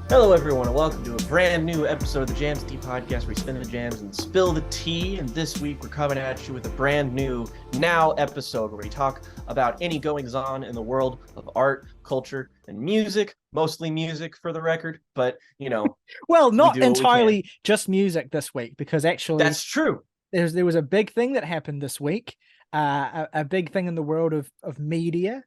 Hello, everyone, and welcome to a brand new episode of the Jams Tea Podcast, where we spin the jams and spill the tea. And this week, we're coming at you with a brand new Now episode where we talk about any goings on in the world of art, culture, and music. Mostly music, for the record, but Well, we not do what we can. entirely just music this week, because actually That's true. there was a big thing that happened this week, a big thing in the world of media,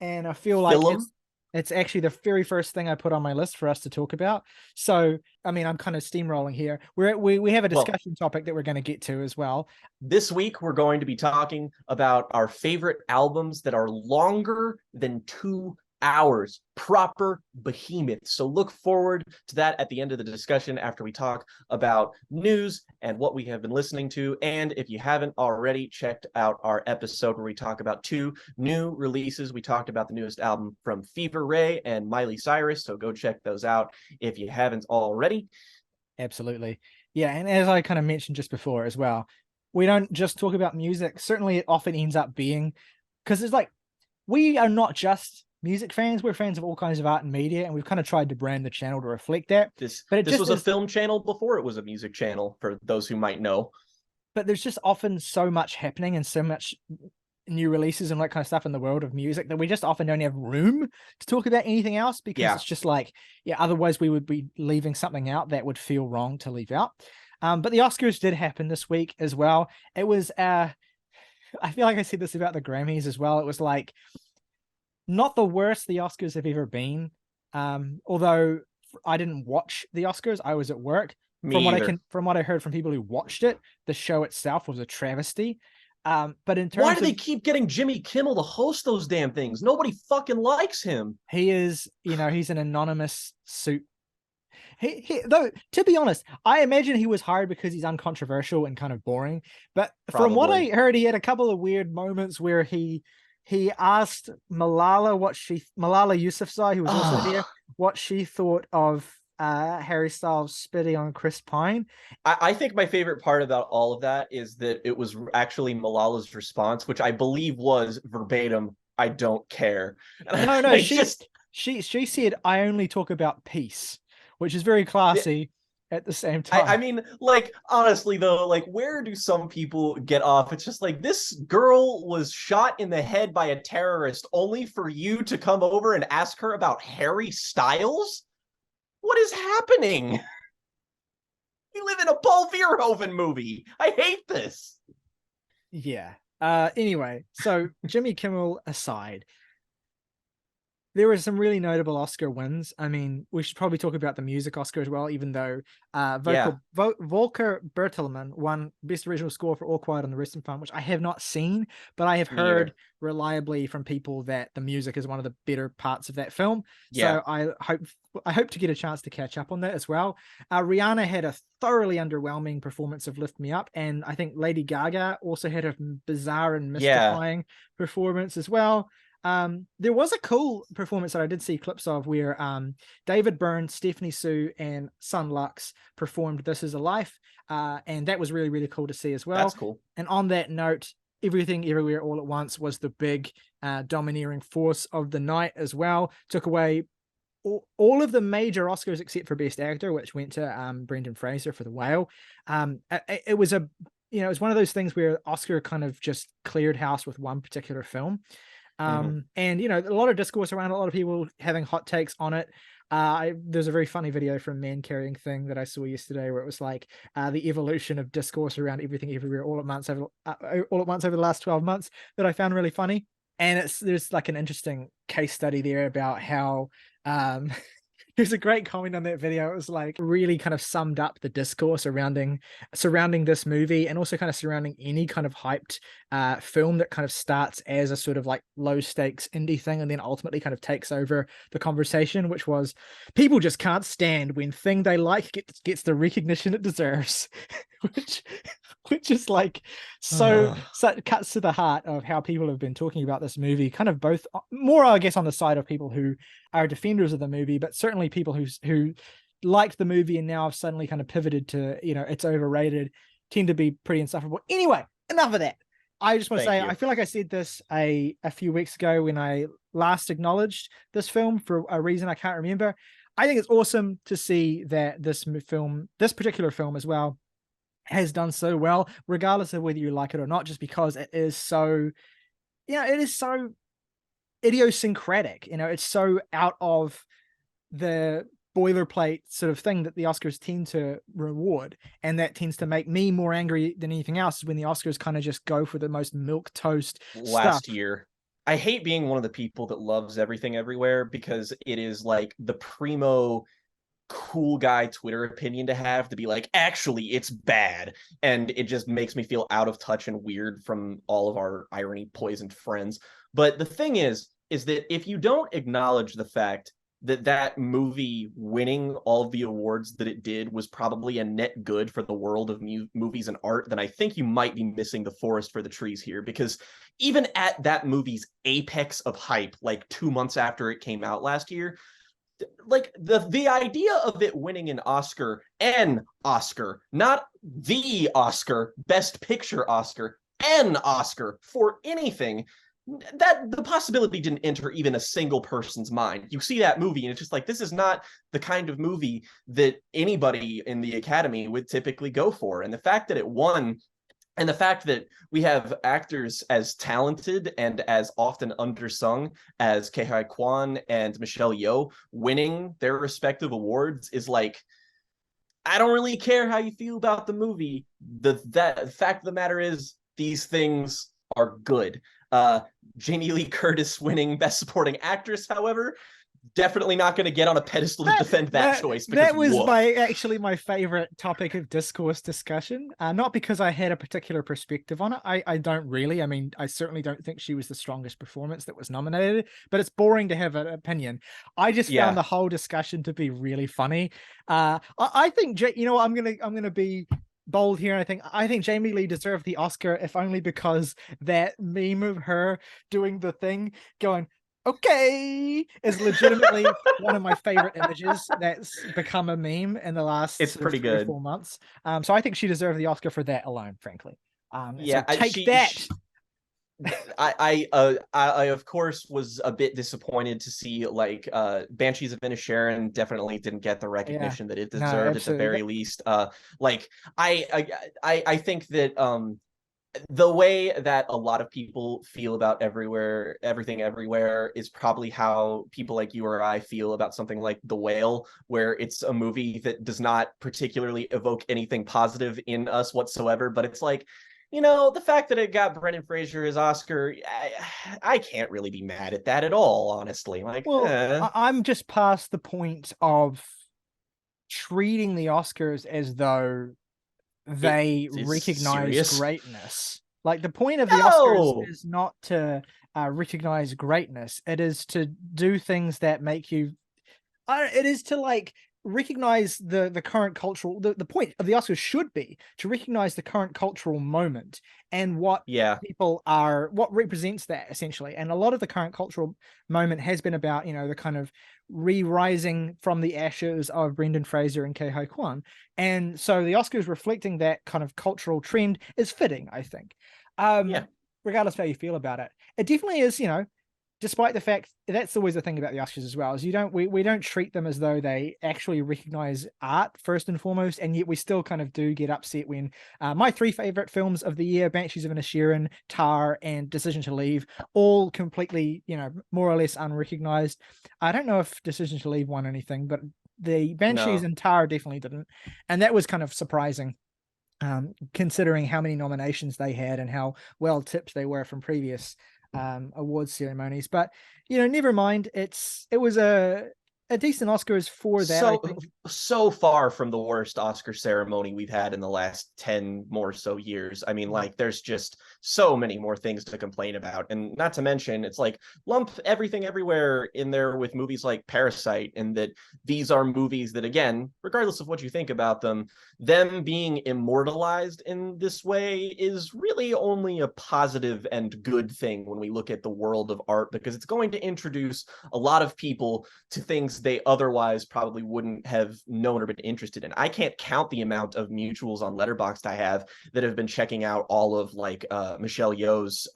and I feel like Film. it's actually the very first thing I put on my list for us to talk about. So, I mean, I'm kind of steamrolling here. We have a discussion topic that we're going to get to as well. This week, we're going to be talking about our favorite albums that are longer than 2 hours, proper behemoths. So look forward to that at the end of the discussion after we talk about news and what we have been listening to. And if you haven't already checked out our episode where we talk about 2 new releases, we talked about the newest album from Fever Ray and Miley Cyrus. So go check those out if you haven't already. Absolutely. Yeah, and as I kind of mentioned just before as well, we don't just talk about music. Certainly it often ends up being, because it's like, we are not just music fans, we're fans of all kinds of art and media, and we've kind of tried to brand the channel to reflect that. This But was a film channel before it was a music channel, for those who might know. But there's just often so much happening and so much new releases and that kind of stuff in the world of music that we just often don't have room to talk about anything else, because it's just like, otherwise we would be leaving something out that would feel wrong to leave out. But the Oscars did happen this week as well. It was I feel like I said this about the Grammys as well. It was like not the worst the Oscars have ever been. Although I didn't watch the Oscars, I was at work. From what I heard from people who watched it, the show itself was a travesty. But in terms why do they keep getting Jimmy Kimmel to host those damn things? Nobody fucking likes him. He is, he's an anonymous suit. Though, to be honest, I imagine he was hired because he's uncontroversial and kind of boring. But Probably. From what I heard, he had a couple of weird moments where he asked Malala Yousafzai, who was also here, what she thought of Harry Styles spitting on Chris Pine. I think my favorite part about all of that is that it was actually Malala's response, which I believe was verbatim, "I don't care." No, she said, "I only talk about peace," which is very classy. At the same time, I mean, like, honestly though, like, where do some people get off? It's just like, this girl was shot in the head by a terrorist only for you to come over and ask her about Harry Styles? What is happening? We live in a Paul Verhoeven movie. I hate this. Yeah. Anyway, so Jimmy Kimmel aside, there were some really notable Oscar wins. I mean, we should probably talk about the music Oscar as well, even though Volker Bertelmann won Best Original Score for All Quiet on the Western Front, which I have not seen, but I have heard reliably from people that the music is one of the better parts of that film. Yeah. So I hope to get a chance to catch up on that as well. Rihanna had a thoroughly underwhelming performance of Lift Me Up, and I think Lady Gaga also had a bizarre and mystifying performance as well. There was a cool performance that I did see clips of where David Byrne, Stephanie Sue, and Sun Lux performed This Is a Life, and that was really, really cool to see as well. That's cool. And on that note, Everything Everywhere All at Once was the big domineering force of the night as well. Took away all of the major Oscars except for Best Actor, which went to Brendan Fraser for The Whale. It was it was one of those things where Oscar kind of just cleared house with one particular film. And a lot of discourse around, a lot of people having hot takes on it. There's a very funny video from Man Carrying Thing that I saw yesterday where it was like the evolution of discourse around Everything Everywhere all at once over the last 12 months that I found really funny. And there's like an interesting case study there about how there's a great comment on that video. It was like really kind of summed up the discourse surrounding this movie, and also kind of surrounding any kind of hyped film that kind of starts as a sort of like low stakes indie thing and then ultimately kind of takes over the conversation, which was people just can't stand when thing they like gets the recognition it deserves, which is like so it cuts to the heart of how people have been talking about this movie, kind of both more, I guess, on the side of people who are defenders of the movie, but certainly people who liked the movie and now have suddenly kind of pivoted to, it's overrated, tend to be pretty insufferable. Anyway, enough of that. I just want to say, I feel like I said this a few weeks ago when I last acknowledged this film for a reason I can't remember. I think it's awesome to see that this particular film as well, has done so well, regardless of whether you like it or not, just because it is so, it is so idiosyncratic. It's so out of the boilerplate sort of thing that the Oscars tend to reward, and that tends to make me more angry than anything else, is when the Oscars kind of just go for the most milquetoast Last stuff. year, I hate being one of the people that loves everything everywhere, because it is like the primo cool guy Twitter opinion to have, to be like, actually it's bad, and it just makes me feel out of touch and weird from all of our irony poisoned friends. But the thing is that if you don't acknowledge the fact that that movie winning all of the awards that it did was probably a net good for the world of movies and art, then I think you might be missing the forest for the trees here. Because even at that movie's apex of hype, like 2 months after it came out last year, like the idea of it winning an Oscar, not the Oscar, Best Picture Oscar, an Oscar for anything, that the possibility didn't enter even a single person's mind. You see that movie and it's just like, this is not the kind of movie that anybody in the Academy would typically go for. And the fact that it won, and the fact that we have actors as talented and as often undersung as Ke Huy Quan and Michelle Yeoh winning their respective awards, is like, I don't really care how you feel about the movie. The fact of the matter is, these things are good. Jamie Lee Curtis winning Best Supporting Actress, however, definitely not going to get on a pedestal to defend that choice. Because that was my favorite topic of discourse discussion. Not because I had a particular perspective on it. I don't really. I mean, I certainly don't think she was the strongest performance that was nominated, but it's boring to have an opinion. I just found the whole discussion to be really funny. I think, I'm gonna be bold here. I think Jamie Lee deserved the Oscar, if only because that meme of her doing the thing, going, okay, is legitimately one of my favorite images that's become a meme in the last it's pretty good 3 or 4 months. So I think she deserved the Oscar for that alone, frankly. Yeah, so take that. I of course was a bit disappointed to see like Banshees of Inisherin definitely didn't get the recognition that it deserved, at the very least. Like I think that the way that a lot of people feel about Everything Everywhere is probably how people like you or I feel about something like The Whale, where it's a movie that does not particularly evoke anything positive in us whatsoever, but it's like, the fact that it got Brendan Fraser his Oscar, I can't really be mad at that at all, honestly. Like, I'm just past the point of treating the Oscars as though they recognize greatness. Like, the point of the Oscars is not to recognize greatness. It is to do things that make you. It is to like recognize the current cultural. The point of the Oscars should be to recognize the current cultural moment and what people are, what represents that essentially. And a lot of the current cultural moment has been about, the kind of re-rising from the ashes of Brendan Fraser and Ke Huy Quan. And so the Oscars reflecting that kind of cultural trend is fitting, I think. Regardless of how you feel about it. It definitely is, despite the fact that's always the thing about the Oscars as well, is we don't treat them as though they actually recognize art first and foremost, and yet we still kind of do get upset when my 3 favorite films of the year, Banshees of Inisherin, Tar, and Decision to Leave, all completely, more or less unrecognized. I don't know if Decision to Leave won anything, but the Banshees and Tar definitely didn't, and that was kind of surprising. Considering how many nominations they had and how well tipped they were from previous awards ceremonies, but never mind. It was a decent Oscars for that. So far from the worst Oscar ceremony we've had in the last 10 more so years. I mean, like, there's just so many more things to complain about, and not to mention, it's like lump Everything Everywhere in there with movies like Parasite, and that these are movies that, again, regardless of what you think about them being immortalized in this way is really only a positive and good thing when we look at the world of art, because it's going to introduce a lot of people to things things they otherwise probably wouldn't have known or been interested in. I can't count the amount of mutuals on Letterboxd I have that have been checking out all of like Michelle Yeoh's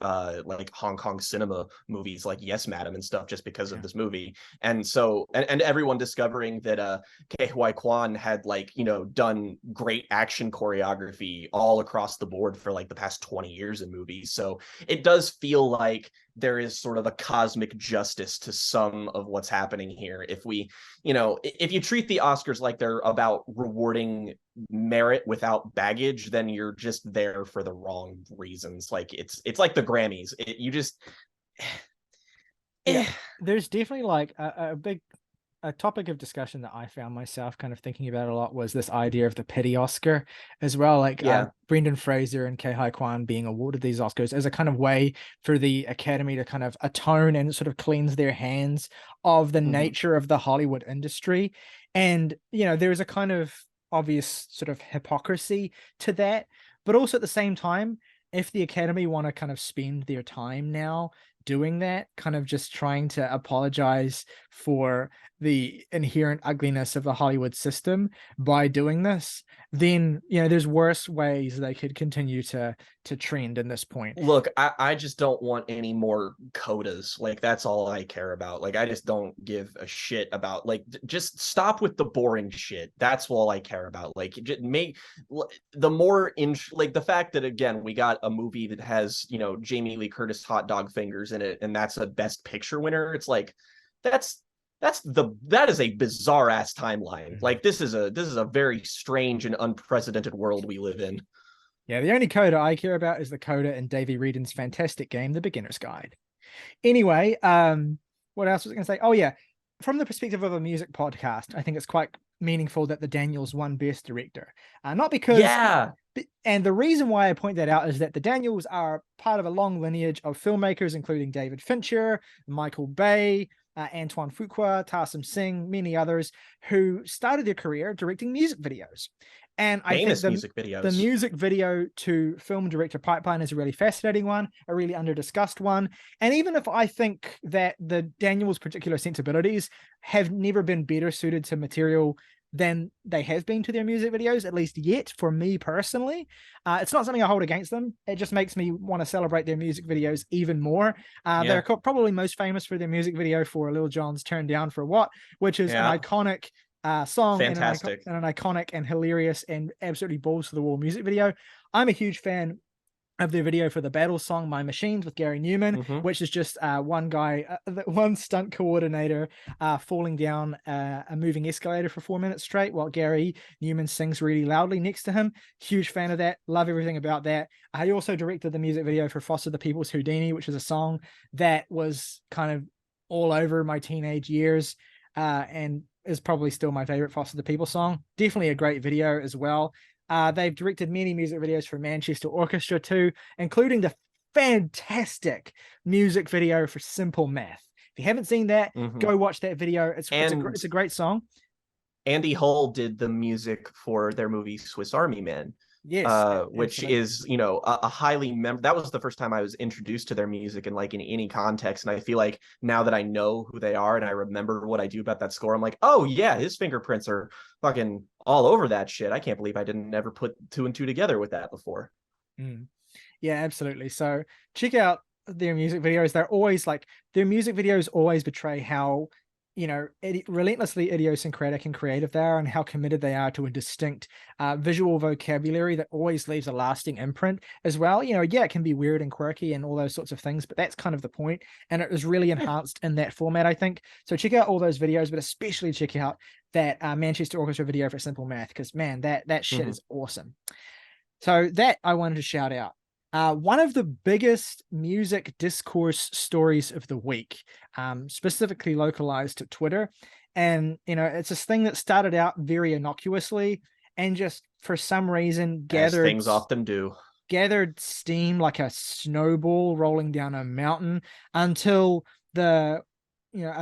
like Hong Kong cinema movies like Yes Madam and stuff just because of this movie. And so and everyone discovering that Ke Huy Quan had like, you know, done great action choreography all across the board for like the past 20 years in movies. So it does feel like there is sort of a cosmic justice to some of what's happening here. If we, you know, if you treat the Oscars like they're about rewarding merit without baggage, then you're just there for the wrong reasons. Like it's like the Grammys. You just there's definitely like a topic of discussion that I found myself kind of thinking about a lot was this idea of the pity Oscar as well. Like Brendan Fraser and Ke Huy Quan being awarded these Oscars as a kind of way for the Academy to kind of atone and sort of cleanse their hands of the nature of the Hollywood industry. And, you know, there's a kind of obvious sort of hypocrisy to that. But also at the same time, if the Academy want to kind of spend their time now doing that, kind of just trying to apologize for the inherent ugliness of the Hollywood system by doing this, then, you know, there's worse ways they could continue to trend in this point. Look, I just don't want any more codas. Like, that's all I care about. Like, I just don't give a shit about, like, just stop with the boring shit. That's all I care about. Like, just make the more like the fact that, again, we got a movie that has, you know, Jamie Lee Curtis hot dog fingers in it, and that's a Best Picture winner. It's like, that is a bizarre ass timeline. Like, this is a very strange and unprecedented world we live in. Yeah, the only coda I care about is the coda in Davey Reedon's fantastic game, The Beginner's Guide. Anyway, what else was I going to say? Oh yeah, from the perspective of a music podcast, I think it's quite meaningful that the Daniels won Best Director. Not because and the reason why I point that out is that the Daniels are part of a long lineage of filmmakers, including David Fincher, Michael Bay, Antoine Fuqua, Tassim Singh, many others, who started their career directing music videos. And I think the music video to film director pipeline is a really fascinating one, a really under-discussed one. And even if I think that the Daniels' particular sensibilities have never been better suited to material than they have been to their music videos, at least yet, for me personally, it's not something I hold against them. It just makes me want to celebrate their music videos even more. They're probably most famous for their music video for Lil Jon's Turn Down for What, which is an iconic song, fantastic, and an iconic and hilarious and absolutely balls to the wall music video. I'm a huge fan of their video for the battle song My Machines with Gary Newman, which is just one guy, one stunt coordinator falling down a moving escalator for 4 minutes straight while Gary Newman sings really loudly next to him. Huge fan of that. Love everything about that. He also directed the music video for Foster the People's Houdini, which is a song that was kind of all over my teenage years and is probably still my favorite Foster the People song. Definitely a great video as well. They've directed many music videos for Manchester Orchestra too, including the fantastic music video for Simple Math. If you haven't seen that, go watch that video. It's a great song. Andy Hull did the music for their movie Swiss Army Man. Yes, which is, you know, a highly that was the first time I was introduced to their music in like in any context, and I feel like now that I know who they are and I remember what I do about that score, I'm like, oh yeah, his fingerprints are fucking all over that shit. I can't believe I didn't ever put two and two together with that before. Yeah, absolutely. So check out their music videos. They're always like, their music videos always betray how, you know, relentlessly idiosyncratic and creative they are, and how committed they are to a distinct visual vocabulary that always leaves a lasting imprint as well. You know, yeah, it can be weird and quirky and all those sorts of things, but that's kind of the point, and it is really enhanced in that format, I think. So check out all those videos, but especially check out that Manchester Orchestra video for Simple Math, because man, that shit is awesome. So that I wanted to shout out. One of the biggest music discourse stories of the week, specifically localized to Twitter. And, you know, it's this thing that started out very innocuously and just for some reason gathered, as things often do, gathered steam like a snowball rolling down a mountain until a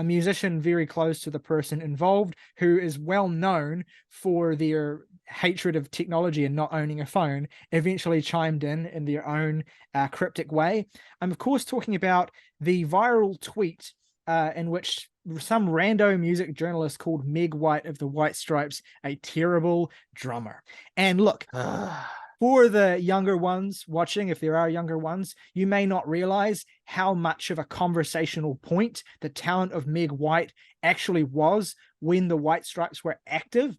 musician very close to the person involved, who is well known for their hatred of technology and not owning a phone, eventually chimed in their own cryptic way. I'm of course talking about the viral tweet in which some rando music journalist called Meg White of the White Stripes a terrible drummer. And look, for the younger ones watching, if there are younger ones, you may not realize how much of a conversational point the talent of Meg White actually was when the White Stripes were active.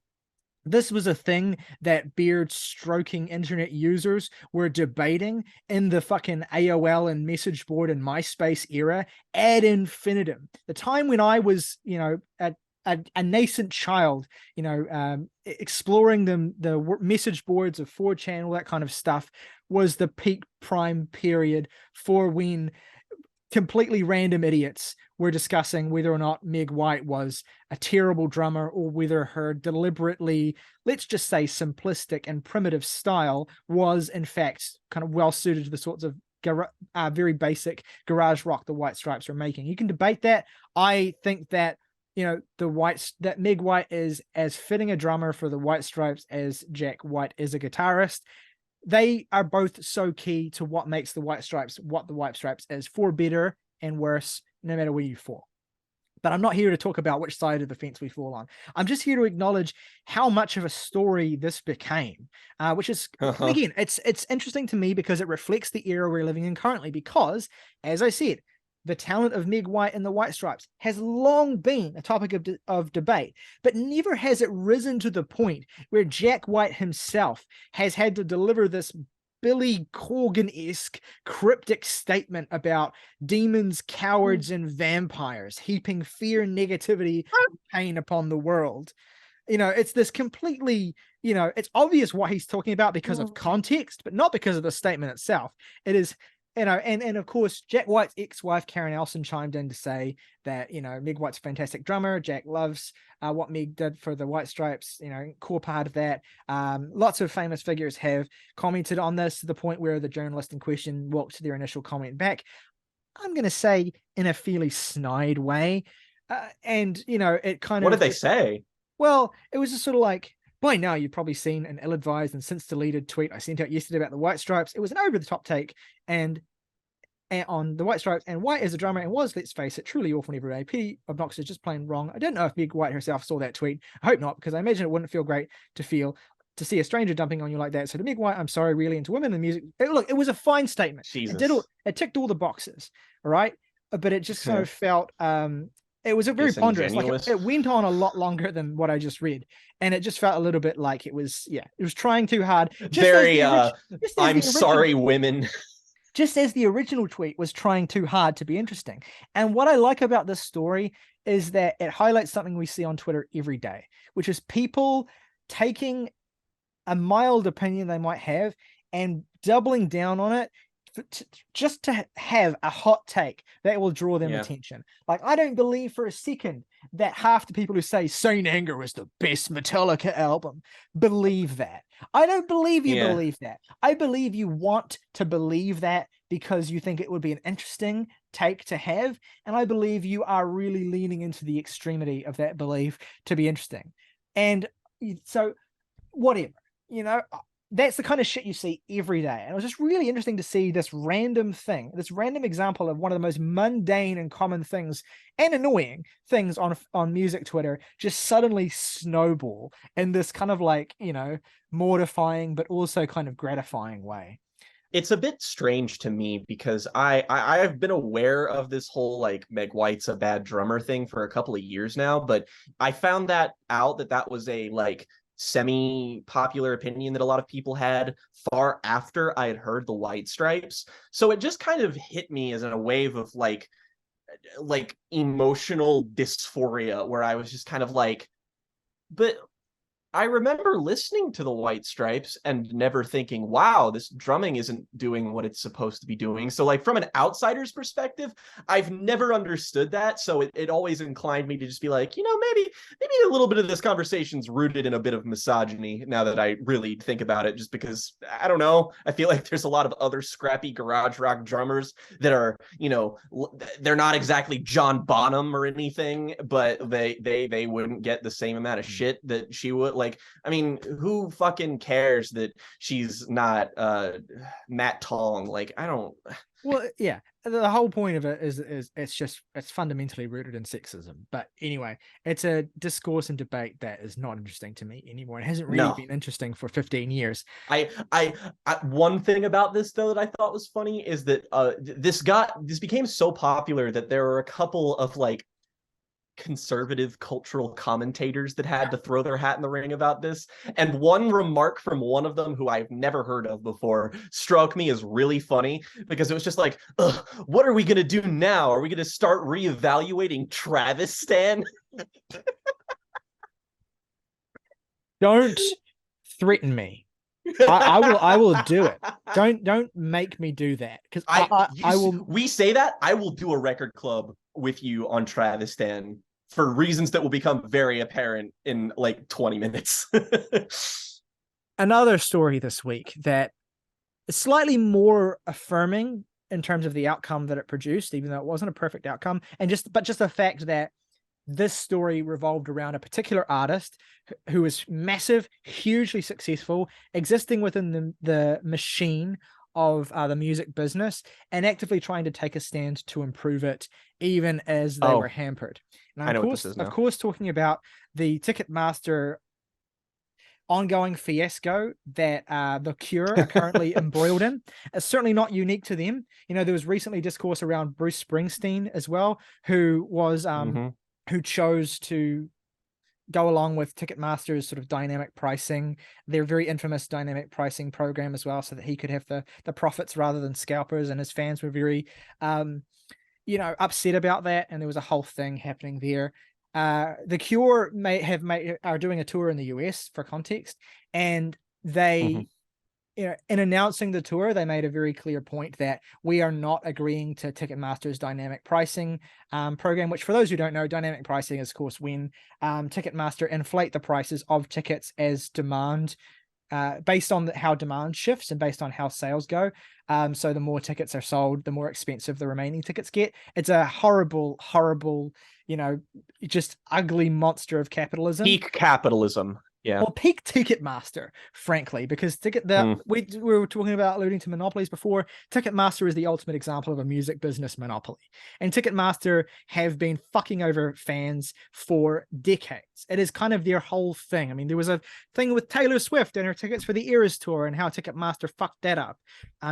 This was a thing that beard stroking internet users were debating in the fucking AOL and message board and MySpace era ad infinitum. The time when I was, a nascent child, exploring the message boards of 4chan, all that kind of stuff, was the peak prime period for when completely random idiots were discussing whether or not Meg White was a terrible drummer or whether her deliberately, let's just say, simplistic and primitive style was in fact kind of well suited to the sorts of very basic garage rock the White Stripes are making. You can debate that. I think that that Meg White is as fitting a drummer for the White Stripes as Jack White is a guitarist. They are both so key to what makes the White Stripes what the White Stripes is, for better and worse, no matter where you fall. But I'm not here to talk about which side of the fence we fall on. I'm just here to acknowledge how much of a story this became, which is, again, it's interesting to me because it reflects the era we're living in currently. Because, as I said, the talent of Meg White and the White Stripes has long been a topic of debate, but never has it risen to the point where Jack White himself has had to deliver this Billy Corgan-esque cryptic statement about demons, cowards, and vampires, heaping fear, negativity, and pain upon the world. It's this completely, it's obvious what he's talking about because of context, but not because of the statement itself. It is, and of course, Jack White's ex-wife, Karen Elson, chimed in to say that, Meg White's a fantastic drummer. Jack loves what Meg did for the White Stripes, core part of that. Lots of famous figures have commented on this to the point where the journalist in question walked their initial comment back, I'm going to say, in a fairly snide way. And, it kind of... What did they say? Well, it was just sort of like, by now, you've probably seen an ill-advised and since deleted tweet I sent out yesterday about the White Stripes. It was an over-the-top take and on the White Stripes, and White as a drummer, and was, let's face it, truly awful and everyday. Pity obnoxious, just plain wrong. I don't know if Meg White herself saw that tweet. I hope not, because I imagine it wouldn't feel great to see a stranger dumping on you like that. So to Meg White, I'm sorry, really into women and music. Look, it was a fine statement. Jesus. It ticked all the boxes, all right? But it just sort of felt... it was a very ponderous, like it went on a lot longer than what I just read. And it just felt a little bit like it was trying too hard. I'm sorry, women. Just as the original tweet was trying too hard to be interesting. And what I like about this story is that it highlights something we see on Twitter every day, which is people taking a mild opinion they might have and doubling down on it just to have a hot take that will draw them attention. Like, I don't believe for a second that half the people who say Saint Anger is the best Metallica album believe that. I don't believe you believe that. I believe you want to believe that because you think it would be an interesting take to have, and I believe you are really leaning into the extremity of that belief to be interesting. And so, whatever, that's the kind of shit you see every day. And it was just really interesting to see this random thing, this random example of one of the most mundane and common things and annoying things on music Twitter just suddenly snowball in this kind of like, mortifying, but also kind of gratifying way. It's a bit strange to me because I've been aware of this whole like Meg White's a bad drummer thing for a couple of years now, but I found that was a like semi-popular opinion that a lot of people had far after I had heard the White Stripes. So it just kind of hit me as in a wave of like emotional dysphoria where I was just kind of like, but I remember listening to the White Stripes and never thinking, wow, this drumming isn't doing what it's supposed to be doing. So like from an outsider's perspective, I've never understood that. So it always inclined me to just be like, maybe a little bit of this conversation's rooted in a bit of misogyny now that I really think about it, just because, I don't know, I feel like there's a lot of other scrappy garage rock drummers that are, they're not exactly John Bonham or anything, but they wouldn't get the same amount of shit that she would. like, I mean, who fucking cares that she's not Matt Tong? Like, I don't. Well, yeah, the whole point of it is it's fundamentally rooted in sexism. But anyway, it's a discourse and debate that is not interesting to me anymore. It hasn't really been interesting for 15 years. I one thing about this though that I thought was funny is that this became so popular that there were a couple of like conservative cultural commentators that had to throw their hat in the ring about this. And one remark from one of them, who I've never heard of before, struck me as really funny, because it was just like, what are we going to do now? Are we going to start reevaluating Travistan? Don't threaten me. I will do it. Don't make me do that, because I will. We say that I will do a record club with you on Travistan for reasons that will become very apparent in like 20 minutes. Another story this week that is slightly more affirming in terms of the outcome that it produced, even though it wasn't a perfect outcome, and just the fact that this story revolved around a particular artist who was massive, hugely successful, existing within the machine of the music business, and actively trying to take a stand to improve it, even as they were hampered. And of course, talking about the Ticketmaster ongoing fiasco that the Cure are currently embroiled in. It's certainly not unique to them. You know, there was recently discourse around Bruce Springsteen as well, who was who chose to go along with Ticketmaster's sort of dynamic pricing, their very infamous dynamic pricing program as well, so that he could have the profits rather than scalpers. And his fans were very, upset about that. And there was a whole thing happening there. The Cure are doing a tour in the US, for context, and they, in announcing the tour, they made a very clear point that we are not agreeing to Ticketmaster's dynamic pricing program, which, for those who don't know, dynamic pricing is, of course, when Ticketmaster inflate the prices of tickets as demand, based on how demand shifts and based on how sales go. So the more tickets are sold, the more expensive the remaining tickets get. It's a horrible, just ugly monster of capitalism. Peak capitalism. Yeah. Or peak Ticketmaster, frankly, because we were talking about alluding to monopolies before. Ticketmaster is the ultimate example of a music business monopoly. And Ticketmaster have been fucking over fans for decades. It is kind of their whole thing. I mean, there was a thing with Taylor Swift and her tickets for the Eras tour and how Ticketmaster fucked that up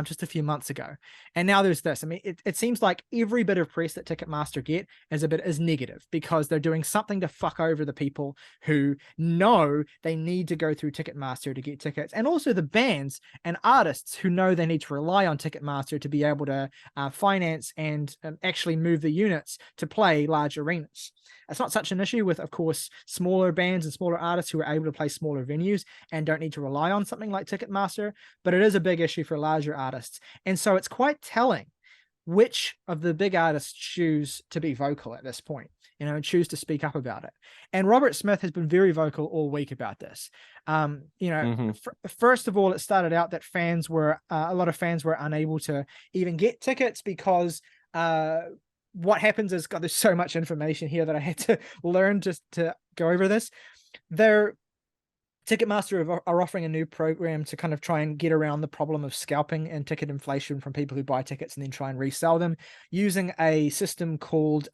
just a few months ago. And now there's this. I mean, it seems like every bit of press that Ticketmaster get is negative, because they're doing something to fuck over the people who know they need to go through Ticketmaster to get tickets, and also the bands and artists who know they need to rely on Ticketmaster to be able to finance and actually move the units to play large arenas. It's not such an issue with, of course, smaller bands and smaller artists who are able to play smaller venues and don't need to rely on something like Ticketmaster, but it is a big issue for larger artists. And so it's quite telling which of the big artists choose to be vocal at this point, choose to speak up about it. And Robert Smith has been very vocal all week about this. First of all, it started out that a lot of fans were unable to even get tickets because what happens is, God, there's so much information here that I had to learn just to go over this. Ticketmaster are offering a new program to kind of try and get around the problem of scalping and ticket inflation from people who buy tickets and then try and resell them using a system called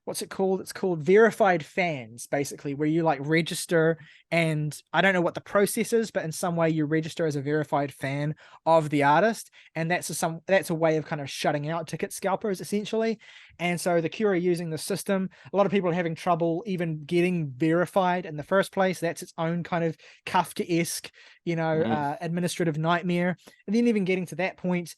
what's it called? It's called verified fans, basically, where you like register, and I don't know what the process is, but in some way you register as a verified fan of the artist, and that's a way of kind of shutting out ticket scalpers, essentially. And so the Cure are using the system. A lot of people are having trouble even getting verified in the first place. That's its own kind of Kafka-esque, administrative nightmare. And then even getting to that point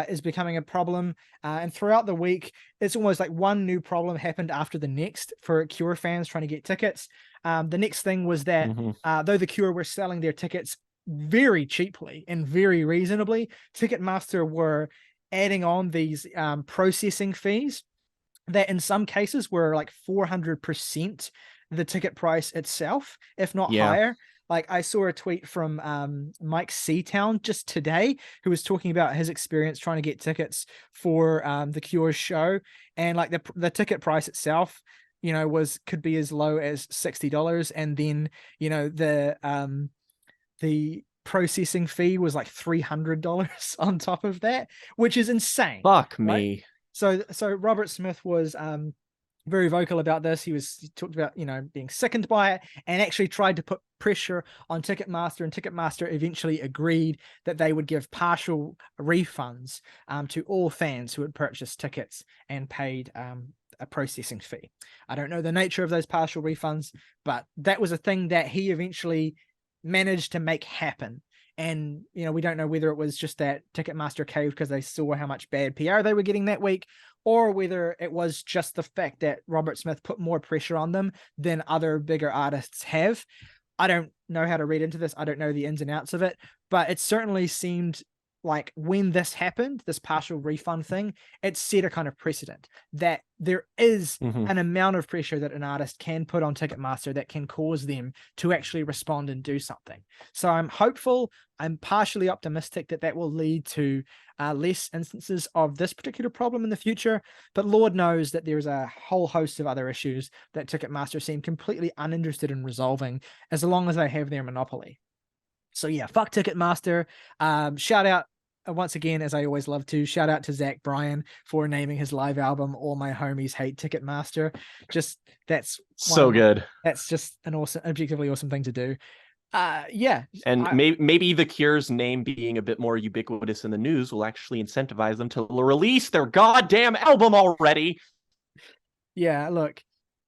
is becoming a problem. And throughout the week, it's almost like one new problem happened after the next for Cure fans trying to get tickets. The next thing was that though the Cure were selling their tickets very cheaply and very reasonably, Ticketmaster were adding on these processing fees that in some cases were like 400% the ticket price itself, if not higher. Like, I saw a tweet from Mike Seatown just today, who was talking about his experience trying to get tickets for the Cure show, and like the ticket price itself, could be as low as $60, and then the processing fee was like $300 on top of that, which is insane. Fuck right? me. So Robert Smith was very vocal about this. He talked about, being sickened by it, and actually tried to put pressure on Ticketmaster, and Ticketmaster eventually agreed that they would give partial refunds to all fans who had purchased tickets and paid a processing fee. I don't know the nature of those partial refunds, but that was a thing that he eventually managed to make happen. And, we don't know whether it was just that Ticketmaster caved because they saw how much bad PR they were getting that week, or whether it was just the fact that Robert Smith put more pressure on them than other bigger artists have. I don't know how to read into this. I don't know the ins and outs of it, but it certainly seemed like when this happened, this partial refund thing, it set a kind of precedent that there is an amount of pressure that an artist can put on Ticketmaster that can cause them to actually respond and do something. So I'm hopeful, I'm partially optimistic that will lead to less instances of this particular problem in the future, but Lord knows that there's a whole host of other issues that Ticketmaster seem completely uninterested in resolving as long as they have their monopoly. So yeah, fuck Ticketmaster. Shout out once again, as I always love to, shout out to Zach Bryan for naming his live album "All My Homies Hate Ticketmaster." So good. That's just an objectively awesome thing to do. And maybe The Cure's name being a bit more ubiquitous in the news will actually incentivize them to release their goddamn album already. Yeah, look.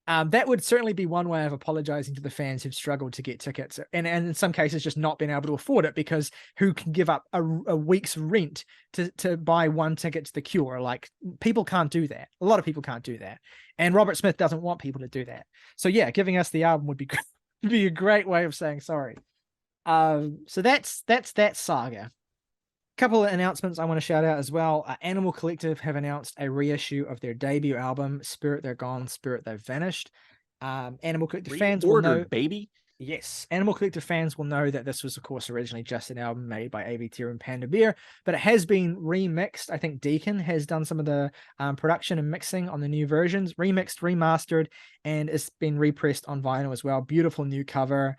That would certainly be one way of apologizing to the fans who've struggled to get tickets, and in some cases just not been able to afford it, because who can give up a week's rent to buy one ticket to The Cure? Like, people can't do that. A lot of people can't do that, and Robert Smith doesn't want people to do that. So yeah, giving us the album would be a great way of saying sorry. So that's that saga. Couple of announcements I want to shout out as well. Animal Collective have announced a reissue of their debut album, Spirit They're Gone, Spirit They've Vanished. Animal Collective fans will know, baby. Yes, Animal Collective fans will know that this was, of course, originally just an album made by AVT and Panda Bear, but it has been remixed. I think Deacon has done some of the production and mixing on the new versions, remixed, remastered, and it's been repressed on vinyl as well. Beautiful new cover,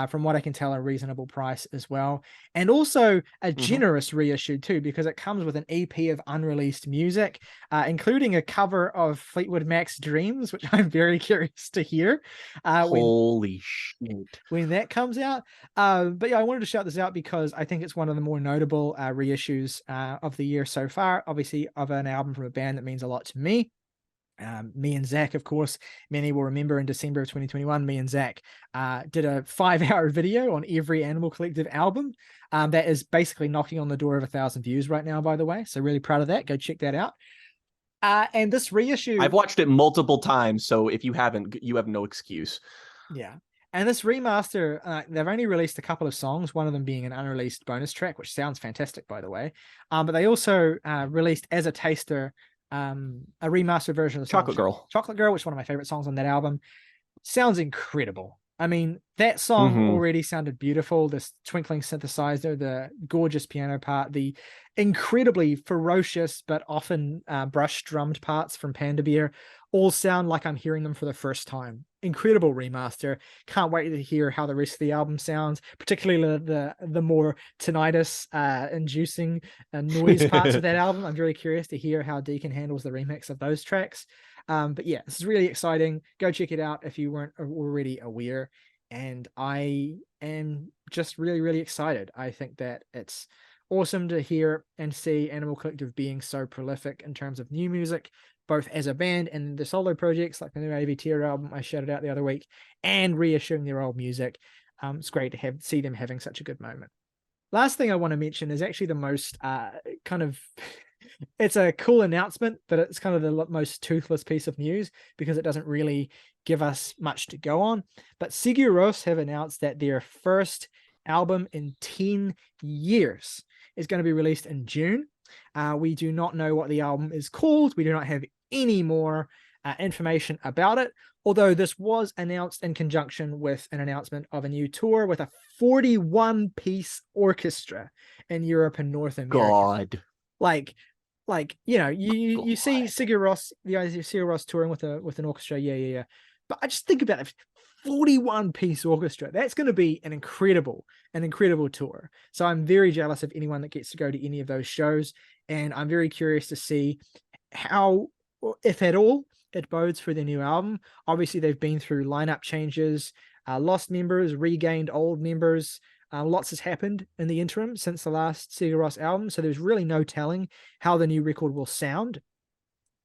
from what I can tell, a reasonable price as well. And also a generous reissue too, because it comes with an EP of unreleased music, including a cover of Fleetwood Mac's Dreams, which I'm very curious to hear. Holy shit. When that comes out. But yeah, I wanted to shout this out because I think it's one of the more notable reissues of the year so far, obviously, of an album from a band that means a lot to me. Me and Zach, of course, many will remember in December of 2021, me and Zach did a 5-hour video on every Animal Collective album. That is basically knocking on the door of 1,000 views right now, by the way. So really proud of that. Go check that out. And this reissue, I've watched it multiple times, so if you haven't, you have no excuse. Yeah. And this remaster, they've only released a couple of songs, one of them being an unreleased bonus track, which sounds fantastic, by the way. But they also released as a taster a remastered version of the Chocolate Girl. Chocolate Girl, which is one of my favorite songs on that album. Sounds incredible. I mean, that song already sounded beautiful. This twinkling synthesizer, the gorgeous piano part, the incredibly ferocious but often brush drummed parts from Panda Bear all sound like I'm hearing them for the first time. Incredible remaster. Can't wait to hear how the rest of the album sounds, particularly the more tinnitus inducing noise parts of that album. I'm very curious to hear how Deacon handles the remix of those tracks. But yeah, this is really exciting. Go check it out if you weren't already aware. And I am just really, really excited. I think that it's awesome to hear and see Animal Collective being so prolific in terms of new music, both as a band and the solo projects like the new AVT album I shouted out the other week, and reissuing their old music. It's great to see them having such a good moment. Last thing I want to mention is actually the most kind of it's a cool announcement, but it's kind of the most toothless piece of news because it doesn't really give us much to go on. But Sigur Ros have announced that their first album in 10 years is going to be released in June. We do not know what the album is called. We do not have any more information about it, although this was announced in conjunction with an announcement of a new tour with a 41-piece orchestra in Europe and North America. God. Like, you know, you see Sigur Ros, the idea of Sigur Ros touring with an orchestra, yeah. But I just think about it, 41-piece orchestra. That's going to be an incredible tour. So I'm very jealous of anyone that gets to go to any of those shows, and I'm very curious to see how, if at all, it bodes for their new album. Obviously, they've been through lineup changes, lost members, regained old members. Lots has happened in the interim since the last Sigur Ros album, so there's really no telling how the new record will sound.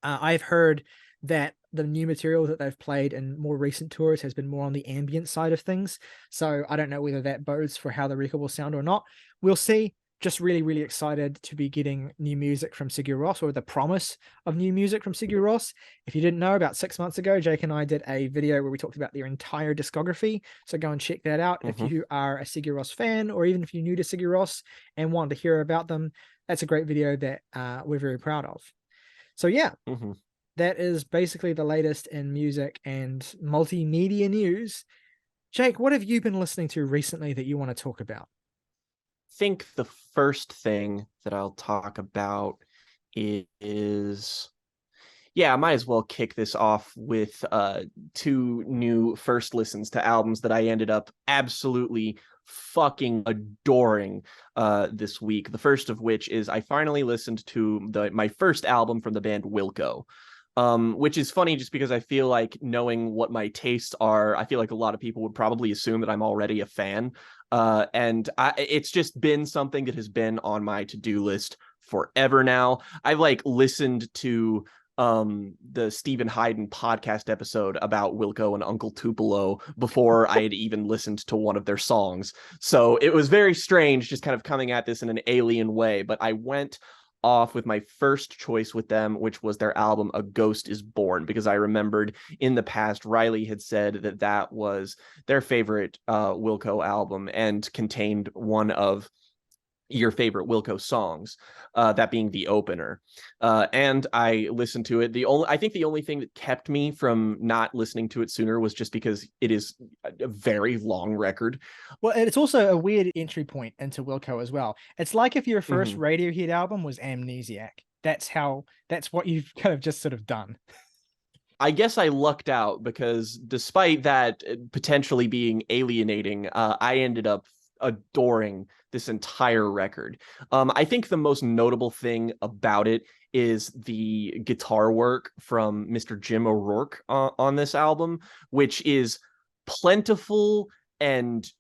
I've heard that the new material that they've played in more recent tours has been more on the ambient side of things. So I don't know whether that bodes for how the record will sound or not. We'll see. Just really, really excited to be getting new music from Sigur Ros, or the promise of new music from Sigur Ros. If you didn't know, about 6 months ago, Jake and I did a video where we talked about their entire discography. So go and check that out. If you are a Sigur Ros fan, or even if you're new to Sigur Ros and want to hear about them, that's a great video that we're very proud of. So yeah, that is basically the latest in music and multimedia news. Jake, what have you been listening to recently that you want to talk about? I think the first thing that I'll talk about is, I might as well kick this off with 2 new first listens to albums that I ended up absolutely fucking adoring this week. The first of which is I finally listened to my first album from the band Wilco. Which is funny just because I feel like, knowing what my tastes are, I feel like a lot of people would probably assume that I'm already a fan. And it's just been something that has been on my to-do list forever now. I've listened to the Stephen Hayden podcast episode about Wilco and Uncle Tupelo before I had even listened to one of their songs. So it was very strange just kind of coming at this in an alien way, but I went off with my first choice with them, which was their album A Ghost Is Born, because I remembered in the past Ryley had said that that was their favorite Wilco album and contained one of your favorite Wilco songs, that being the opener. And I listened to it. I think the only thing that kept me from not listening to it sooner was just because it is a very long record. Well, it's also a weird entry point into Wilco as well. It's like if your first Radiohead album was Amnesiac. That's what you've kind of just sort of done. I guess I lucked out, because despite that potentially being alienating, I ended up adoring this entire record. I think the most notable thing about it is the guitar work from Mr. Jim O'Rourke on this album, which is plentiful and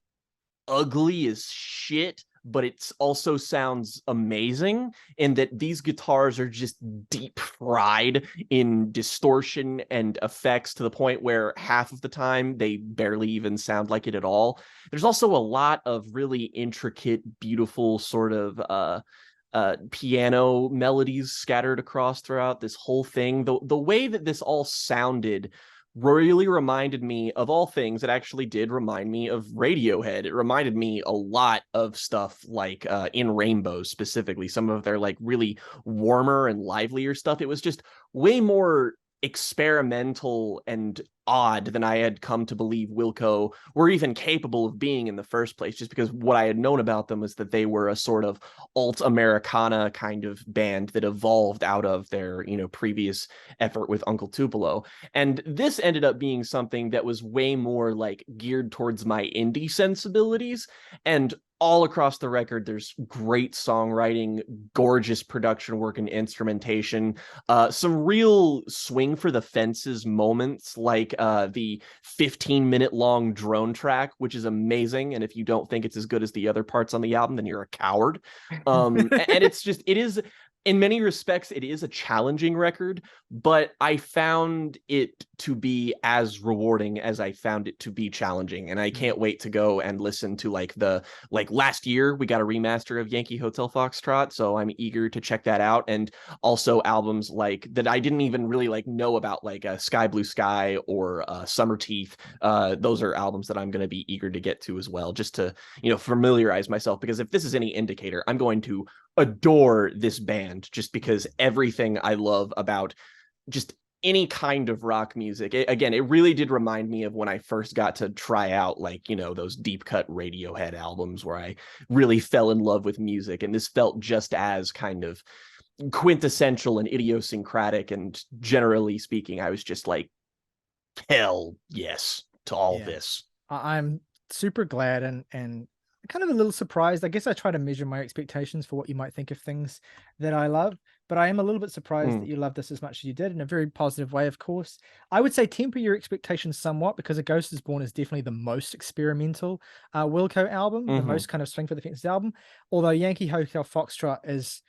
ugly as shit, but it also sounds amazing in that these guitars are just deep fried in distortion and effects to the point where half of the time they barely even sound like it at all. There's also a lot of really intricate, beautiful sort of piano melodies scattered across throughout this whole thing. The way that this all sounded really reminded me, of all things, it actually did remind me of Radiohead. It reminded me a lot of stuff like In Rainbows, specifically some of their really warmer and livelier stuff. It was just way more experimental and odd than I had come to believe Wilco were even capable of being in the first place, just because what I had known about them was that they were a sort of alt-Americana kind of band that evolved out of their, previous effort with Uncle Tupelo. And this ended up being something that was way more geared towards my indie sensibilities. And all across the record, there's great songwriting, gorgeous production work and instrumentation, some real swing for the fences moments, like the 15-minute long drone track, which is amazing. And if you don't think it's as good as the other parts on the album, then you're a coward. And it is, in many respects, it is a challenging record, but I found it to be as rewarding as I found it to be challenging. And I can't wait to go and listen to last year, we got a remaster of Yankee Hotel Foxtrot. So I'm eager to check that out. And also albums that I didn't even really know about, Sky Blue Sky or Summer Teeth. Those are albums that I'm going to be eager to get to as well, just to, familiarize myself, because if this is any indicator, I'm going to adore this band just because everything I love about just any kind of rock music. It really did remind me of when I first got to try out those deep cut Radiohead albums where I really fell in love with music, and this felt just as kind of quintessential and idiosyncratic, and generally speaking, I was just hell yes to all Yeah. this. I'm super glad and kind of a little surprised. I guess I try to measure my expectations for what you might think of things that I love, but I am a little bit surprised that you love this as much as you did, in a very positive way, of course. I would say temper your expectations somewhat, because A Ghost is Born is definitely the most experimental Wilco album, the most kind of swing for the fences album, although Yankee Hotel Foxtrot is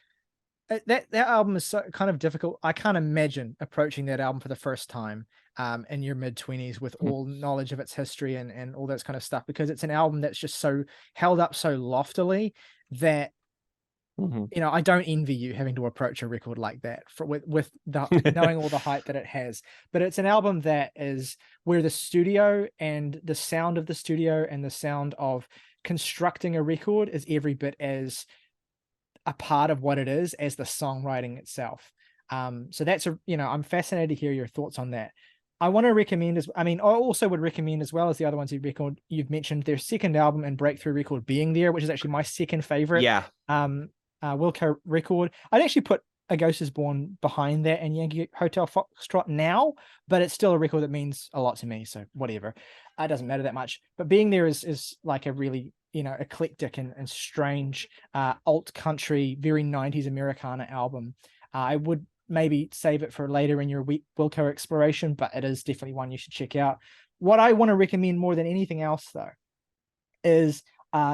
that album is so kind of difficult. I can't imagine approaching that album for the first time in your mid-20s with all knowledge of its history and all that kind of stuff, because it's an album that's just so held up so loftily that I don't envy you having to approach a record like that with the knowing all the hype that it has. But it's an album that is where the studio and the sound of the studio and the sound of constructing a record is every bit as a part of what it is as the songwriting itself. So that's I'm fascinated to hear your thoughts on that. I want to recommend I also would recommend, as well as the other ones you've mentioned, their second album and breakthrough record, Being There, which is actually my second favorite. Yeah. Wilco record. I'd actually put A Ghost is Born behind that and Yankee Hotel Foxtrot now, but it's still a record that means a lot to me. So whatever, it doesn't matter that much. But Being There is like a really eclectic and strange alt country, very 90s Americana album. I would maybe save it for later in your Wilco exploration, but it is definitely one you should check out. What I want to recommend more than anything else, though, is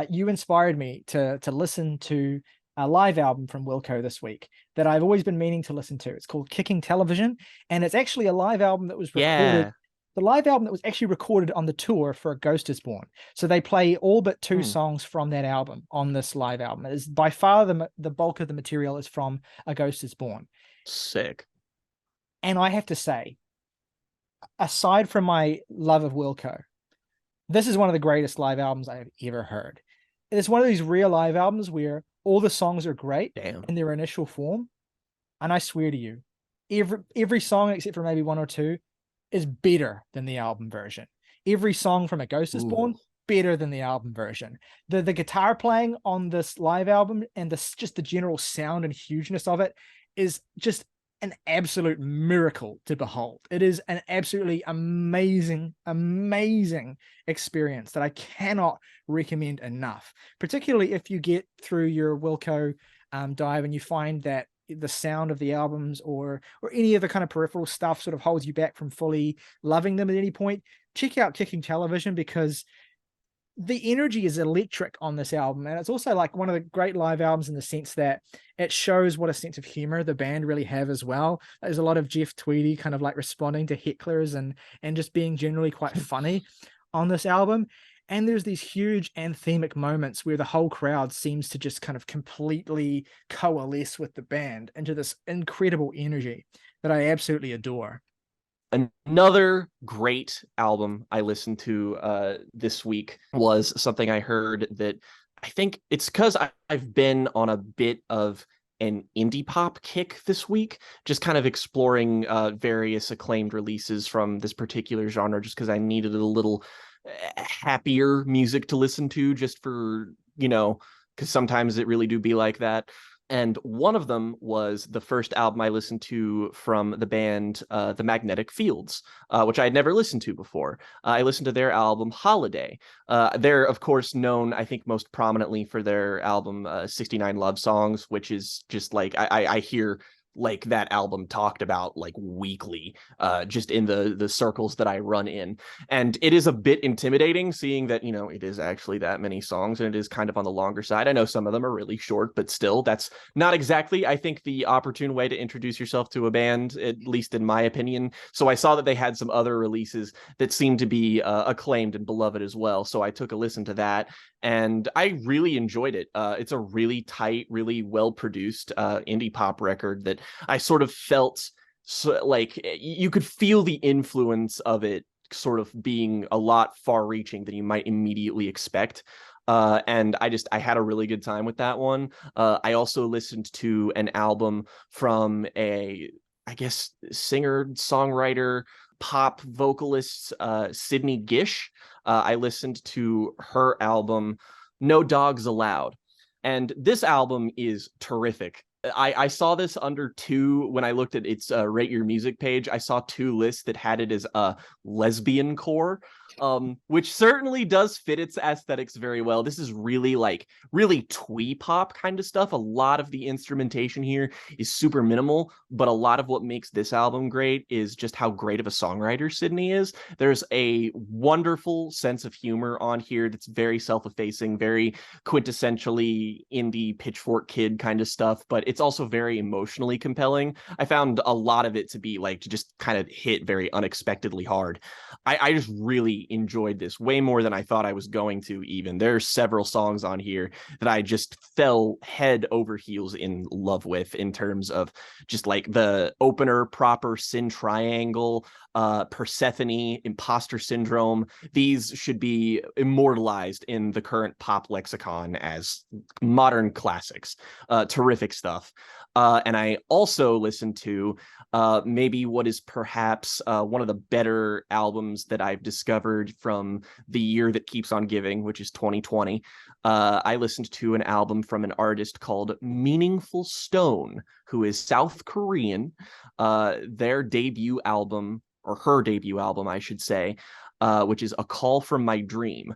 you inspired me to listen to a live album from Wilco this week that I've always been meaning to listen to. It's called Kicking Television, and it's actually a live album that was recorded. Yeah. The live album that was actually recorded on the tour for A Ghost is Born. So they play all but two songs from that album on this live album. It is by far the bulk of the material is from A Ghost is Born. Sick. And I have to say, aside from my love of Wilco, this is one of the greatest live albums I have ever heard. It's one of these real live albums where all the songs are great in their initial form. And I swear to you, every song except for maybe one or two is better than the album version. Every song from A Ghost is Born, better than the album version. The guitar playing on this live album and just the general sound and hugeness of it is just an absolute miracle to behold. It is an absolutely amazing, amazing experience that I cannot recommend enough, particularly if you get through your Wilco dive and you find that the sound of the albums or any of the kind of peripheral stuff sort of holds you back from fully loving them at any point. Check out Kicking Television, because the energy is electric on this album, and it's also like one of the great live albums in the sense that it shows what a sense of humor the band really have as well. There's a lot of Jeff Tweedy kind of like responding to hecklers and just being generally quite funny on this album. And there's these huge anthemic moments where the whole crowd seems to just kind of completely coalesce with the band into this incredible energy that I absolutely adore. Another great album I listened to this week was something I heard that I think it's because I've been on a bit of an indie pop kick this week, just kind of exploring various acclaimed releases from this particular genre, just because I needed a little happier music to listen to, just for, because sometimes it really do be like that. And one of them was the first album I listened to from the band The Magnetic Fields, which I had never listened to before. I listened to their album Holiday. They're, of course, known, I think, most prominently for their album 69 Love Songs, which is just like, I hear like that album talked about like weekly, just in the circles that I run in. And it is a bit intimidating seeing that, it is actually that many songs, and it is kind of on the longer side. I know some of them are really short, but still, that's not exactly, I think, the opportune way to introduce yourself to a band, at least in my opinion. So I saw that they had some other releases that seemed to be acclaimed and beloved as well. So I took a listen to that, and I really enjoyed it. It's a really tight, really well-produced indie pop record that I sort of felt like you could feel the influence of it sort of being a lot far-reaching than you might immediately expect. And I had a really good time with that one. I also listened to an album from I guess, singer, songwriter, pop vocalist, Sidney Gish. I listened to her album, No Dogs Allowed. And this album is terrific. I saw this under 2 when I looked at its rate your music page. I saw 2 lists that had it as a lesbian core, which certainly does fit its aesthetics very well. This is really like really twee pop kind of stuff. A lot of the instrumentation here is super minimal, but a lot of what makes this album great is just how great of a songwriter Sidney is. There's a wonderful sense of humor on here that's very self-effacing, very quintessentially indie Pitchfork Kid kind of stuff, but it's also very emotionally compelling. I found a lot of it to be like to just kind of hit very unexpectedly hard. I just really enjoyed this way more than I thought I was going to even. There are several songs on here that I just fell head over heels in love with in terms of just like the opener, Proper, Sin Triangle, Persephone, Imposter Syndrome. These should be immortalized in the current pop lexicon as modern classics. Terrific stuff. And I also listened to maybe what is perhaps one of the better albums that I've discovered from the year that keeps on giving, which is 2020. I listened to an album from an artist called Meaningful Stone, who is South Korean. Their debut album, or her debut album, I should say, which is A Call from My Dream.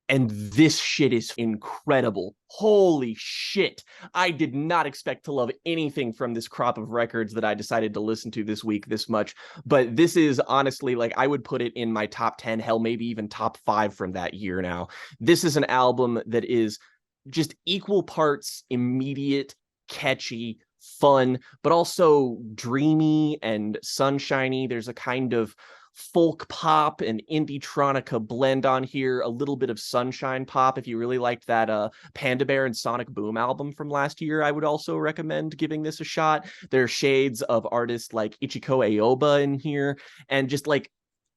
And this shit is incredible. Holy shit. I did not expect to love anything from this crop of records that I decided to listen to this week this much. But this is honestly, like, I would put it in my top 10, hell, maybe even top 5 from that year now. This is an album that is just equal parts immediate, catchy, fun, but also dreamy and sunshiny. There's a kind of folk pop and indie tronica blend on here, a little bit of sunshine pop. If you really liked that Panda Bear and Sonic Boom album from last year, I would also recommend giving this a shot. There are shades of artists like Ichiko Aoba in here, and just like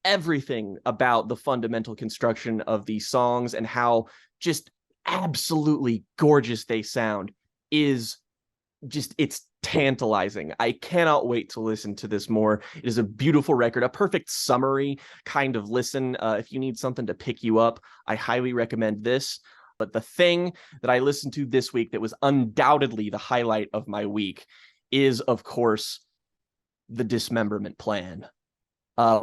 everything about the fundamental construction of these songs and how just absolutely gorgeous they sound is just, it's tantalizing. I cannot wait to listen to this more. It is a beautiful record, a perfect summary kind of listen. If you need something to pick you up, I highly recommend this. But the thing that I listened to this week that was undoubtedly the highlight of my week is, of course, the Dismemberment Plan.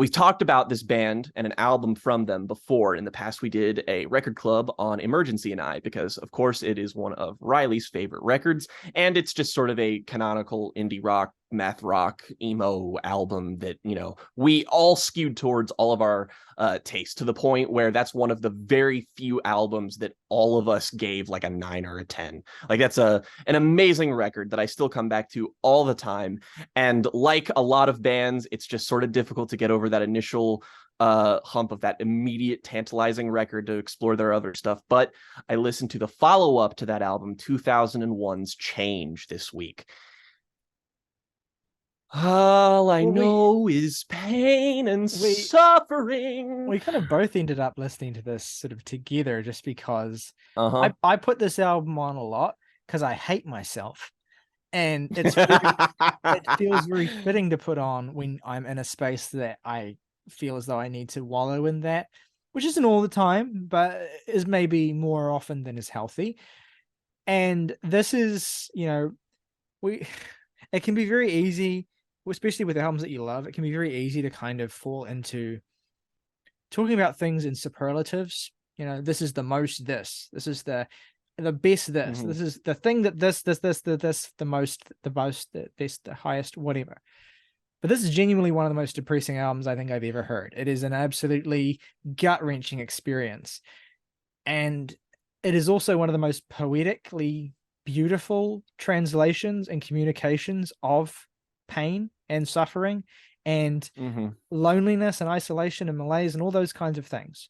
We've talked about this band and an album from them before. In the past, we did a record club on Emergency and I, because, of course, it is one of Ryley's favorite records, and it's just sort of a canonical indie rock, math rock, emo album that, you know, we all skewed towards all of our taste, to the point where that's one of the very few albums that all of us gave like a 9 or a 10. Like, that's an amazing record that I still come back to all the time. And like a lot of bands, it's just sort of difficult to get over that initial hump of that immediate tantalizing record to explore their other stuff. But I listened to the follow-up to that album, 2001's Change, this week. All I know is pain and suffering. We kind of both ended up listening to this sort of together, just because I put this album on a lot because I hate myself. And it's it feels very fitting to put on when I'm in a space that I feel as though I need to wallow in that, which isn't all the time, but is maybe more often than is healthy. And this is, you know, it can be very easy, especially with albums that you love, it can be very easy to kind of fall into talking about things in superlatives. You know, this is the most this is the best this, this is the thing that this, the most, the best, the highest, whatever. But this is genuinely one of the most depressing albums I think I've ever heard. It is an absolutely gut-wrenching experience. And it is also one of the most poetically beautiful translations and communications of pain and suffering and loneliness and isolation and malaise and all those kinds of things.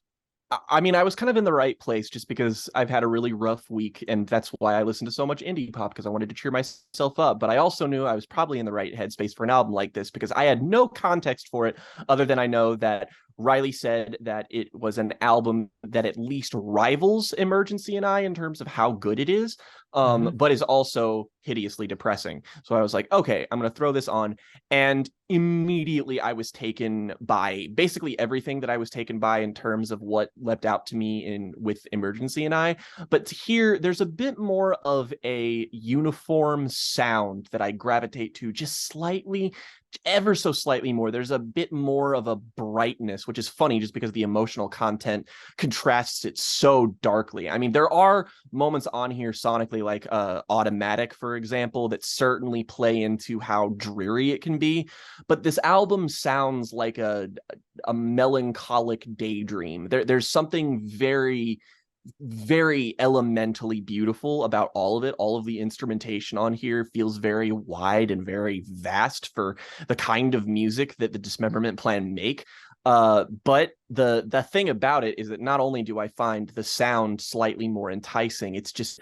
I mean, I was kind of in the right place just because I've had a really rough week, and that's why I listened to so much indie pop, because I wanted to cheer myself up. But I also knew I was probably in the right headspace for an album like this, because I had no context for it other than I know that Ryley said that it was an album that at least rivals Emergency and I in terms of how good it is, but is also hideously depressing. So I was like, okay, I'm going to throw this on. And immediately I was taken by basically everything that I was taken by in terms of what leapt out to me with Emergency and I. But here, there's a bit more of a uniform sound that I gravitate to just slightly, ever so slightly more. There's a bit more of a brightness, which is funny just because the emotional content contrasts it so darkly. I mean, there are moments on here sonically, like Automatic, for example, that certainly play into how dreary it can be. But this album sounds like a melancholic daydream. There's something very, very elementally beautiful about all of it. All of the instrumentation on here feels very wide and very vast for the kind of music that the Dismemberment Plan make. But the thing about it is that not only do I find the sound slightly more enticing, it's just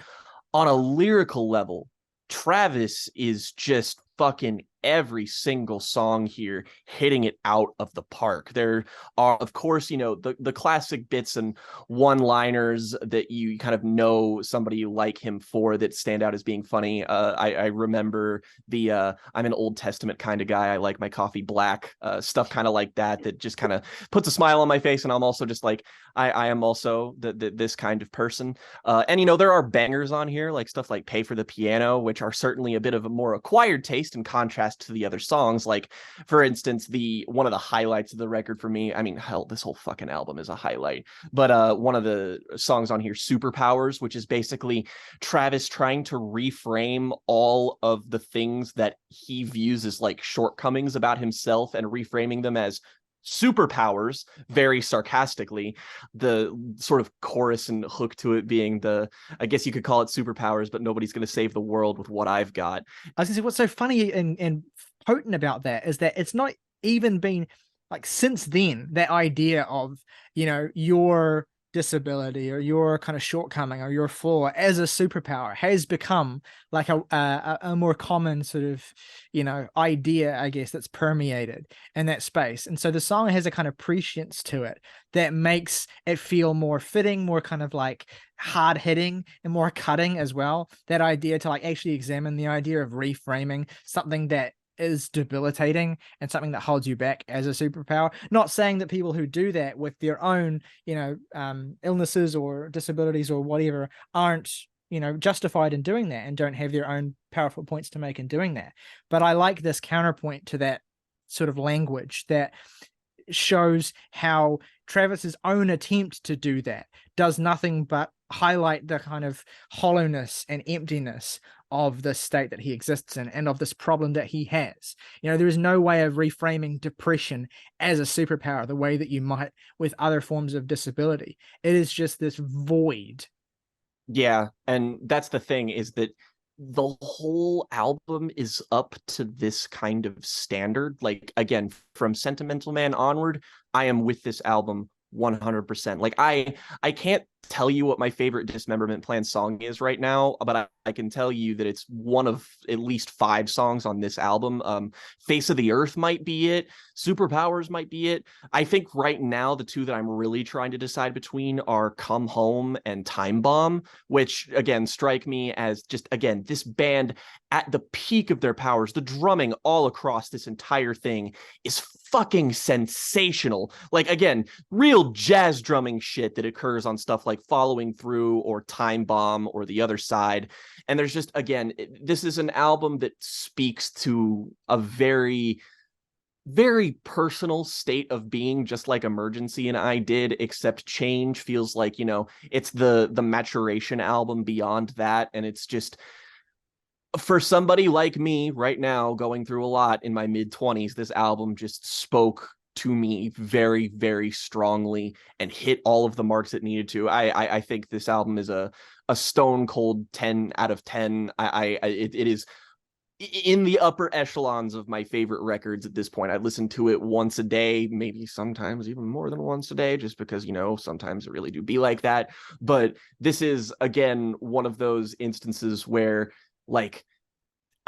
on a lyrical level, Travis is just fucking every single song here hitting it out of the park. There are, of course, the classic bits and one-liners that you kind of know somebody like him for that stand out as being funny. I remember the I'm an Old Testament kind of guy. I like my coffee black, stuff kind of like that just kind of puts a smile on my face. And I'm also just like, I am also this kind of person. And there are bangers on here, like stuff like Pay for the Piano, which are certainly a bit of a more acquired taste in contrast to the other songs. Like, for instance, one of the highlights of the record for me, I mean, hell, this whole fucking album is a highlight, but one of the songs on here, Superpowers, which is basically Travis trying to reframe all of the things that he views as like shortcomings about himself and reframing them as superpowers, very sarcastically. The sort of chorus and hook to it being I guess you could call it superpowers, but nobody's going to save the world with what I've got. I was gonna say, what's so funny and potent about that is that it's not even been like since then, that idea of your disability or your kind of shortcoming or your flaw as a superpower has become like a more common sort of idea, I guess, that's permeated in that space. And so the song has a kind of prescience to it that makes it feel more fitting, more kind of like hard hitting and more cutting as well. That idea to like actually examine the idea of reframing something that is debilitating and something that holds you back as a superpower. Not saying that people who do that with their own, illnesses or disabilities or whatever aren't, justified in doing that and don't have their own powerful points to make in doing that. But I like this counterpoint to that sort of language that shows how Travis's own attempt to do that does nothing but highlight the kind of hollowness and emptiness of the state that he exists in and of this problem that he has. There is no way of reframing depression as a superpower the way that you might with other forms of disability. It is just this void. Yeah, and that's the thing, is that the whole album is up to this kind of standard. Like, again, from Sentimental Man onward, I am with this album 100%. Like, I can't tell you what my favorite Dismemberment Plan song is right now, but I can tell you that it's one of at least 5 songs on this album. Face of the Earth might be it. Superpowers might be it. I think right now the two that I'm really trying to decide between are Come Home and Time Bomb, which again strike me as just, again, this band at the peak of their powers. The drumming all across this entire thing is fucking sensational. Like, again, real jazz drumming shit that occurs on stuff like Following Through or Time Bomb or The Other Side. And there's just, again, this is an album that speaks to a very, very personal state of being, just like Emergency and I did, except Change feels like, it's the maturation album beyond that. And it's just, for somebody like me right now going through a lot in my mid-20s, this album just spoke to me very, very strongly and hit all of the marks it needed to. I think this album is a stone cold 10 out of 10. It is in the upper echelons of my favorite records at this point. I listen to it once a day, maybe sometimes even more than once a day, just because, sometimes it really do be like that. But this is, again, one of those instances where, like,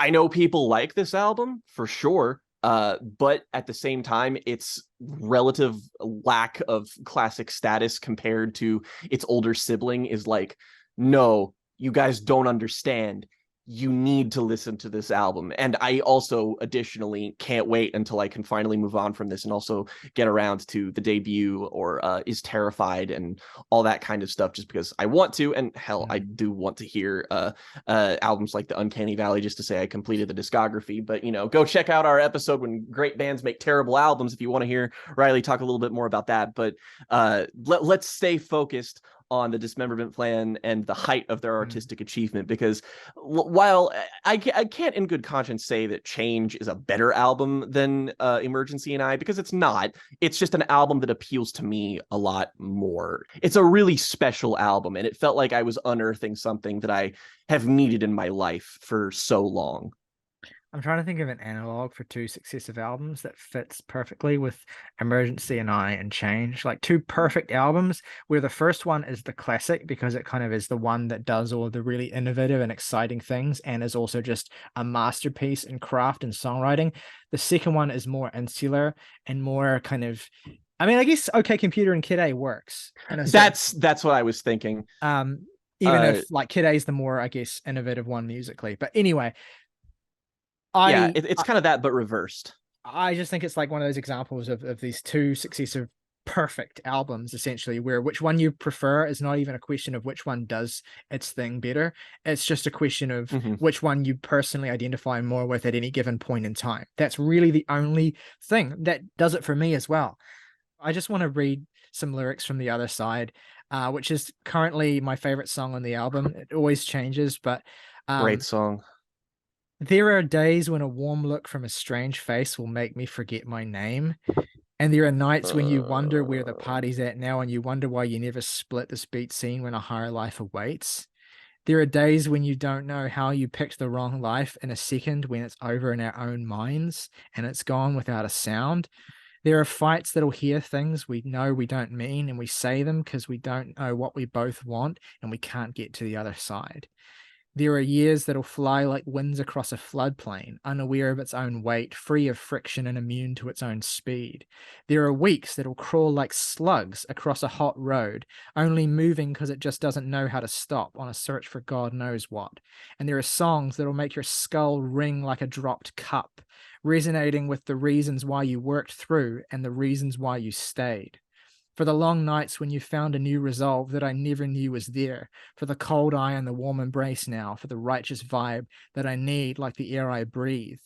I know people like this album for sure, But at the same time, its relative lack of classic status compared to its older sibling is like, no, you guys don't understand. You need to listen to this album. And I also additionally can't wait until I can finally move on from this and also get around to the debut or Is Terrified and all that kind of stuff, just because I want to. And hell, I do want to hear albums like The Uncanny Valley, just to say I completed the discography. But, you know, go check out our episode when great bands make terrible albums if you want to hear Ryley talk a little bit more about that. But let's stay focused on the Dismemberment plan and the height of their artistic achievement, because while I can't in good conscience say that Change is a better album than Emergency and I, because it's not. It's just an album that appeals to me a lot more. It's a really special album, and it felt like I was unearthing something that I have needed in my life for so long. I'm trying to think of an analog for two successive albums that fits perfectly with Emergency and I and Change. Like two perfect albums where the first one is the classic because it kind of is the one that does all the really innovative and exciting things and is also just a masterpiece in craft and songwriting. The second one is more insular and more kind of, I mean, I guess OK Computer and Kid A works. That's what I was thinking. Even if like Kid A is the more, I guess, innovative one musically. But anyway, it's kind of that, but reversed. I just think it's like one of those examples of these two successive perfect albums, essentially, where which one you prefer is not even a question of which one does its thing better. It's just a question of which one you personally identify more with at any given point in time. That's really the only thing that does it for me as well. I just want to read some lyrics from The Other Side, which is currently my favorite song on the album. It always changes, but great song. There are days when a warm look from a strange face will make me forget my name. And there are nights when you wonder where the party's at now and you wonder why you never split this beat scene when a higher life awaits. There are days when you don't know how you picked the wrong life in a second when it's over in our own minds and it's gone without a sound. There are fights that'll hear things we know we don't mean and we say them because we don't know what we both want and we can't get to the other side. There are years that'll fly like winds across a floodplain, unaware of its own weight, free of friction and immune to its own speed. There are weeks that'll crawl like slugs across a hot road, only moving because it just doesn't know how to stop on a search for God knows what. And there are songs that'll make your skull ring like a dropped cup, resonating with the reasons why you worked through and the reasons why you stayed. For the long nights when you found a new resolve that I never knew was there, for the cold eye and the warm embrace now, for the righteous vibe that I need like the air I breathe.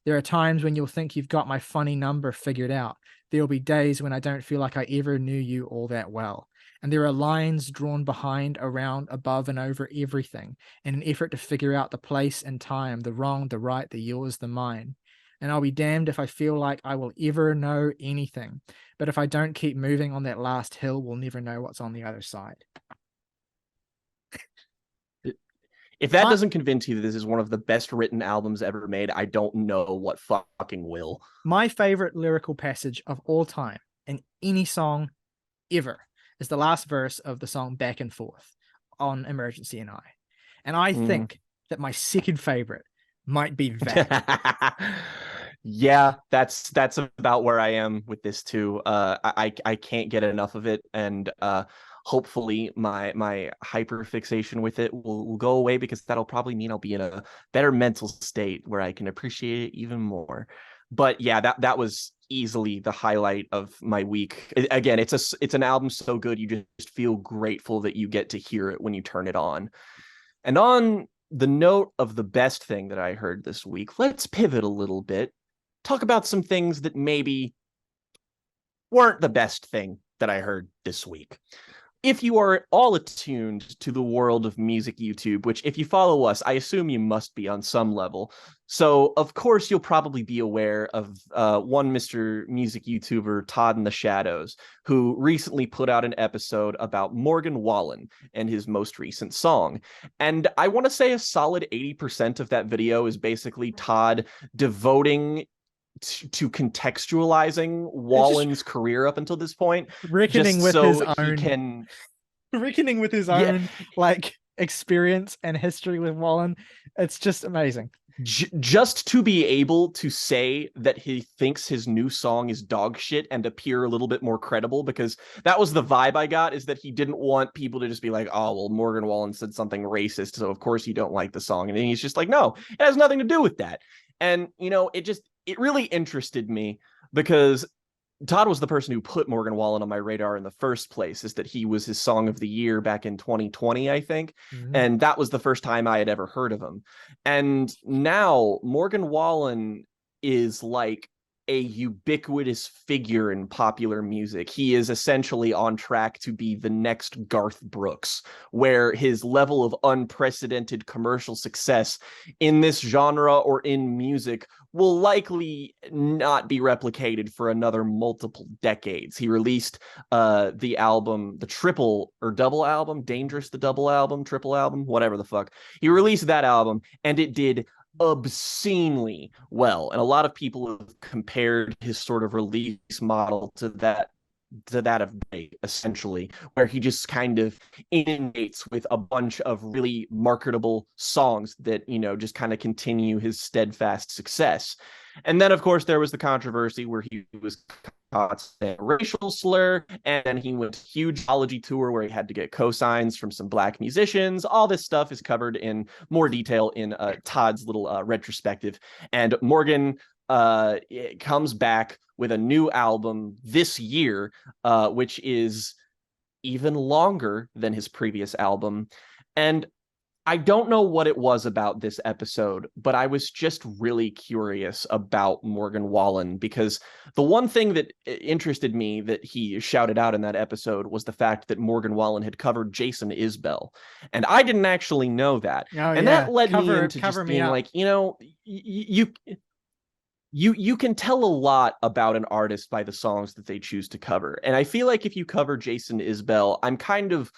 There are times when you'll think you've got my funny number figured out. There'll be days when I don't feel like I ever knew you all that well. And there are lines drawn behind, around, above, and over everything in an effort to figure out the place and time, the wrong, the right, the yours, the mine. And I'll be damned if I feel like I will ever know anything. But if I don't keep moving on that last hill, we'll never know what's on the other side. If that doesn't convince you that this is one of the best written albums ever made, I don't know what fucking will. My favorite lyrical passage of all time in any song ever is the last verse of the song Back and Forth on Emergency and I. And I think that my second favorite might be that. Yeah, that's about where I am with this too. I can't get enough of it, and hopefully my hyper fixation with it will go away, because that'll probably mean I'll be in a better mental state where I can appreciate it even more. But yeah, that was easily the highlight of my week. Again, it's an album so good you just feel grateful that you get to hear it when you turn it on. And on the note of the best thing that I heard this week, let's pivot a little bit. Talk about some things that maybe weren't the best thing that I heard this week. If you are at all attuned to the world of music YouTube, which if you follow us, I assume you must be on some level. So, of course, you'll probably be aware of one Mr. Music YouTuber, Todd in the Shadows, who recently put out an episode about Morgan Wallen and his most recent song. And I want to say a solid 80% of that video is basically Todd devoting to contextualizing Wallen's career up until this point, reckoning with his own like experience and history with Wallen. It's just amazing. just to be able to say that he thinks his new song is dog shit and appear a little bit more credible, because that was the vibe I got, is that he didn't want people to just be like, oh, well, Morgan Wallen said something racist, so of course you don't like the song. And then he's just like, no, it has nothing to do with that. And, you know, it really interested me, because Todd was the person who put Morgan Wallen on my radar in the first place, is that he was his song of the year back in 2020, I think. Mhm. And that was the first time I had ever heard of him. And now Morgan Wallen is like a ubiquitous figure in popular music. He is essentially on track to be the next Garth Brooks, where his level of unprecedented commercial success in this genre or in music will likely not be replicated for another multiple decades. He released the album, the triple or double album, Dangerous, the double album, triple album, whatever the fuck. He released that album, and it did obscenely well. And a lot of people have compared his sort of release model to that of Drake, essentially, where he just kind of inundates with a bunch of really marketable songs that, you know, just kind of continue his steadfast success. And then, of course, there was the controversy where he was caught saying a racial slur, and then he went to a huge apology tour where he had to get cosigns from some black musicians. All this stuff is covered in more detail in Todd's little retrospective. And Morgan comes back with a new album this year, which is even longer than his previous album. And I don't know what it was about this episode, but I was just really curious about Morgan Wallen, because the one thing that interested me that he shouted out in that episode was the fact that Morgan Wallen had covered Jason Isbell. And I didn't actually know that. Oh, and yeah. that led me Cover into just me being up. like, you know, you can tell a lot about an artist by the songs that they choose to cover. And I feel like if you cover Jason Isbell, I'm kind of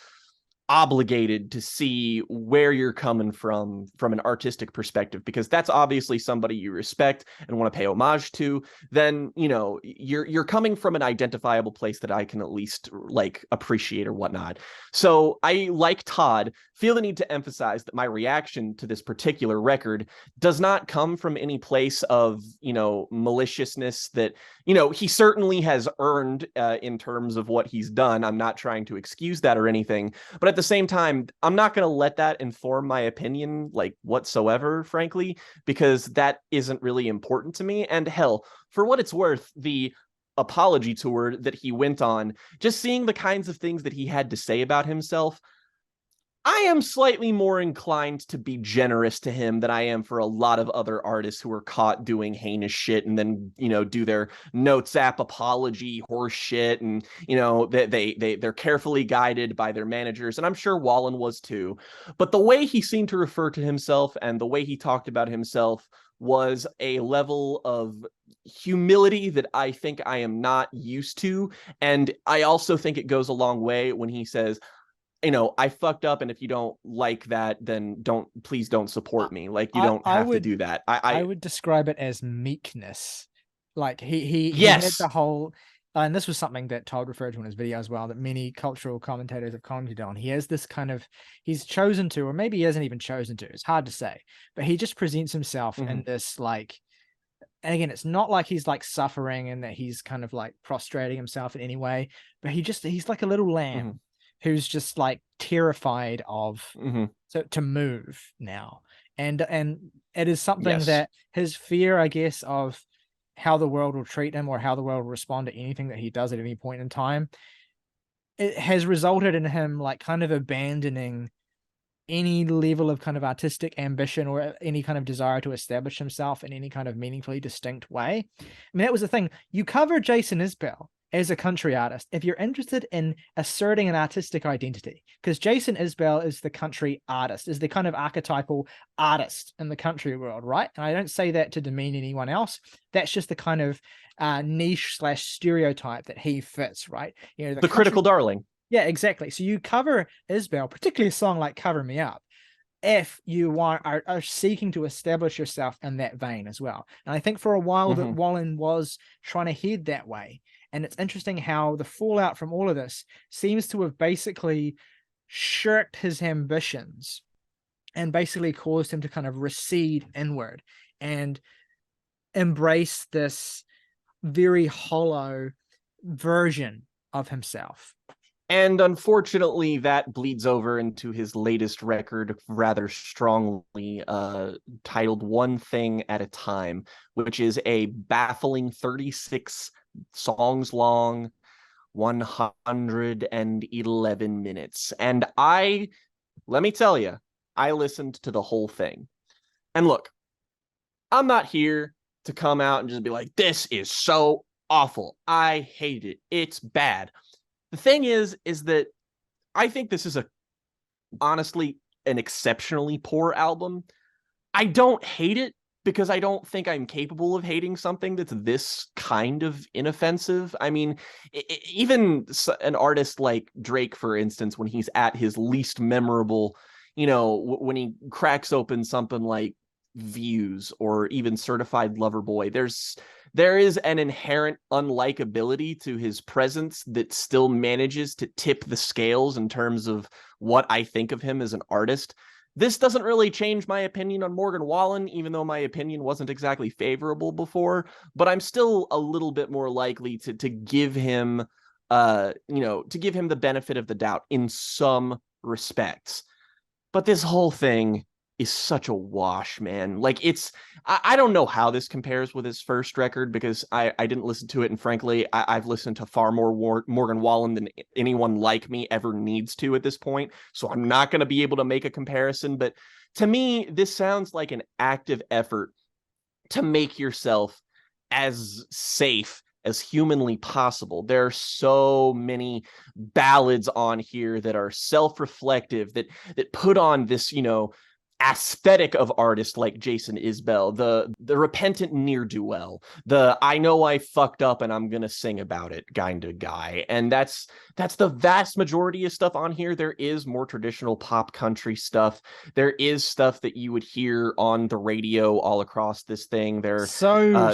obligated to see where you're coming from an artistic perspective, because that's obviously somebody you respect and want to pay homage to. Then, you know, you're coming from an identifiable place that I can at least like appreciate or whatnot. So I, like Todd, feel the need to emphasize that my reaction to this particular record does not come from any place of, you know, maliciousness that, you know, he certainly has earned in terms of what he's done. I'm not trying to excuse that or anything, but at the same time, I'm not going to let that inform my opinion, like, whatsoever, frankly, because that isn't really important to me. And hell, for what it's worth, the apology tour that he went on, just seeing the kinds of things that he had to say about himself, I am slightly more inclined to be generous to him than I am for a lot of other artists who are caught doing heinous shit and then, you know, do their notes app apology horse shit, and, you know, they're carefully guided by their managers, and I'm sure Wallen was too. But the way he seemed to refer to himself and the way he talked about himself was a level of humility that I think I am not used to. And I also think it goes a long way when he says, you know, I fucked up, and if you don't like that, then please don't support me. Like, you don't have to do that. I would describe it as meekness. Like he had Yes. the whole, and this was something that Todd referred to in his video as well, that many cultural commentators have commented on. He has this kind of, he's chosen to, or maybe he hasn't even chosen to, it's hard to say, but he just presents himself in this, like, and again, it's not like he's like suffering and that he's kind of like prostrating himself in any way, but he's like a little lamb who's just like terrified of to move now. And it is something that his fear, I guess, of how the world will treat him or how the world will respond to anything that he does at any point in time, it has resulted in him like kind of abandoning any level of kind of artistic ambition or any kind of desire to establish himself in any kind of meaningfully distinct way. I mean, that was the thing. You cover Jason Isbell as a country artist if you're interested in asserting an artistic identity, because Jason Isbell is the country artist, is the kind of archetypal artist in the country world, right? And I don't say that to demean anyone else. That's just the kind of niche / stereotype that he fits, right? You know, the critical darling. Yeah, exactly. So you cover Isbell, particularly a song like Cover Me Up, if you are seeking to establish yourself in that vein as well. And I think for a while that Wallen was trying to head that way. And it's interesting how the fallout from all of this seems to have basically shirked his ambitions and basically caused him to kind of recede inward and embrace this very hollow version of himself. And unfortunately, that bleeds over into his latest record rather strongly, titled One Thing at a Time, which is a baffling 36 songs long, 111 minutes. And let me tell you, I listened to the whole thing. And look, I'm not here to come out and just be like, this is so awful. I hate it. It's bad. The thing is that I think this is honestly an exceptionally poor album. I don't hate it because I don't think I'm capable of hating something that's this kind of inoffensive. I mean, even an artist like Drake, for instance, when he's at his least memorable, when he cracks open something like Views or even Certified Lover Boy, there is an inherent unlikability to his presence that still manages to tip the scales in terms of what I think of him as an artist. This doesn't really change my opinion on Morgan Wallen, even though my opinion wasn't exactly favorable before, but I'm still a little bit more likely to give him the benefit of the doubt in some respects. But this whole thing is such a wash, man. Like, I don't know how this compares with his first record because I didn't listen to it, and frankly, I've listened to far more Morgan Wallen than anyone like me ever needs to at this point, so I'm not going to be able to make a comparison. But to me, this sounds like an active effort to make yourself as safe as humanly possible. There are so many ballads on here that are self-reflective, that put on this, aesthetic of artists like Jason Isbell, the repentant ne'er-do-well, the I know I fucked up and I'm gonna sing about it kind of guy. And that's the vast majority of stuff on here. There is more traditional pop country stuff. There is stuff that you would hear on the radio all across this thing. There so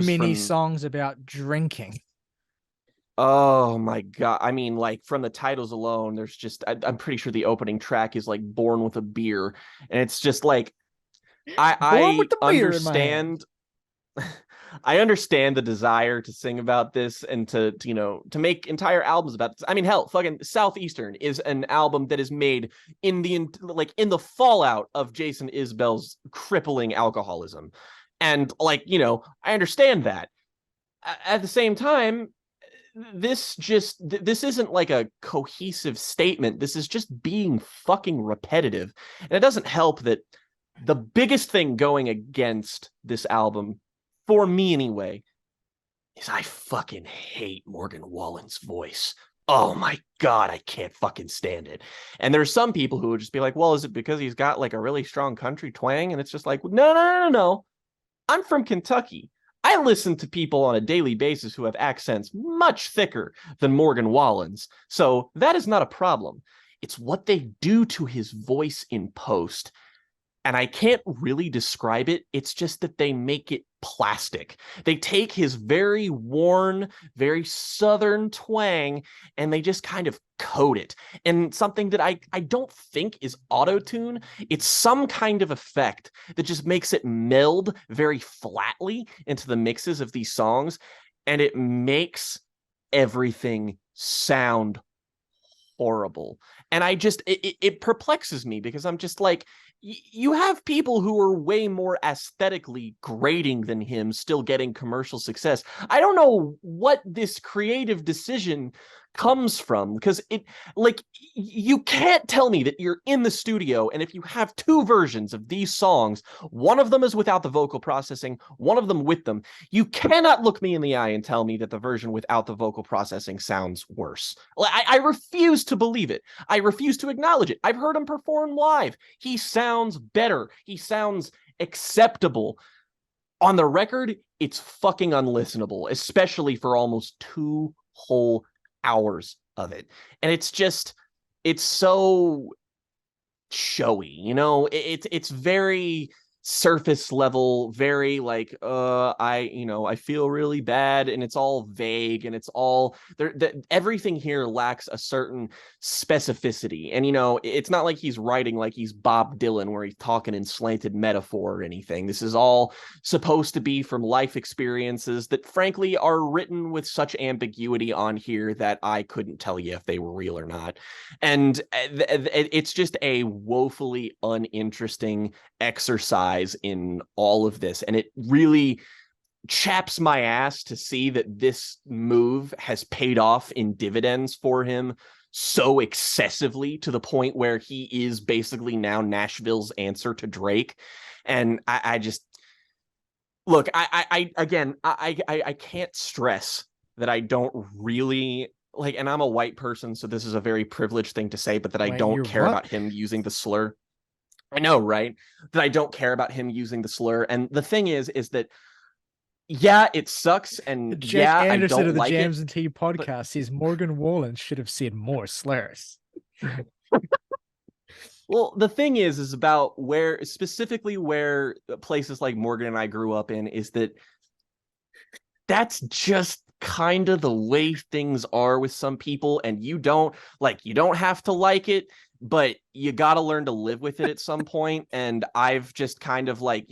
many from songs about drinking. Oh my God. I mean, like, from the titles alone, there's just, I'm pretty sure the opening track is like Born with a Beer. And it's just like, I understand. I understand the desire to sing about this and to make entire albums about this. I mean, hell, fucking Southeastern is an album that is made in the fallout of Jason Isbell's crippling alcoholism. And I understand that. At the same time, this isn't like a cohesive statement. This is just being fucking repetitive. And it doesn't help that the biggest thing going against this album, for me anyway, is I fucking hate Morgan Wallen's voice. Oh my God, I can't fucking stand it. And there's some people who would just be like, well, is it because he's got like a really strong country twang? And it's just like, no. I'm from Kentucky. I listen to people on a daily basis who have accents much thicker than Morgan Wallen's, so that is not a problem. It's what they do to his voice in post, and I can't really describe it. It's just that they make it plastic. They take his very worn, very Southern twang, and they just kind of coat it. And something that I don't think is auto-tune. It's some kind of effect that just makes it meld very flatly into the mixes of these songs, and it makes everything sound horrible. And it perplexes me because I'm just like, you have people who are way more aesthetically grating than him still getting commercial success. I don't know what this creative decision comes from, because you can't tell me that you're in the studio and if you have two versions of these songs, one of them is without the vocal processing, one of them with them, you cannot look me in the eye and tell me that the version without the vocal processing sounds worse. I refuse to believe it. I refuse to acknowledge it. I've heard him perform live. He sounds better. He sounds acceptable. On the record, it's fucking unlistenable, especially for almost 2 whole hours of it. And it's so showy, it's very surface level, very like I feel really bad, and it's all vague, and it's all there. Everything here lacks a certain specificity, and it's not like he's writing like he's Bob Dylan, where he's talking in slanted metaphor or anything. This is all supposed to be from life experiences that frankly are written with such ambiguity on here that I couldn't tell you if they were real or not. And it's just a woefully uninteresting exercise in all of this, and it really chaps my ass to see that this move has paid off in dividends for him so excessively, to the point where he is basically now Nashville's answer to Drake. And I just look, I can't stress that I don't really like, and I'm a white person, so this is a very privileged thing to say, but that I don't care about him using the slur. I know, right? That I don't care about him using the slur. And the thing is that, yeah, it sucks. And Jack Anderson I don't of the like Jams it, and Tea podcast says Morgan Wallen should have said more slurs. Well, the thing is about specifically where places like Morgan and I grew up in, is that that's just kind of the way things are with some people, and you don't have to like it, but you got to learn to live with it at some point. And I've just kind of like,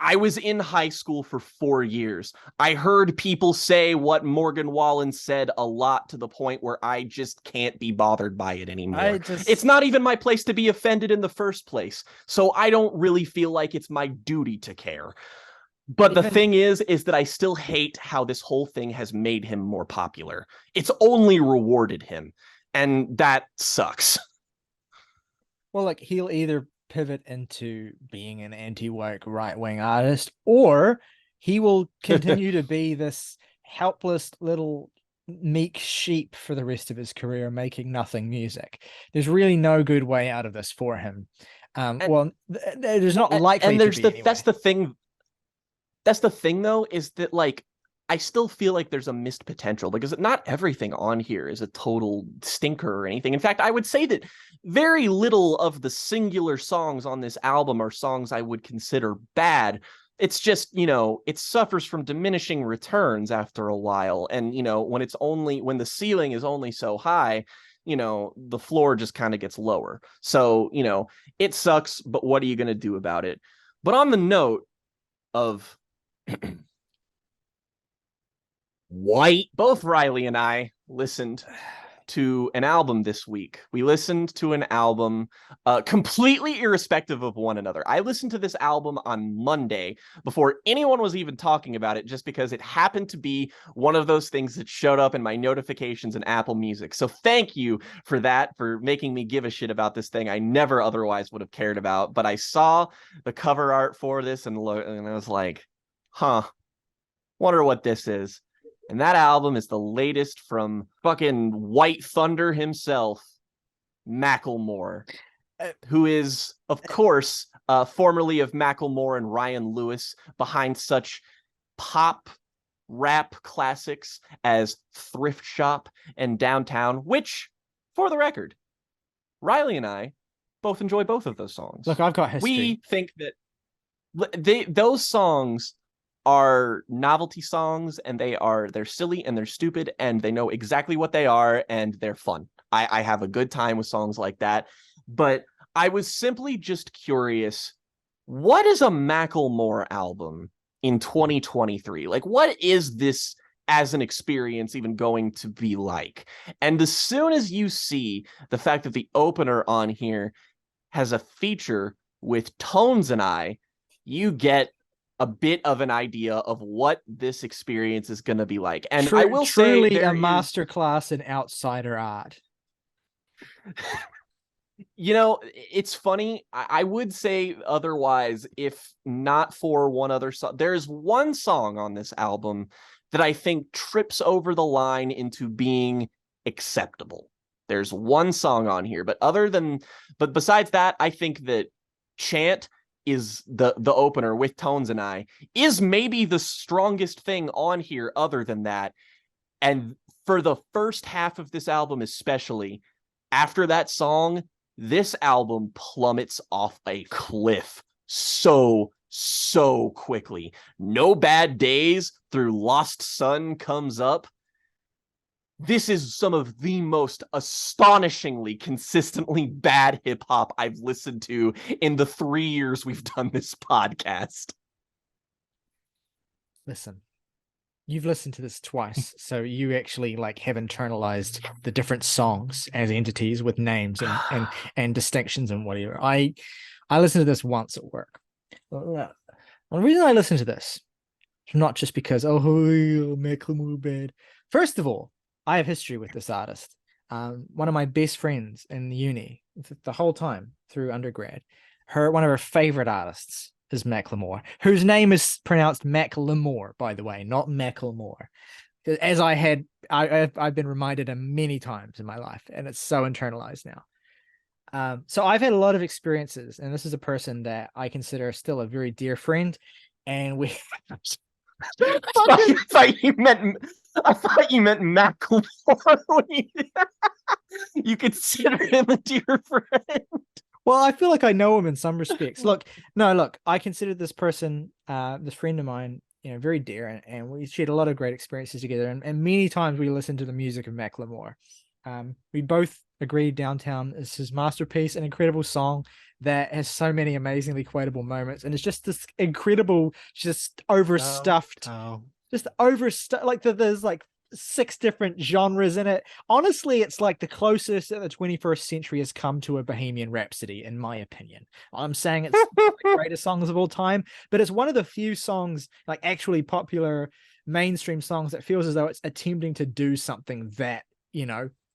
I was in high school for 4 years. I heard people say what Morgan Wallen said a lot, to the point where I just can't be bothered by it anymore. It's not even my place to be offended in the first place, so I don't really feel like it's my duty to care. But the thing is that I still hate how this whole thing has made him more popular. It's only rewarded him, and that sucks. Well, like, he'll either pivot into being an anti-woke right-wing artist, or he will continue to be this helpless little meek sheep for the rest of his career, making nothing music. There's really no good way out of this for him. There's not likely to be anyway. That's the thing, though, is that, like, I still feel like there's a missed potential, because not everything on here is a total stinker or anything. In fact, I would say that very little of the singular songs on this album are songs I would consider bad. It's just, it suffers from diminishing returns after a while. And, when the ceiling is only so high, the floor just kind of gets lower. So, it sucks, but what are you going to do about it? But on the note of both Ryley and I listened to an album this week. We listened to an album completely irrespective of one another. I listened to this album on Monday before anyone was even talking about it, just because it happened to be one of those things that showed up in my notifications in Apple Music. So thank you for that, for making me give a shit about this thing I never otherwise would have cared about. But I saw the cover art for this, and I was like, wonder what this is. And that album is the latest from fucking White Thunder himself, Macklemore, who is, of course, formerly of Macklemore and Ryan Lewis, behind such pop rap classics as Thrift Shop and Downtown, which, for the record, Ryley and I both enjoy both of those songs. Look, I've got history. We think that those songs are novelty songs, and they're silly and they're stupid, and they know exactly what they are, and they're fun. I have a good time with songs like that. But I was simply just curious, what is a Macklemore album in 2023? Like, what is this as an experience even going to be like? And as soon as you see the fact that the opener on here has a feature with Tones and I, you get a bit of an idea of what this experience is going to be like. And I will truly say, a masterclass in outsider art. It's funny. I would say otherwise, if not for one other song. There's one song on this album that I think trips over the line into being acceptable. There's one song on here, but besides that, I think that Chant is the opener with Tones and I is maybe the strongest thing on here other than that. And for the first half of this album, especially, after that song, this album plummets off a cliff so quickly. No Bad Days through Lost Sun comes up. This is some of the most astonishingly consistently bad hip hop I've listened to in the 3 years we've done this podcast. Listen, you've listened to this twice, so you actually like have internalized the different songs as entities with names and distinctions and whatever. I listened to this once at work. The reason I listen to this is not just because Macklemore bad. First of all, I have history with this artist. One of my best friends in uni the whole time through undergrad, one of her favorite artists is Macklemore, whose name is pronounced Macklemore, by the way, not Macklemore. As I've been reminded many times in my life, and it's so internalized now. So I've had a lot of experiences, and this is a person that I consider still a very dear friend, and we. I thought you meant Macklemore. You consider him a dear friend. Well, I feel like I know him in some respects. Look, I consider this person, this friend of mine, very dear, and we shared a lot of great experiences together. And many times we listened to the music of Macklemore. We both agreed Downtown is his masterpiece, an incredible song that has so many amazingly quotable moments, and it's just this incredible, just overstuffed, like there's like 6 different genres in it. Honestly, it's like the closest that the 21st century has come to a Bohemian Rhapsody, in my opinion. I'm saying it's one of the greatest songs of all time, but it's one of the few songs, like actually popular mainstream songs, that feels as though it's attempting to do something that,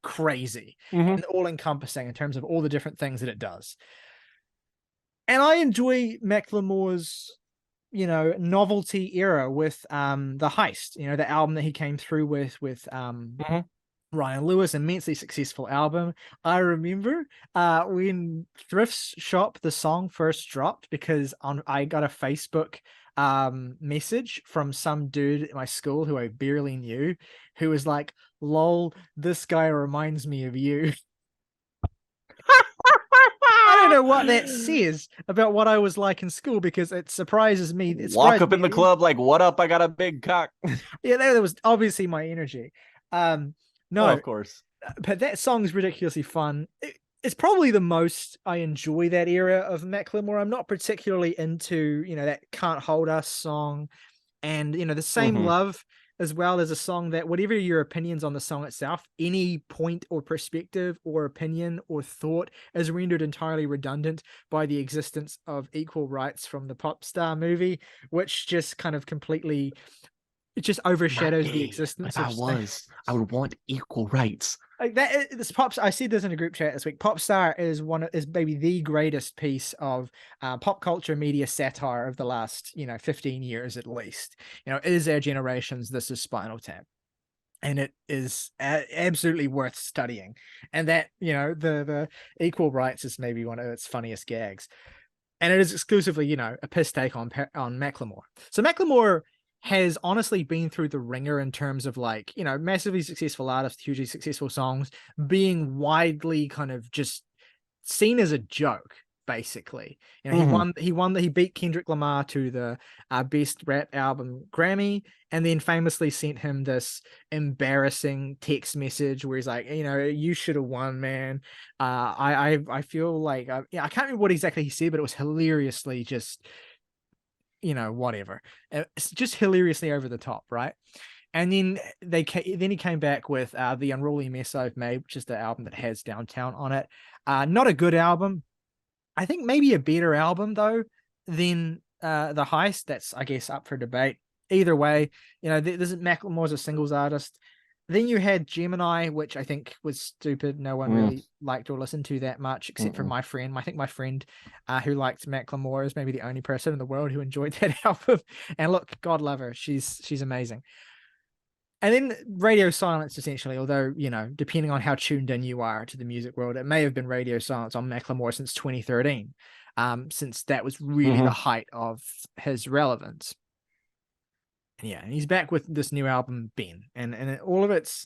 crazy and all-encompassing in terms of all the different things that it does. And I enjoy Macklemore's, novelty era with The Heist, the album that he came through with Ryan Lewis, immensely successful album. I remember when Thrift Shop, the song first dropped, because I got a Facebook message from some dude at my school who I barely knew, who was like, lol, this guy reminds me of you. I don't know what that says about what I was like in school, because it surprises me. Walk up in the club like, what up? I got a big cock. Yeah, that was obviously my energy. No, of course. But that song is ridiculously fun. It's probably the most I enjoy that era of Macklemore. I'm not particularly into, that Can't Hold Us song, and, the Same Love, as well as a song that, whatever your opinions on the song itself, any point or perspective or opinion or thought is rendered entirely redundant by the existence of Equal Rights from the Pop Star movie, which just kind of completely, it just overshadows the existence of. I would want equal rights. Like that, I said this in a group chat this week. Popstar is maybe the greatest piece of pop culture media satire of the last 15 years at least. It is our generation's This Is Spinal Tap, and it is absolutely worth studying. And that the Equal Rights is maybe one of its funniest gags, and it is exclusively a piss take on Macklemore. So Macklemore has honestly been through the ringer in terms of massively successful artists, hugely successful songs being widely kind of just seen as a joke, basically. He beat Kendrick Lamar to the best rap album Grammy, and then famously sent him this embarrassing text message where he's like, you should have won, man. I feel like I can't remember what exactly he said, but it was hilariously just whatever. It's just hilariously over the top, right? And then he came back with The Unruly Mess I've Made, which is the album that has Downtown on it. Not a good album. I think maybe a better album though than The Heist. That's, I guess, up for debate. Either way, this is Macklemore's a singles artist. Then you had Gemini, which I think was stupid. No one really liked or listened to that much, except for my friend. I think my friend who liked Macklemore is maybe the only person in the world who enjoyed that album. And look, God love her. She's amazing. And then radio silence, essentially, although, depending on how tuned in you are to the music world, it may have been radio silence on Macklemore since 2013, since that was really the height of his relevance. Yeah, and he's back with this new album, Ben, and all of its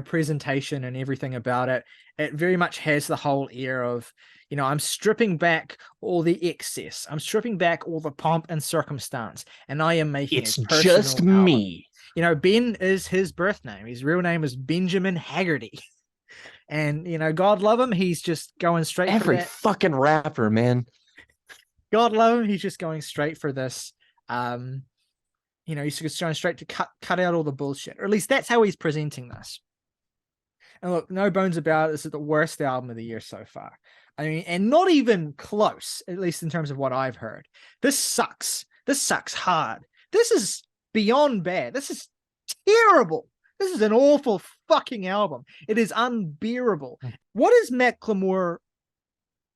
presentation and everything about it. It very much has the whole air of, I'm stripping back all the excess. I'm stripping back all the pomp and circumstance, and I am making It's a personal just album. me. Ben is his birth name. His real name is Benjamin Haggerty. And, God love him, he's just going straight for Every that. fucking rapper, man. God love him, he's just going straight for this. He's just going straight to cut out all the bullshit. Or at least that's how he's presenting this. And look, no bones about it, this is the worst album of the year so far. I mean, and not even close, at least in terms of what I've heard. This sucks. This sucks hard. This is beyond bad. This is terrible. This is an awful fucking album. It is unbearable. What is Macklemore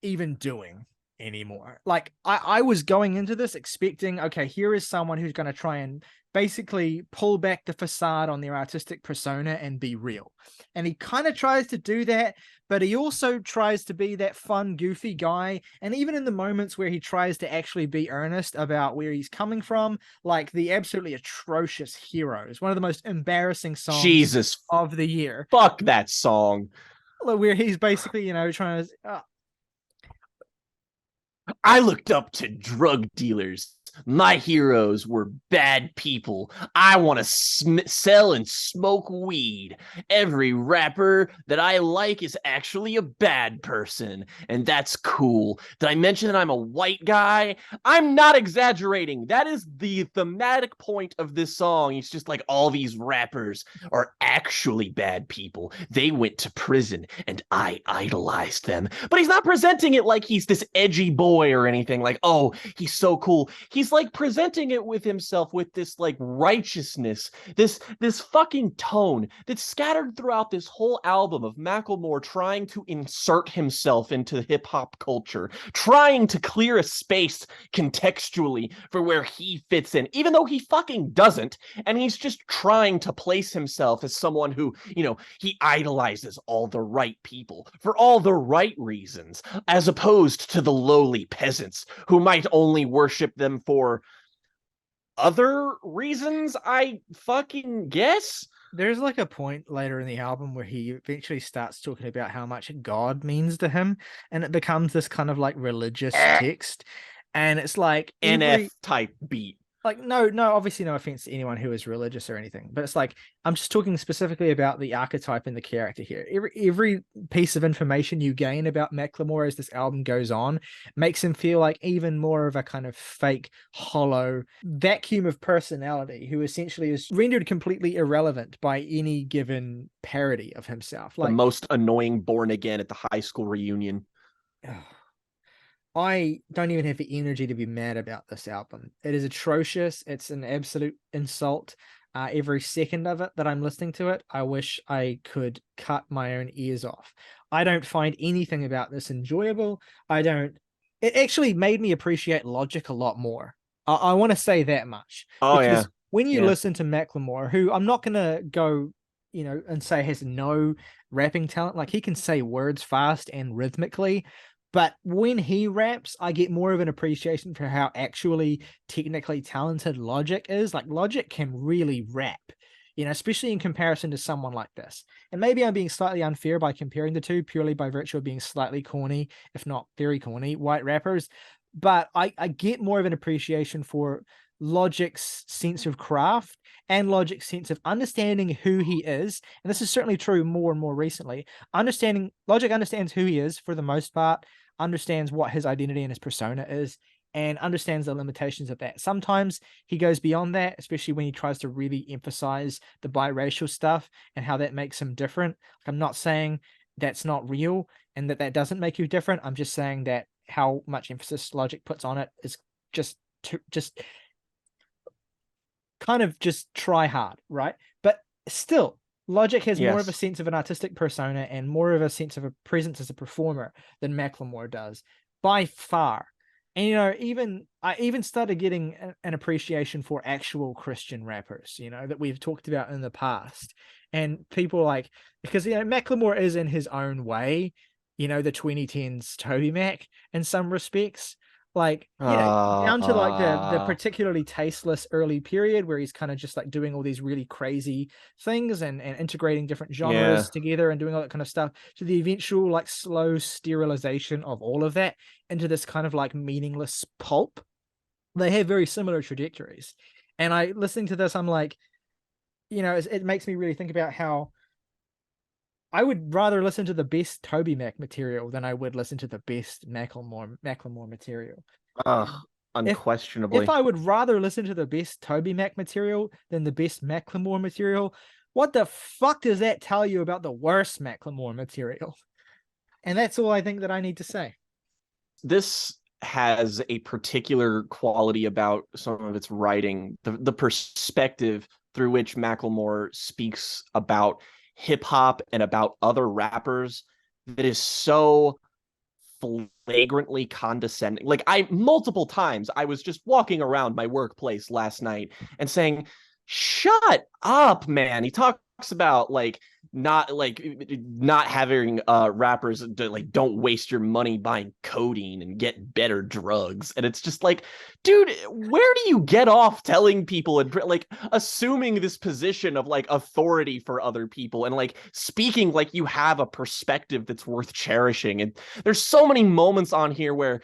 even doing anymore? Like, I was going into this expecting, okay, here is someone who's going to try and basically pull back the facade on their artistic persona and be real. And he kind of tries to do that, but he also tries to be that fun, goofy guy. And even in the moments where he tries to actually be earnest about where he's coming from, like the absolutely atrocious Heroes, one of the most embarrassing songs of the year. Fuck that song. Where he's basically, trying to... I looked up to drug dealers. My heroes were bad people. I want to sell and smoke weed. Every rapper that I like is actually a bad person, and that's cool. Did I mention that I'm a white guy? I'm not exaggerating. That is the thematic point of this song. It's just like all these rappers are actually bad people. They went to prison, and I idolized them. But he's not presenting it like he's this edgy boy or anything. Like, oh, he's so cool. He's like presenting it with himself with this like righteousness, this fucking tone that's scattered throughout this whole album of Macklemore trying to insert himself into hip-hop culture, trying to clear a space contextually for where he fits in, even though he fucking doesn't. And he's just trying to place himself as someone who, he idolizes all the right people for all the right reasons, as opposed to the lowly peasants who might only worship them for other reasons, I fucking guess. There's like a point later in the album where he eventually starts talking about how much God means to him, and it becomes this kind of like religious text, and it's like NF type beat. Like, no, obviously no offense to anyone who is religious or anything, but it's like, I'm just talking specifically about the archetype and the character here. Every piece of information you gain about Macklemore as this album goes on makes him feel like even more of a kind of fake, hollow vacuum of personality who essentially is rendered completely irrelevant by any given parody of himself. Like the most annoying born again at the high school reunion. I don't even have the energy to be mad about this album. It is atrocious. It's an absolute insult. Every second of it that I'm listening to it, I wish I could cut my own ears off. I don't find anything about this enjoyable. It actually made me appreciate Logic a lot more. I want to say that much. Oh, because yeah. When you listen to Macklemore, who I'm not going to go, and say has no rapping talent, like he can say words fast and rhythmically, but when he raps, I get more of an appreciation for how actually technically talented Logic is. Like, Logic can really rap, especially in comparison to someone like this. And maybe I'm being slightly unfair by comparing the two purely by virtue of being slightly corny, if not very corny, white rappers. But I get more of an appreciation for Logic's sense of craft and Logic's sense of understanding who he is. And this is certainly true more and more recently. Logic understands who he is for the most part, understands what his identity and his persona is, and understands the limitations of that. Sometimes he goes beyond that, especially when he tries to really emphasize the biracial stuff and how that makes him different. Like, I'm not saying that's not real and that doesn't make you different. I'm just saying that how much emphasis Logic puts on it is just kind of just try hard, right? But still, Logic has more of a sense of an artistic persona and more of a sense of a presence as a performer than Macklemore does, by far. And I even started getting an appreciation for actual Christian rappers, that we've talked about in the past. And people like, because Macklemore is in his own way, the 2010s Toby Mac in some respects. Like, down to like the particularly tasteless early period where he's kind of just like doing all these really crazy things and integrating different genres together and doing all that kind of stuff, to the eventual like slow sterilization of all of that into this kind of like meaningless pulp. They have very similar trajectories. And listening to this, I'm like, it makes me really think about how I would rather listen to the best Toby Mac material than I would listen to the best Macklemore material. Unquestionably. If I would rather listen to the best Toby Mac material than the best Macklemore material, what the fuck does that tell you about the worst Macklemore material? And that's all I think that I need to say. This has a particular quality about some of its writing, the perspective through which Macklemore speaks about hip hop and about other rappers that is so flagrantly condescending. Like, multiple times I was just walking around my workplace last night and saying, shut up, man. He talks about not having rappers don't waste your money buying codeine and get better drugs. And it's just like, dude, where do you get off telling people and assuming this position of authority for other people and speaking like you have a perspective that's worth cherishing? And there's so many moments on here where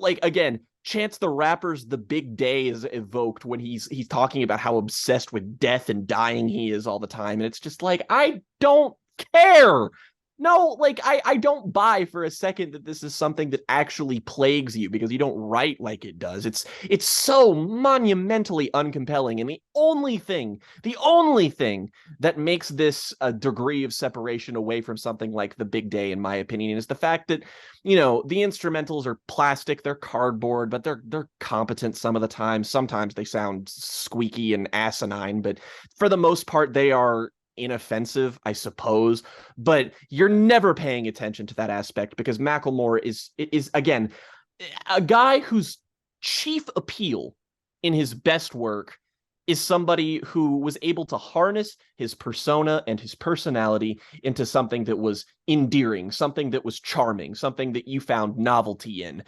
again, Chance the Rapper's The Big Day is evoked when he's talking about how obsessed with death and dying he is all the time. And it's just like, I don't care. No, I don't buy for a second that this is something that actually plagues you because you don't write like it does. It's so monumentally uncompelling. And the only thing that makes this a degree of separation away from something like The Big Day, in my opinion, is the fact that, the instrumentals are plastic, they're cardboard, but they're competent some of the time. Sometimes they sound squeaky and asinine, but for the most part, they are inoffensive, I suppose, but you're never paying attention to that aspect because Macklemore is again a guy whose chief appeal in his best work is somebody who was able to harness his persona and his personality into something that was endearing, something that was charming, something that you found novelty in,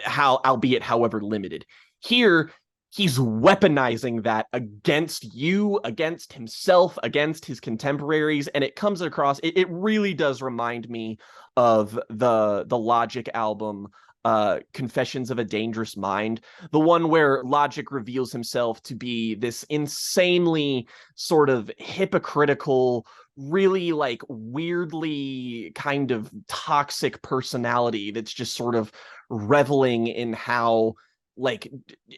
albeit however limited. Here, he's weaponizing that against you, against himself, against his contemporaries, and it comes across, it really does remind me of the Logic album, Confessions of a Dangerous Mind, the one where Logic reveals himself to be this insanely sort of hypocritical, really weirdly kind of toxic personality that's just sort of reveling in how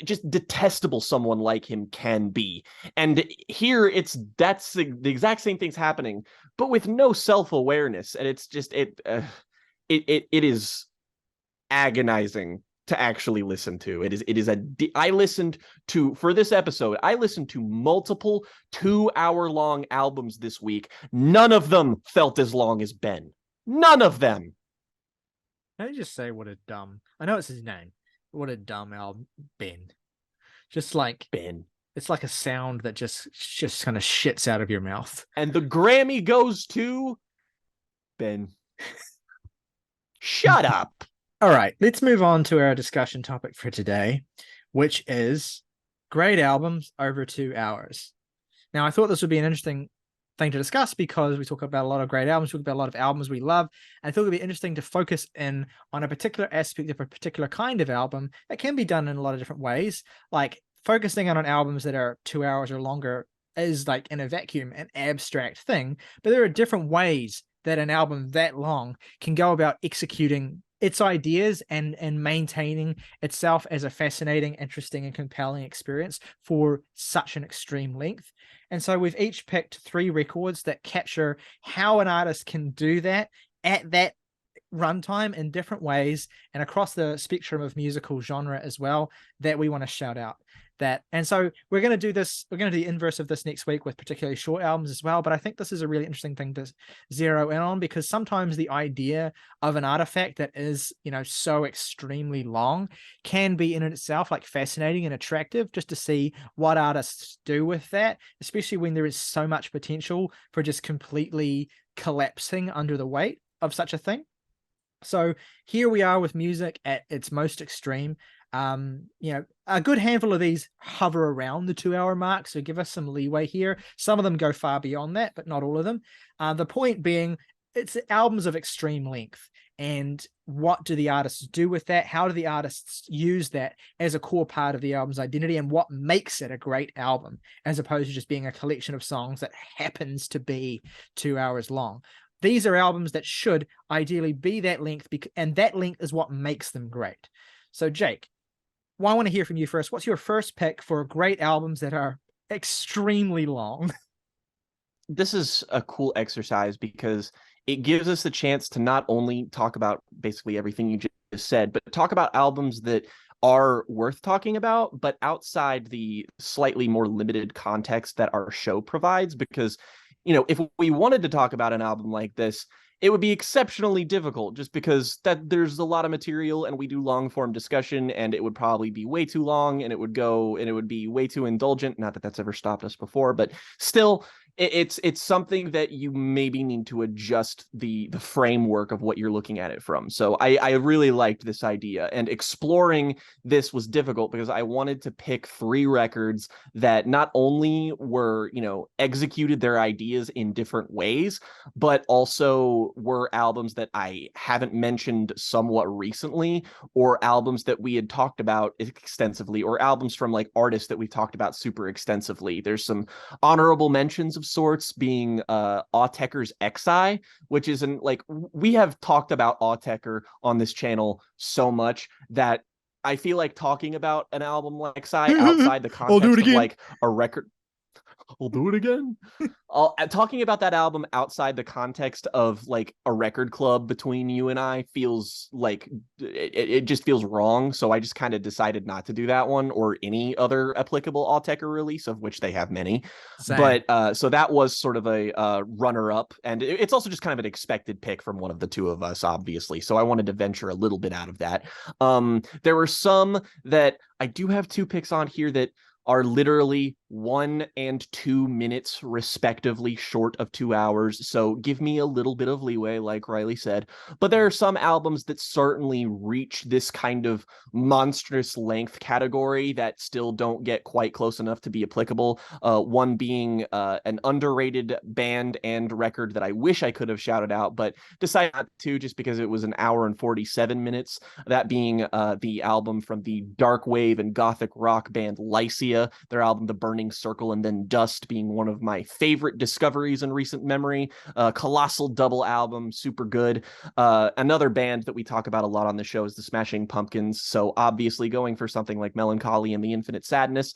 just detestable someone like him can be. And here that's the exact same thing's happening, but with no self-awareness. And it's just it is agonizing to actually listen to. I listened to, for this episode, I listened to multiple 2-hour-long albums this week. None of them felt as long as Ben. None of them. Can I just say what a dumb, I know it's his name, what a dumb album, Ben. Just like Ben. It's like a sound that just kind of shits out of your mouth. And the Grammy goes to Ben. Shut up. All right, let's move on to our discussion topic for today, which is great albums over 2 hours. Now, I thought this would be an interesting thing to discuss because we talk about a lot of great albums, we talk about a lot of albums we love, and I thought it would be interesting to focus in on a particular aspect of a particular kind of album that can be done in a lot of different ways. Like focusing on albums that are 2 hours or longer is in a vacuum an abstract thing, but there are different ways that an album that long can go about executing its ideas and maintaining itself as a fascinating, interesting, and compelling experience for such an extreme length. And so we've each picked 3 records that capture how an artist can do that at that runtime in different ways and across the spectrum of musical genre as well, that we want to shout out. And so we're going to do this, we're going to do the inverse of this next week with particularly short albums as well. But I think this is a really interesting thing to zero in on, because sometimes the idea of an artifact that is, so extremely long can be in itself fascinating and attractive, just to see what artists do with that, especially when there is so much potential for just completely collapsing under the weight of such a thing. So here we are with music at its most extreme. A good handful of these hover around the 2-hour mark, so give us some leeway here. Some of them go far beyond that, but not all of them. The point being, it's albums of extreme length. And what do the artists do with that? How do the artists use that as a core part of the album's identity, and what makes it a great album, as opposed to just being a collection of songs that happens to be 2 hours long? These are albums that should ideally be that length, and that length is what makes them great. So, Jake, I want to hear from you first. What's your first pick for great albums that are extremely long? This is a cool exercise because it gives us the chance to not only talk about basically everything you just said, but talk about albums that are worth talking about, but outside the slightly more limited context that our show provides. Because, if we wanted to talk about an album like this, it would be exceptionally difficult just because there's a lot of material and we do long form discussion, and it would probably be way too long, and it would be way too indulgent. Not that that's ever stopped us before, but still, it's something that you maybe need to adjust the framework of what you're looking at it from. So I really liked this idea, and exploring this was difficult because I wanted to pick 3 records that not only were, executed their ideas in different ways, but also were albums that I haven't mentioned somewhat recently, or albums that we had talked about extensively, or albums from like artists that we've talked about super extensively. There's some honorable mentions of sorts, being Autechre's Xi, which isn't like, we have talked about Autechre on this channel so much that I feel like talking about an album like Xi outside the context of like a record. I'll do it again. Talking about that album outside the context of like a record club between you and I feels like it just feels wrong. So I just kind of decided not to do that one, or any other applicable Autechre release, of which they have many. Same. But so that was sort of a runner up, and it's also just kind of an expected pick from one of the two of us, obviously. So I wanted to venture a little bit out of that. There were some that I do have 2 picks on here that are literally 1 and 2 minutes respectively short of 2 hours. So give me a little bit of leeway, like Ryley said. But there are some albums that certainly reach this kind of monstrous length category that still don't get quite close enough to be applicable. One being an underrated band and record that I wish I could have shouted out, but decided not to, just because it was an hour and 47 minutes. That being the album from the dark wave and gothic rock band Lycia. Their album The Burning Circle and Then Dust being one of my favorite discoveries in recent memory. Colossal double album, super good. Another band that we talk about a lot on the show is the Smashing Pumpkins, so obviously going for something like Melancholy and the Infinite Sadness,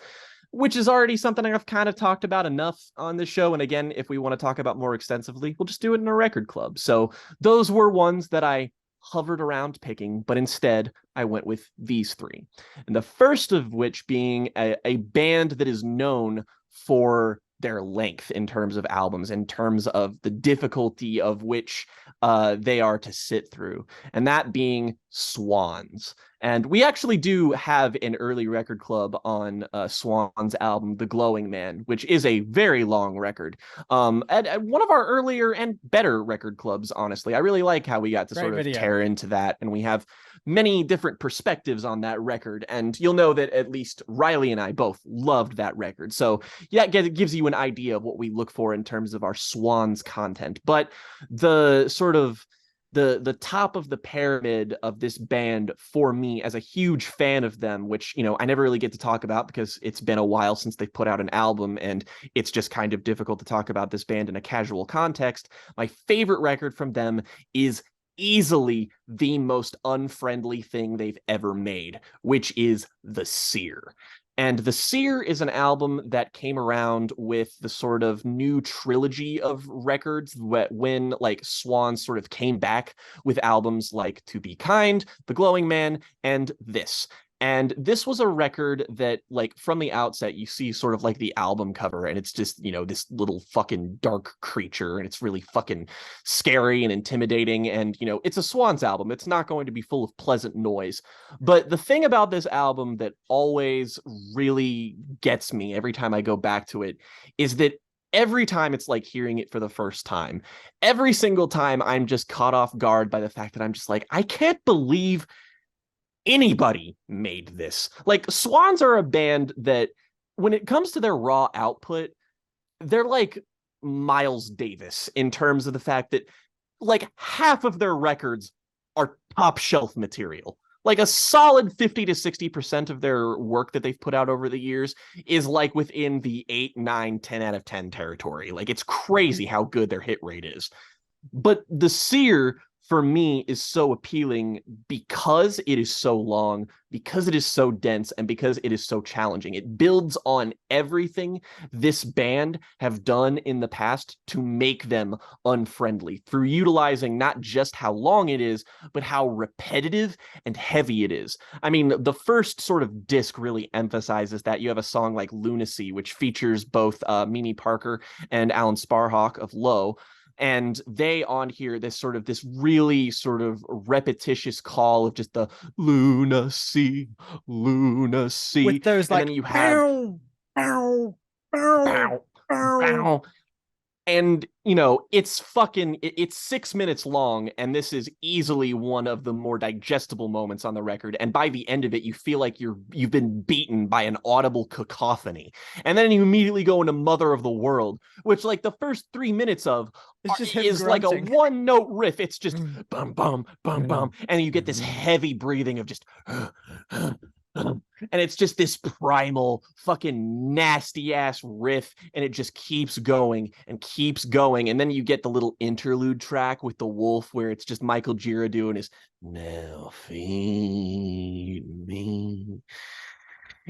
which is already something I've kind of talked about enough on this show. And again, if we want to talk about more extensively, we'll just do it in a record club. So those were ones that I hovered around picking, but instead I went with these 3. And the first of which being a band that is known for their length in terms of albums, in terms of the difficulty of which they are to sit through, and that being Swans. And we actually do have an early record club on Swans' album, The Glowing Man, which is a very long record. At one of our earlier and better record clubs, honestly. I really like how we got to sort of tear into that, and we have many different perspectives on that record. And you'll know that at least Ryley and I both loved that record. So yeah, it gives you an idea of what we look for in terms of our Swans content. But the sort of the top of the pyramid of this band for me, as a huge fan of them, which, I never really get to talk about because it's been a while since they've put out an album, and it's just kind of difficult to talk about this band in a casual context. My favorite record from them is easily the most unfriendly thing they've ever made, which is The Seer. And The Seer is an album that came around with the sort of new trilogy of records when like Swans sort of came back with albums like To Be Kind, The Glowing Man, and this. And this was a record that, like, from the outset, you see sort of like the album cover, and it's just, this little fucking dark creature, and it's really fucking scary and intimidating. And, it's a Swans album. It's not going to be full of pleasant noise. But the thing about this album that always really gets me every time I go back to it is that every time it's like hearing it for the first time, every single time I'm just caught off guard by the fact that I'm just like, I can't believe anybody made this. Like, Swans are a band that, when it comes to their raw output, they're like Miles Davis in terms of the fact that, like, half of their records are top shelf material. Like, a solid 50 to 60% of their work that they've put out over the years is like within the 8, 9, 10 out of 10 territory. Like, it's crazy how good their hit rate is. But the Seer, for me, is so appealing because it is so long, because it is so dense, and because it is so challenging. It builds on everything this band have done in the past to make them unfriendly, through utilizing not just how long it is, but how repetitive and heavy it is. I mean, the first sort of disc really emphasizes that. You have a song like Lunacy, which features both Mimi Parker and Alan Sparhawk of Low. And they on here, this really sort of repetitious call of just the lunacy, lunacy. With those, and like, then you have bow, bow, bow, bow. bow. And, you know, it's 6 minutes long, and this is easily one of the more digestible moments on the record. And by the end of it, you feel like you've been beaten by an audible cacophony. And then you immediately go into Mother of the World, which, like, the first 3 minutes of is like a one-note riff. It's just bum, bum, bum, bum. And you get this heavy breathing of just... and it's just this primal fucking nasty ass riff, and it just keeps going and keeps going. And then you get the little interlude track with the wolf, where it's just Michael Gira doing his "Now feed me."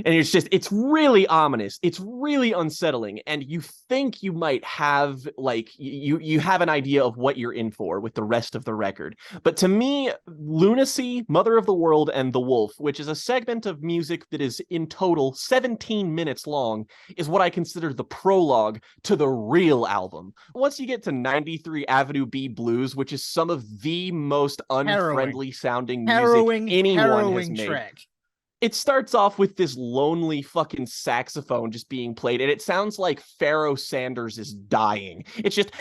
And it's really ominous. It's really unsettling. And you think you might have, like, you have an idea of what you're in for with the rest of the record. But to me, Lunacy, Mother of the World, and The Wolf, which is a segment of music that is in total 17 minutes long, is what I consider the prologue to the real album. Once you get to 93 Avenue B Blues, which is some of the most unfriendly sounding music anyone has made. Track. It starts off with this lonely fucking saxophone just being played, and it sounds like Pharoah Sanders is dying. It's just...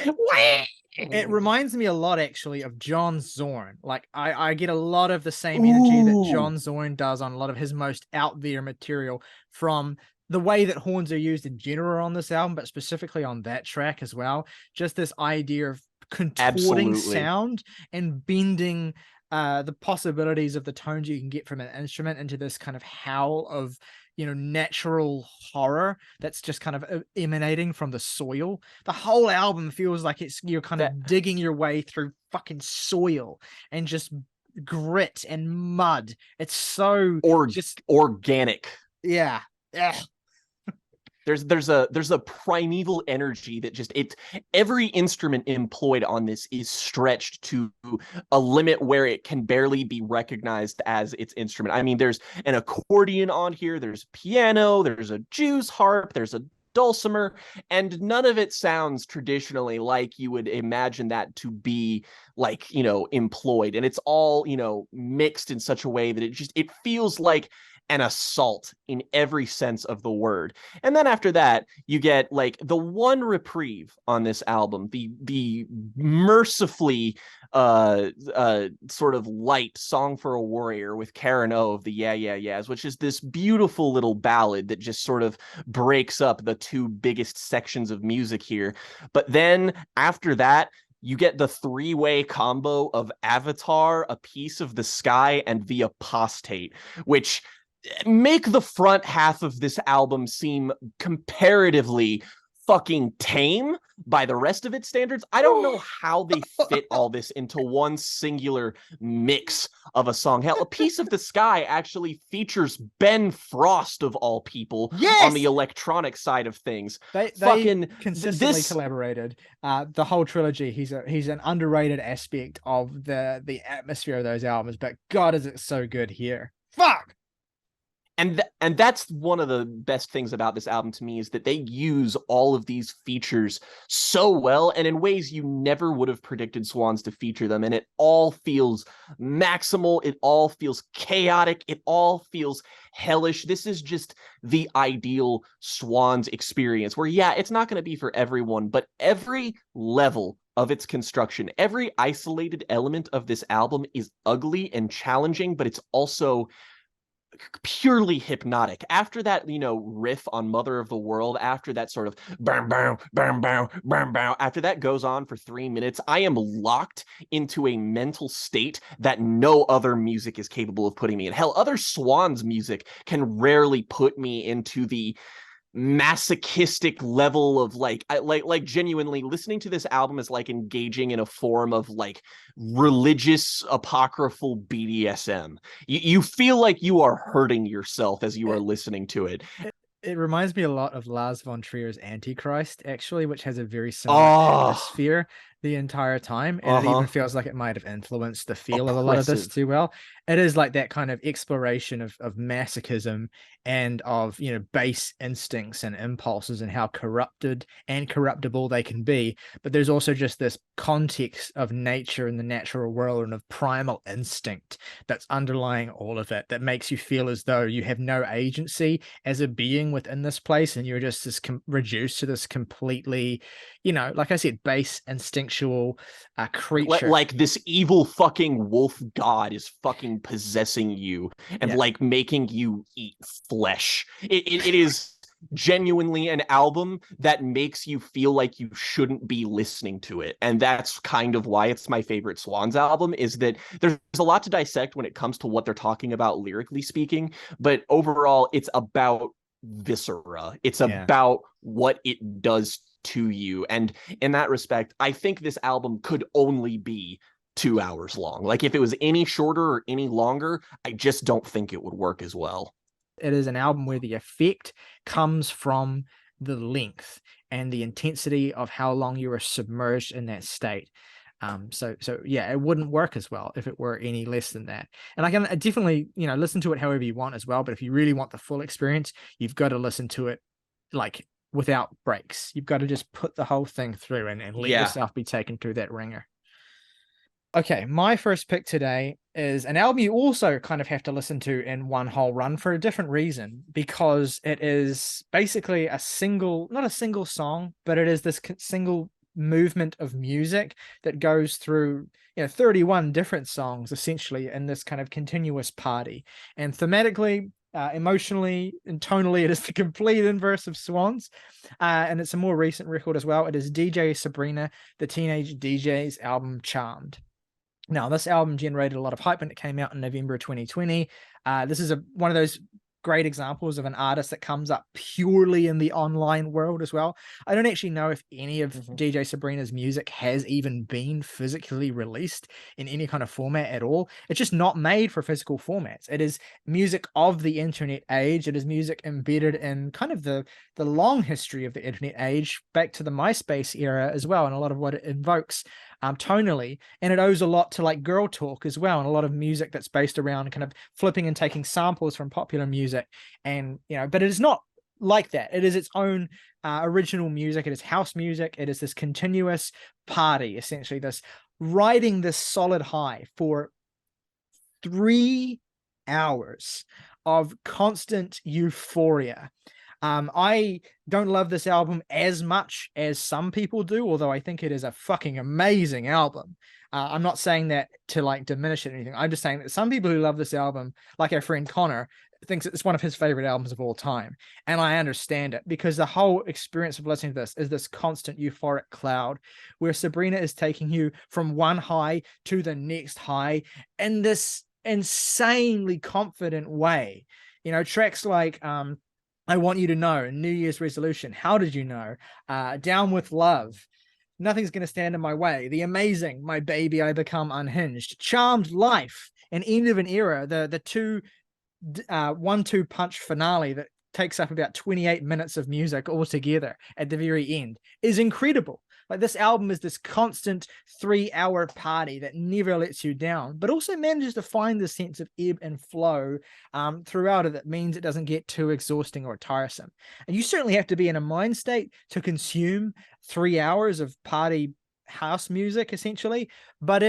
It reminds me a lot, actually, of John Zorn. Like, I get a lot of the same energy that John Zorn does on a lot of his most out there material, from the way that horns are used in general on this album, but specifically on that track as well. Just this idea of contorting sound and bending the possibilities of the tones you can get from an instrument into this kind of howl of, you know, natural horror that's just kind of emanating from the soil. The whole album feels like you're kind of digging your way through fucking soil and just grit and mud. It's so just organic. Yeah. There's a primeval energy that just every instrument employed on this is stretched to a limit where it can barely be recognized as its instrument. I mean, there's an accordion on here, there's piano, there's a Jew's harp, there's a dulcimer, and none of it sounds traditionally like you would imagine that to be, like, you know, employed. And it's all, you know, mixed in such a way that it feels like an assault in every sense of the word. And then after that, you get, like, the one reprieve on this album, the mercifully sort of light Song for a Warrior with Karen O of the Yeah Yeah Yeahs, which is this beautiful little ballad that just sort of breaks up the two biggest sections of music here. But then after that, you get the three-way combo of Avatar, A Piece of the Sky, and The Apostate, which make the front half of this album seem comparatively fucking tame by the rest of its standards. I don't know how they fit all this into one singular mix of a song. Hell, A Piece of the Sky actually features Ben Frost, of all people, on the electronic side of things. They fucking consistently collaborated. The whole trilogy, he's an underrated aspect of the atmosphere of those albums, but God, is it so good here. Fuck! And that's one of the best things about this album to me, is that they use all of these features so well, and in ways you never would have predicted Swans to feature them. And it all feels maximal. It all feels chaotic. It all feels hellish. This is just the ideal Swans experience, where, yeah, it's not going to be for everyone, but every level of its construction. Every isolated element of this album is ugly and challenging, but it's also purely hypnotic. After that, riff on Mother of the World, after that sort of bam, bam, bam, bam, bam, bam, after that goes on for 3 minutes, I am locked into a mental state that no other music is capable of putting me in. Hell, other Swans music can rarely put me into the masochistic level of like genuinely listening to this album is like engaging in a form of like religious apocryphal BDSM. You feel like you are hurting yourself as you are listening to it. It reminds me a lot of Lars von Trier's Antichrist, actually, which has a very similar atmosphere the entire time. And it even feels like it might have influenced the feel of a lot of this too well. It is like that kind of exploration of masochism and of, base instincts and impulses and how corrupted and corruptible they can be. But there's also just this context of nature and the natural world and of primal instinct that's underlying all of it, that makes you feel as though you have no agency as a being within this place, and you're just this reduced to this completely, like I said, base instinctual creature. Like this evil fucking wolf god is fucking possessing you and like making you eat flesh. It is genuinely an album that makes you feel like you shouldn't be listening to it. And that's kind of why it's my favorite Swans album, is that there's a lot to dissect when it comes to what they're talking about lyrically speaking, but overall it's about viscera. It's about what it does to you. And in that respect, I think this album could only be 2 hours long. Like if it was any shorter or any longer, I just don't think it would work as well. It is an album where the effect comes from the length and the intensity of how long you are submerged in that state. So yeah, it wouldn't work as well if it were any less than that. And I can definitely, listen to it however you want as well. But if you really want the full experience, you've got to listen to it like without breaks. You've got to just put the whole thing through and let yourself be taken through that ringer. Okay, my first pick today is an album you also kind of have to listen to in one whole run for a different reason, because it is basically not a single song, but it is this single movement of music that goes through 31 different songs essentially in this kind of continuous party. And thematically, emotionally and tonally, it is the complete inverse of Swans, and it's a more recent record as well. It is DJ Sabrina the Teenage DJ's album Charmed. Now, this album generated a lot of hype when it came out in November 2020. This is one of those great examples of an artist that comes up purely in the online world as well. I don't actually know if any of DJ Sabrina's music has even been physically released in any kind of format at all. It's just not made for physical formats. It is music of the internet age. It is music embedded in kind of the long history of the internet age, back to the MySpace era as well, and a lot of what it invokes tonally. And it owes a lot to like girl talk as well, and a lot of music that's based around kind of flipping and taking samples from popular music. And but it is not like that. It is its own original music. It is house music. It is this continuous party, essentially, this riding this solid high for 3 hours of constant euphoria. I don't love this album as much as some people do, although I think it is a fucking amazing album. I'm not saying that to like diminish it or anything. I'm just saying that some people who love this album, like our friend Connor, thinks it's one of his favorite albums of all time. And I understand it, because the whole experience of listening to this is this constant euphoric cloud where Sabrina is taking you from one high to the next high in this insanely confident way. Tracks like I Want You to Know, New Year's Resolution, How Did You Know, Down with Love, Nothing's Gonna Stand in My Way, The Amazing, My Baby I Become Unhinged, Charmed Life, and End of an Era, the 1-2 punch finale that takes up about 28 minutes of music altogether at the very end, is incredible. Like, this album is this constant 3-hour party that never lets you down, but also manages to find the sense of ebb and flow throughout it. That means it doesn't get too exhausting or tiresome. And you certainly have to be in a mind state to consume 3 hours of party house music, essentially. But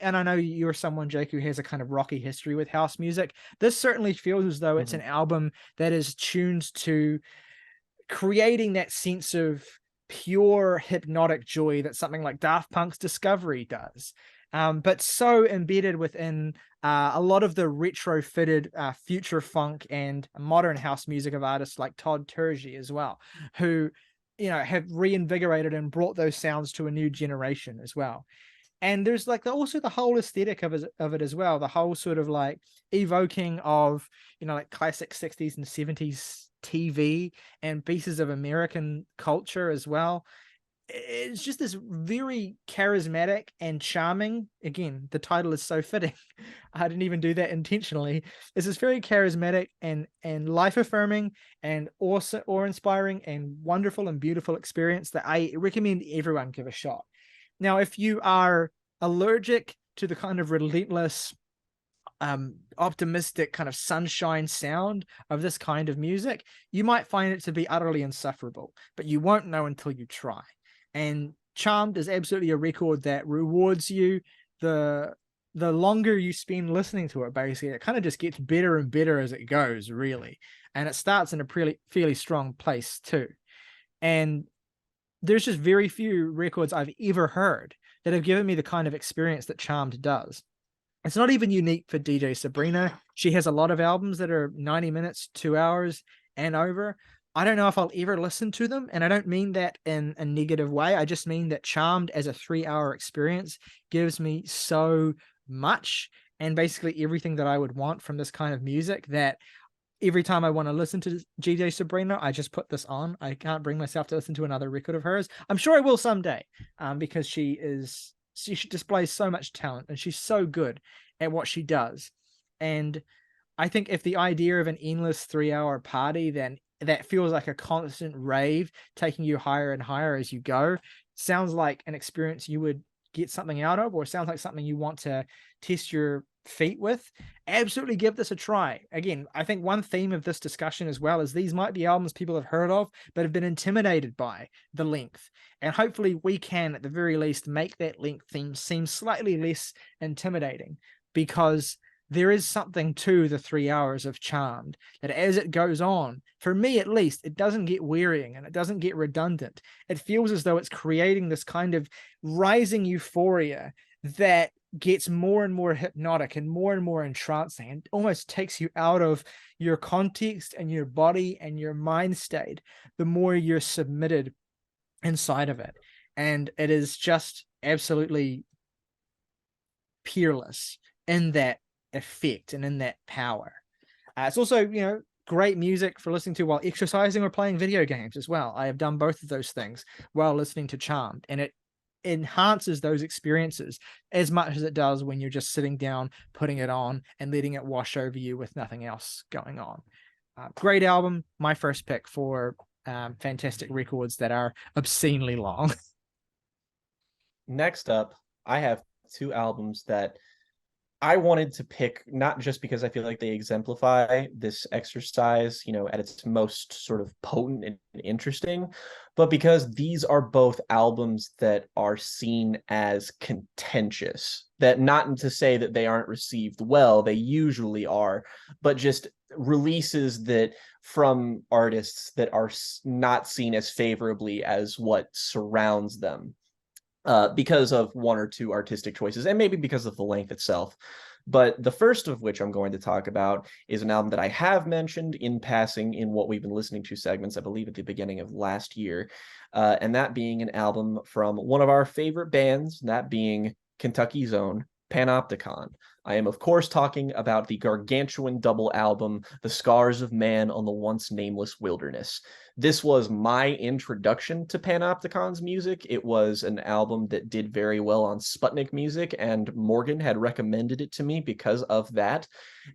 and I know you're someone, Jake, who has a kind of rocky history with house music, this certainly feels as though it's an album that is tuned to creating that sense of pure hypnotic joy that something like Daft Punk's Discovery does. But so embedded within a lot of the retrofitted future funk and modern house music of artists like Todd Terje as well, who, have reinvigorated and brought those sounds to a new generation as well. And there's like also the whole aesthetic of it as well, the whole sort of like evoking of, like classic 60s and 70s TV and pieces of American culture as well. It's just this very charismatic and charming. Again, the title is so fitting. I didn't even do that intentionally. It's this very charismatic and life affirming and also awe-inspiring and wonderful and beautiful experience that I recommend everyone give a shot. Now, if you are allergic to the kind of relentless, optimistic kind of sunshine sound of this kind of music, you might find it to be utterly insufferable, but you won't know until you try. And Charmed is absolutely a record that rewards you the longer you spend listening to it. Basically, it kind of just gets better and better as it goes, really. And it starts in a fairly strong place too. And there's just very few records I've ever heard that have given me the kind of experience that Charmed does. It's not even unique for DJ Sabrina. She has a lot of albums that are 90 minutes, 2 hours and over. I don't know if I'll ever listen to them, and I don't mean that in a negative way. I just mean that Charmed as a 3-hour experience gives me so much and basically everything that I would want from this kind of music, that every time I want to listen to DJ Sabrina, I just put this on. I can't bring myself to listen to another record of hers. I'm sure I will someday, because she displays so much talent and she's so good at what she does. And I think if the idea of an endless 3-hour party, then that feels like a constant rave taking you higher and higher as you go, sounds like an experience you would get something out of, or sounds like something you want to test your feet with, absolutely give this a try. Again, I think one theme of this discussion as well is these might be albums people have heard of but have been intimidated by the length, and hopefully we can at the very least make that length theme seem slightly less intimidating, because there is something to the 3 hours of Charmed that as it goes on, for me at least, it doesn't get wearying and it doesn't get redundant. It feels as though it's creating this kind of rising euphoria that gets more and more hypnotic and more entrancing, and almost takes you out of your context and your body and your mind state the more you're submitted inside of it. And it is just absolutely peerless in that effect and in that power. It's also, great music for listening to while exercising or playing video games as well. I have done both of those things while listening to Charmed, and it enhances those experiences as much as it does when you're just sitting down, putting it on and letting it wash over you with nothing else going on. Great album. My first pick for fantastic records that are obscenely long. Next up, I have 2 albums that I wanted to pick, not just because I feel like they exemplify this exercise, at its most sort of potent and interesting, but because these are both albums that are seen as contentious. That, not to say that they aren't received well, they usually are, but just releases that from artists that are not seen as favorably as what surrounds them. Because of one or two artistic choices, and maybe because of the length itself. But the first of which I'm going to talk about is an album that I have mentioned in passing in what we've been listening to segments, I believe at the beginning of last year, and that being an album from one of our favorite bands, that being Kentucky's own Panopticon. I am, of course, talking about the gargantuan double album, The Scars of Man on the Once Nameless Wilderness. This was my introduction to Panopticon's music. It was an album that did very well on Sputnik Music, and Morgan had recommended it to me because of that.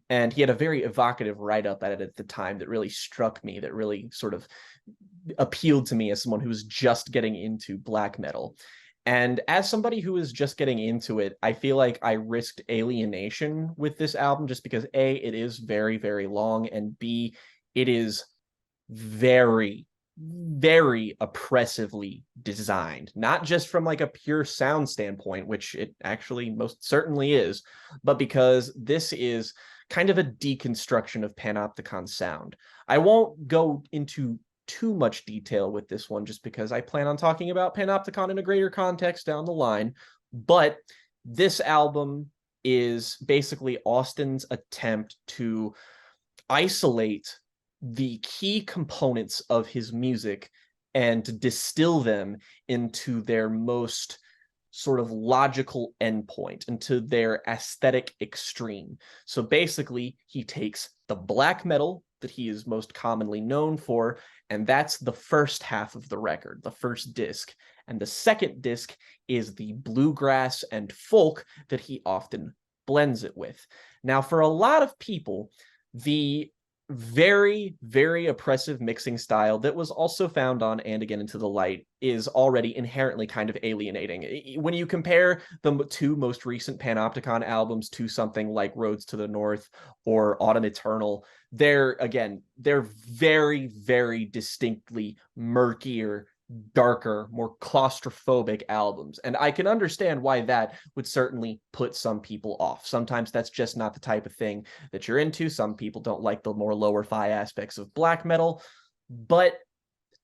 And he had a very evocative write-up at it at the time that really struck me, that really sort of appealed to me as someone who was just getting into black metal. And as somebody who is just getting into it, I feel like I risked alienation with this album just because A, it is very, very long, and B, it is very, very oppressively designed. Not just from like a pure sound standpoint, which it actually most certainly is, but because this is kind of a deconstruction of Panopticon's sound. I won't go into too much detail with this one, just because I plan on talking about Panopticon in a greater context down the line. But this album is basically Austin's attempt to isolate the key components of his music and distill them into their most sort of logical endpoint, into their aesthetic extreme. So basically, he takes the black metal that he is most commonly known for, and that's the first half of the record, the first disc. And the second disc is the bluegrass and folk that he often blends it with. Now, for a lot of people, the very, very oppressive mixing style that was also found on And Again Into the Light is already inherently kind of alienating. When you compare the two most recent Panopticon albums to something like Roads to the North or Autumn Eternal, they're very, very distinctly murkier, darker, more claustrophobic albums. And I can understand why that would certainly put some people off. Sometimes that's just not the type of thing that you're into. Some people don't like the more lower fi aspects of black metal. But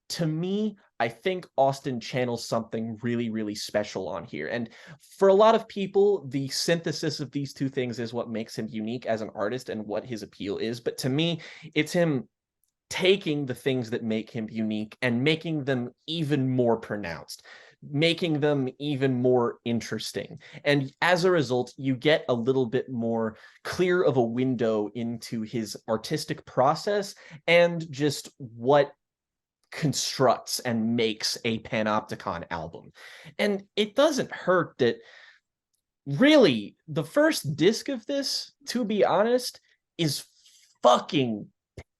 to me, I think Austin channels something really, really special on here. And for a lot of people, the synthesis of these two things is what makes him unique as an artist and what his appeal is. But to me, it's him taking the things that make him unique and making them even more pronounced, making them even more interesting. And as a result, you get a little bit more clear of a window into his artistic process and just what constructs and makes a Panopticon album. And it doesn't hurt that really the first disc of this, to be honest, is fucking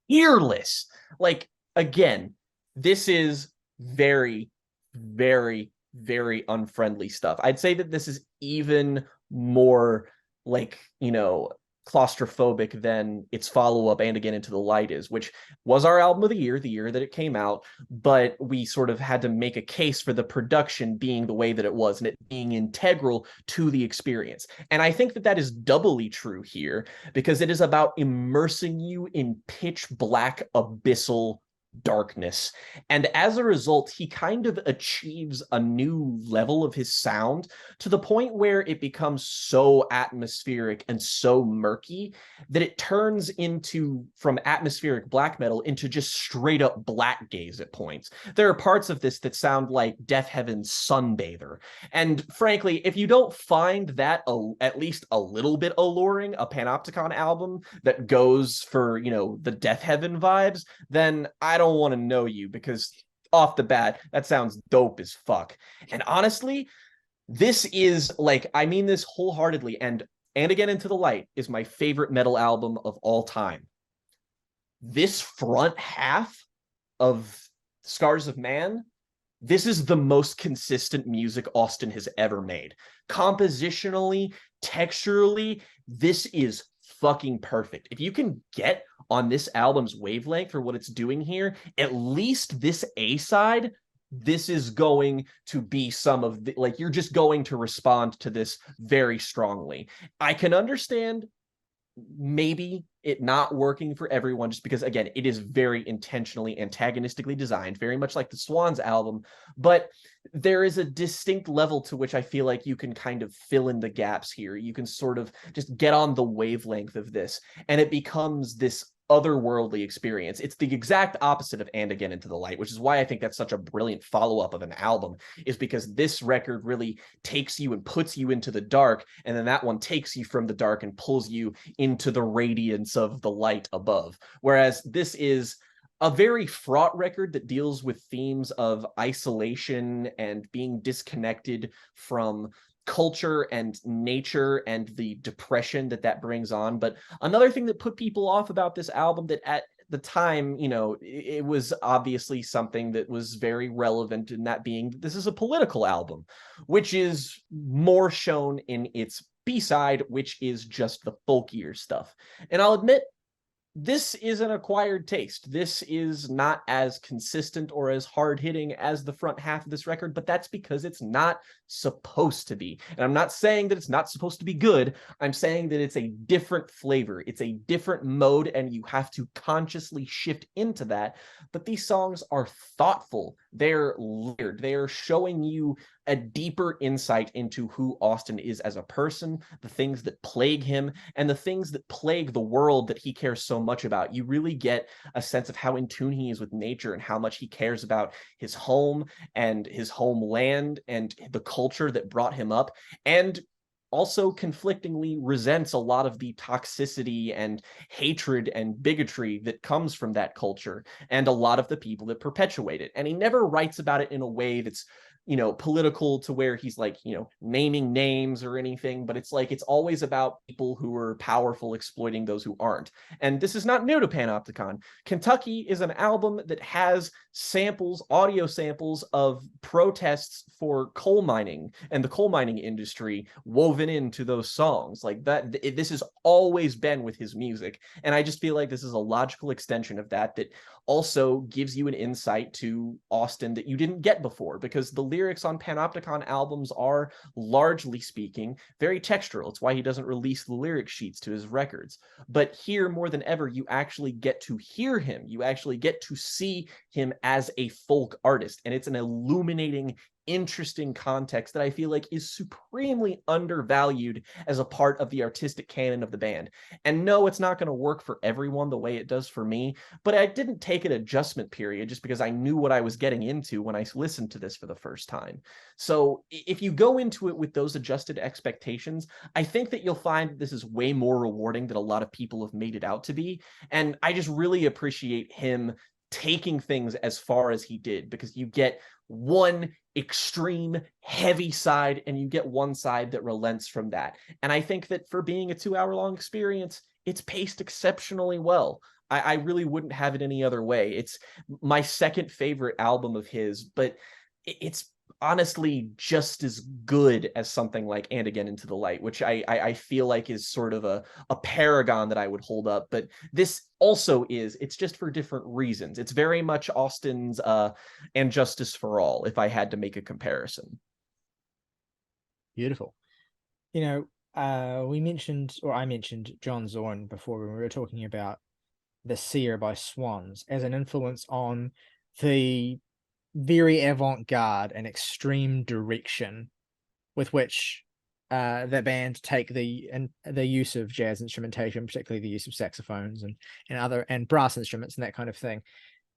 peerless. Like, again, this is very, very, very unfriendly stuff. I'd say that this is even more like, claustrophobic than its follow-up And Again Into the Light is, which was our album of the year that it came out, but we sort of had to make a case for the production being the way that it was and it being integral to the experience. And I think that that is doubly true here because it is about immersing you in pitch black abyssal darkness. And as a result, he kind of achieves a new level of his sound to the point where it becomes so atmospheric and so murky that it turns into, from atmospheric black metal, into just straight up black gaze at points. There are parts of this that sound like Death Heaven's Sunbather. And frankly, if you don't find that at least a little bit alluring, a Panopticon album that goes for, the Death Heaven vibes, then I don't want to know you, because off the bat, that sounds dope as fuck. And honestly, this is I mean this wholeheartedly, and Again Into the Light is my favorite metal album of all time. This front half of Scars of Man, this is the most consistent music Austin has ever made. Compositionally, texturally, this is fucking perfect. If you can get on this album's wavelength for what it's doing here, at least this A-side, this is going to be some of the, you're just going to respond to this very strongly. I can understand maybe it not working for everyone, just because, again, it is very intentionally antagonistically designed, very much like the Swans album, but there is a distinct level to which I feel like you can kind of fill in the gaps here. You can sort of just get on the wavelength of this, and it becomes this otherworldly experience. It's the exact opposite of And Again Into the Light, which is why I think that's such a brilliant follow-up of an album, is because this record really takes you and puts you into the dark, and then that one takes you from the dark and pulls you into the radiance of the light above. Whereas this is a very fraught record that deals with themes of isolation and being disconnected from culture and nature and the depression that brings on. But another thing that put people off about this album, that at the time, it was obviously something that was very relevant, in that being, this is a political album, which is more shown in its B-side, which is just the folkier stuff. And I'll admit, this is an acquired taste. This is not as consistent or as hard-hitting as the front half of this record, but that's because it's not supposed to be. And I'm not saying that it's not supposed to be good. I'm saying that it's a different flavor. It's a different mode, and you have to consciously shift into that. But these songs are thoughtful. They're layered. They are showing you a deeper insight into who Austin is as a person, the things that plague him, and the things that plague the world that he cares so much about. You really get a sense of how in tune he is with nature and how much he cares about his home and his homeland and the culture that brought him up, and also conflictingly resents a lot of the toxicity and hatred and bigotry that comes from that culture and a lot of the people that perpetuate it. And he never writes about it in a way that's, you know, political to where he's like, you know, naming names or anything, but it's like, it's always about people who are powerful exploiting those who aren't. And this is not new to Panopticon. Kentucky is an album that has samples, audio samples of protests for coal mining and the coal mining industry woven into those songs. Like that, this has always been with his music. And I just feel like this is a logical extension of that, that also gives you an insight to Austin that you didn't get before, because the lyrics on Panopticon albums are, largely speaking, very textural. It's why he doesn't release the lyric sheets to his records. But here, more than ever, you actually get to hear him. You actually get to see him as a folk artist, and it's an illuminating, interesting context that I feel like is supremely undervalued as a part of the artistic canon of the band. And no, it's not going to work for everyone the way it does for me, but I didn't take an adjustment period just because I knew what I was getting into when I listened to this for the first time. So if you go into it with those adjusted expectations, I think that you'll find that this is way more rewarding than a lot of people have made it out to be. And I just really appreciate him taking things as far as he did, because you get one extreme heavy side and you get one side that relents from that. And I think that for being a 2-hour long experience, it's paced exceptionally well. I really wouldn't have it any other way. It's my second favorite album of his, but it's honestly just as good as something like And Again Into the Light, which I feel like is sort of a paragon that I would hold up. But this also is, it's just for different reasons. It's very much Austin's And Justice for All, if I had to make a comparison. Beautiful. You know, we mentioned, or I mentioned John Zorn before when we were talking about The Seer by Swans as an influence on the very avant-garde and extreme direction with which the band take the use of jazz instrumentation, particularly the use of saxophones and brass instruments and that kind of thing.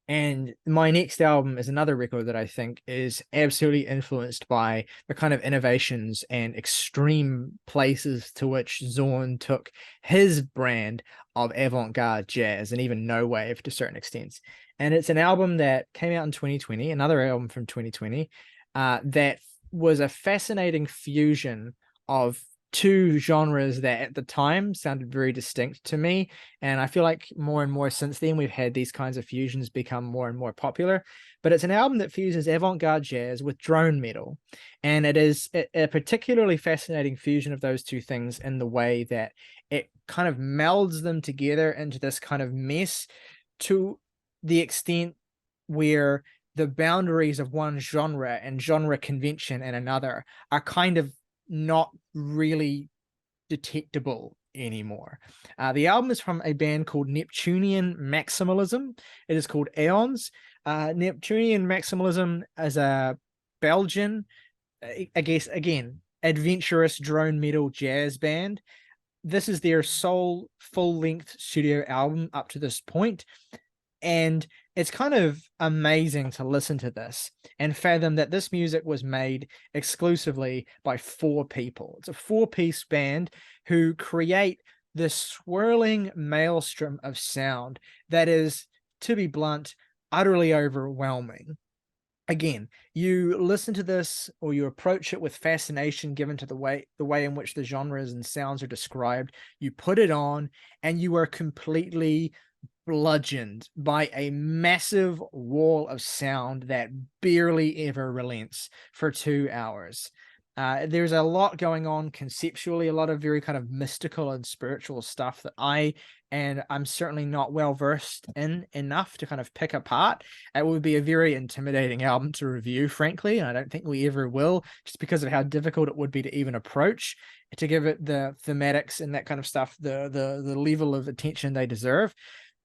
And my next album is another record that I think is absolutely influenced by the kind of innovations and extreme places to which Zorn took his brand of avant-garde jazz and even no wave to certain extents. And it's an album that came out in 2020, another album from 2020, that was a fascinating fusion of two genres that at the time sounded very distinct to me. And I feel like more and more since then, we've had these kinds of fusions become more and more popular. But it's an album that fuses avant-garde jazz with drone metal. And it is a particularly fascinating fusion of those two things in the way that it kind of melds them together into this kind of mess, to the extent where the boundaries of one genre and genre convention and another are kind of not really detectable anymore. The album is from a band called Neptunian Maximalism. It is called Aeons. Neptunian Maximalism is a Belgian, I guess, again, adventurous drone metal jazz band. This is their sole full-length studio album up to this point. And it's kind of amazing to listen to this and fathom that this music was made exclusively by 4 people. It's a 4-piece band who create this swirling maelstrom of sound that is, to be blunt, utterly overwhelming. Again, you listen to this or you approach it with fascination given to the way in which the genres and sounds are described. You put it on and you are completely bludgeoned by a massive wall of sound that barely ever relents for 2 hours. There's a lot going on conceptually, a lot of very kind of mystical and spiritual stuff that I'm certainly not well versed in enough to kind of pick apart. It would be a very intimidating album to review, frankly, and I don't think we ever will, just because of how difficult it would be to even approach, to give it the thematics and that kind of stuff, the level of attention they deserve.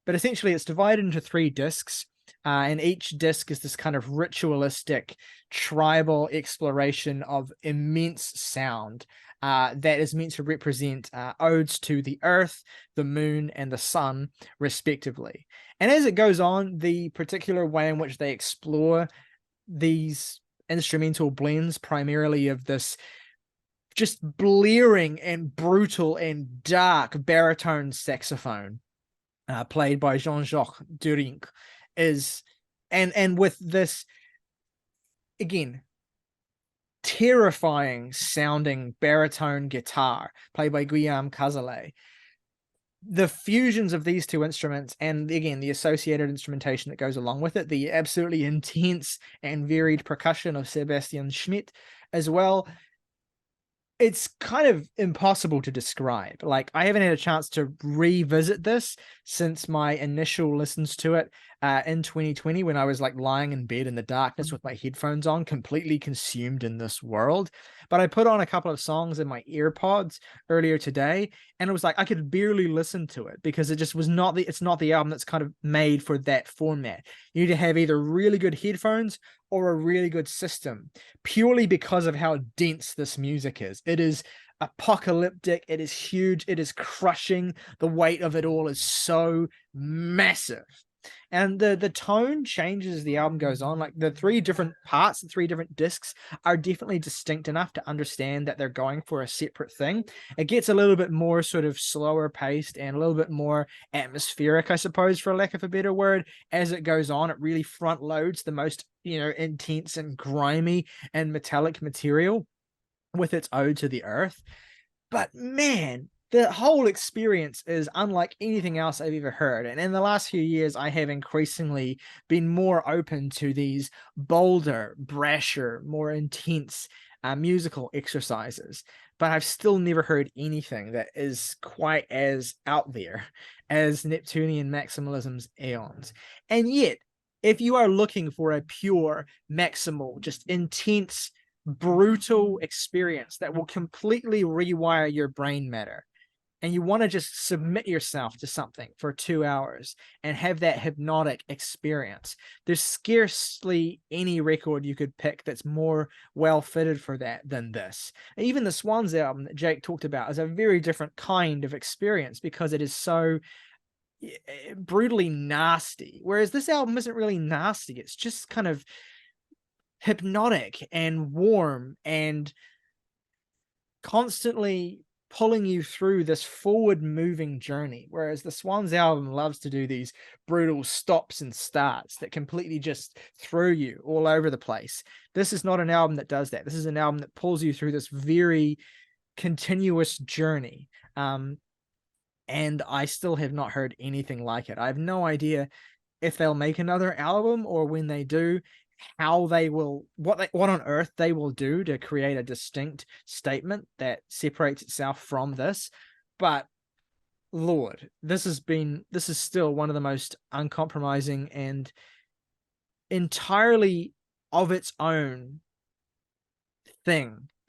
But essentially, it's divided into 3 discs. And each disc is this kind of ritualistic, tribal exploration of immense sound that is meant to represent odes to the earth, the moon, and the sun, respectively. And as it goes on, the particular way in which they explore these instrumental blends, primarily of this just blaring and brutal and dark baritone saxophone, played by Jean-Jacques Durink, is and with this, again, terrifying sounding baritone guitar played by Guillaume Cazalet. The fusions of these 2 instruments, and again the associated instrumentation that goes along with it, the absolutely intense and varied percussion of Sebastian Schmidt as well, it's kind of impossible to describe. Like, I haven't had a chance to revisit this since my initial listens to it in 2020, when I was like lying in bed in the darkness with my headphones on, completely consumed in this world. But I put on a couple of songs in my earpods earlier today, and it was like I could barely listen to it because it just was not it's not the album that's kind of made for that format. You need to have either really good headphones or a really good system, purely because of how dense this music is. It is apocalyptic, it is huge, it is crushing. The weight of it all is so massive. And the tone changes as the album goes on. Like, the 3 different parts, the 3 different discs are definitely distinct enough to understand that they're going for a separate thing. It gets a little bit more sort of slower paced and a little bit more atmospheric, I suppose, for lack of a better word. As it goes on, it really front loads the most, intense and grimy and metallic material with its ode to the earth. But man, the whole experience is unlike anything else I've ever heard. And in the last few years, I have increasingly been more open to these bolder, brasher, more intense musical exercises. But I've still never heard anything that is quite as out there as Neptunian Maximalism's Aeons. And yet, if you are looking for a pure, maximal, just intense, brutal experience that will completely rewire your brain matter, and you want to just submit yourself to something for 2 hours and have that hypnotic experience, there's scarcely any record you could pick that's more well fitted for that than this. Even the Swans album that Jake talked about is a very different kind of experience because it is so brutally nasty, whereas this album isn't really nasty. It's just kind of hypnotic and warm and constantly pulling you through this forward moving journey, whereas the Swans album loves to do these brutal stops and starts that completely just throw you all over the place. This is not an album that does that. This is an album that pulls you through this very continuous journey. And I still have not heard anything like it. I have no idea if they'll make another album, or when they do, how they will, what on earth they will do to create a distinct statement that separates itself from this. But Lord, this is still one of the most uncompromising and entirely of its own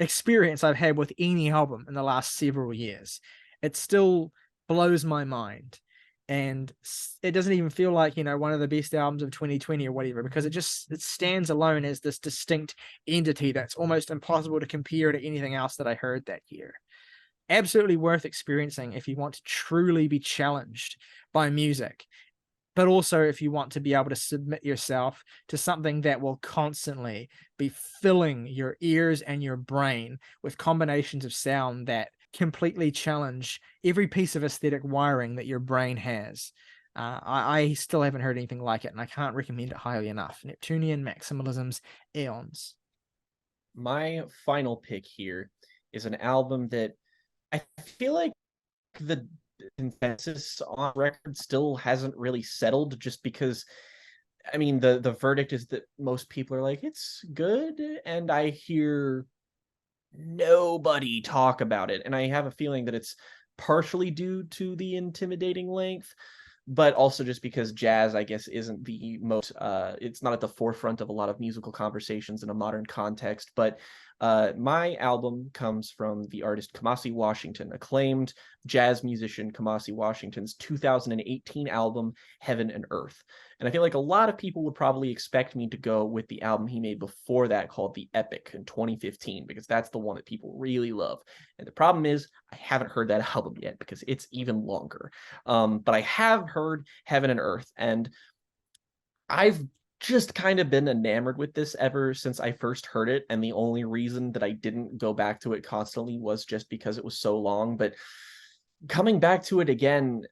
experience I've had with any album in the last several years. It still blows my mind. And it doesn't even feel like, one of the best albums of 2020 or whatever, because it stands alone as this distinct entity that's almost impossible to compare to anything else that I heard that year. Absolutely worth experiencing if you want to truly be challenged by music, but also if you want to be able to submit yourself to something that will constantly be filling your ears and your brain with combinations of sound that completely challenge every piece of aesthetic wiring that your brain has. I still haven't heard anything like it, and I can't recommend it highly enough. Neptunian Maximalism's Aeons. My final pick here is an album that I feel like the consensus on record still hasn't really settled, just because, I mean, the verdict is that most people are like, it's good, and I hear nobody talk about it. And I have a feeling that it's partially due to the intimidating length, but also just because jazz, I guess, isn't the most, it's not at the forefront of a lot of musical conversations in a modern context. But my album comes from the artist Kamasi Washington, acclaimed jazz musician Kamasi Washington's 2018 album, Heaven and Earth. And I feel like a lot of people would probably expect me to go with the album he made before that called The Epic in 2015, because that's the one that people really love. And the problem is I haven't heard that album yet because it's even longer. But I have heard Heaven and Earth, and I've just kind of been enamored with this ever since I first heard it. And the only reason that I didn't go back to it constantly was just because it was so long. But coming back to it again,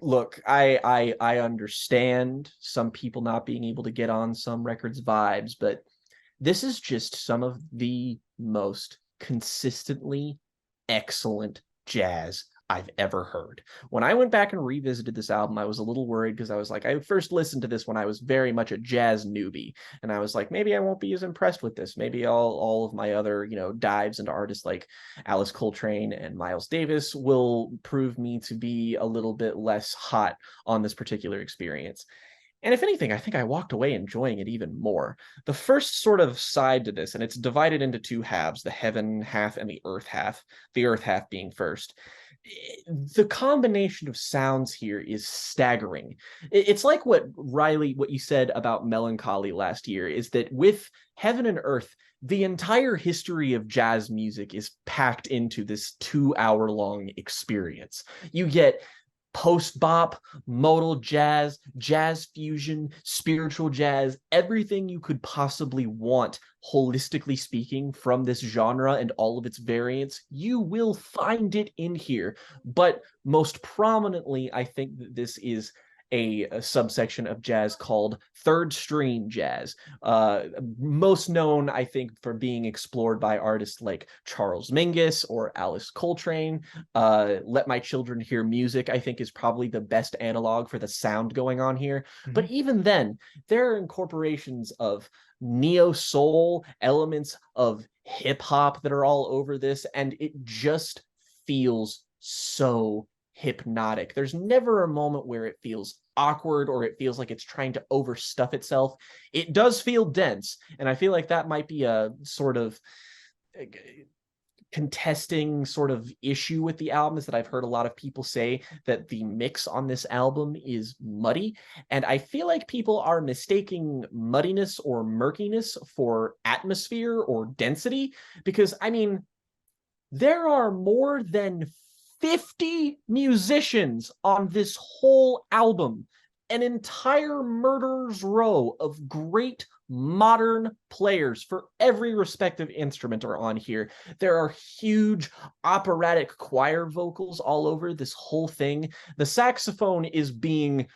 look, I understand some people not being able to get on some records vibes, but this is just some of the most consistently excellent jazz I've ever heard. When I went back and revisited this album, I was a little worried because I was like, I first listened to this when I was very much a jazz newbie, and I was like, maybe I won't be as impressed with this. Maybe all of my other, dives into artists like Alice Coltrane and Miles Davis will prove me to be a little bit less hot on this particular experience. And if anything, I think I walked away enjoying it even more. The first sort of side to this, and it's divided into two halves, the heaven half and the earth half being first. The combination of sounds here is staggering. It's like what Ryley, what you said about Melancholy last year, is that with Heaven and Earth, the entire history of jazz music is packed into this 2 hour long experience. You get post-bop, modal jazz, jazz fusion, spiritual jazz, everything you could possibly want, holistically speaking, from this genre and all of its variants, you will find it in here. But most prominently, I think that this is a subsection of jazz called third stream jazz, most known, I think, for being explored by artists like Charles Mingus or Alice Coltrane. Let My Children Hear Music, I think, is probably the best analog for the sound going on here. But even then, there are incorporations of neo soul, elements of hip hop that are all over this, and it just feels so hypnotic. There's never a moment where it feels awkward or it feels like it's trying to overstuff itself. It does feel dense, and I feel like that might be a sort of contesting sort of issue with the album, is that I've heard a lot of people say that the mix on this album is muddy, and I feel like people are mistaking muddiness or murkiness for atmosphere or density, because I mean, there are more than 50 musicians on this whole album, an entire murderer's row of great modern players for every respective instrument are on here. There are huge operatic choir vocals all over this whole thing. The saxophone is being,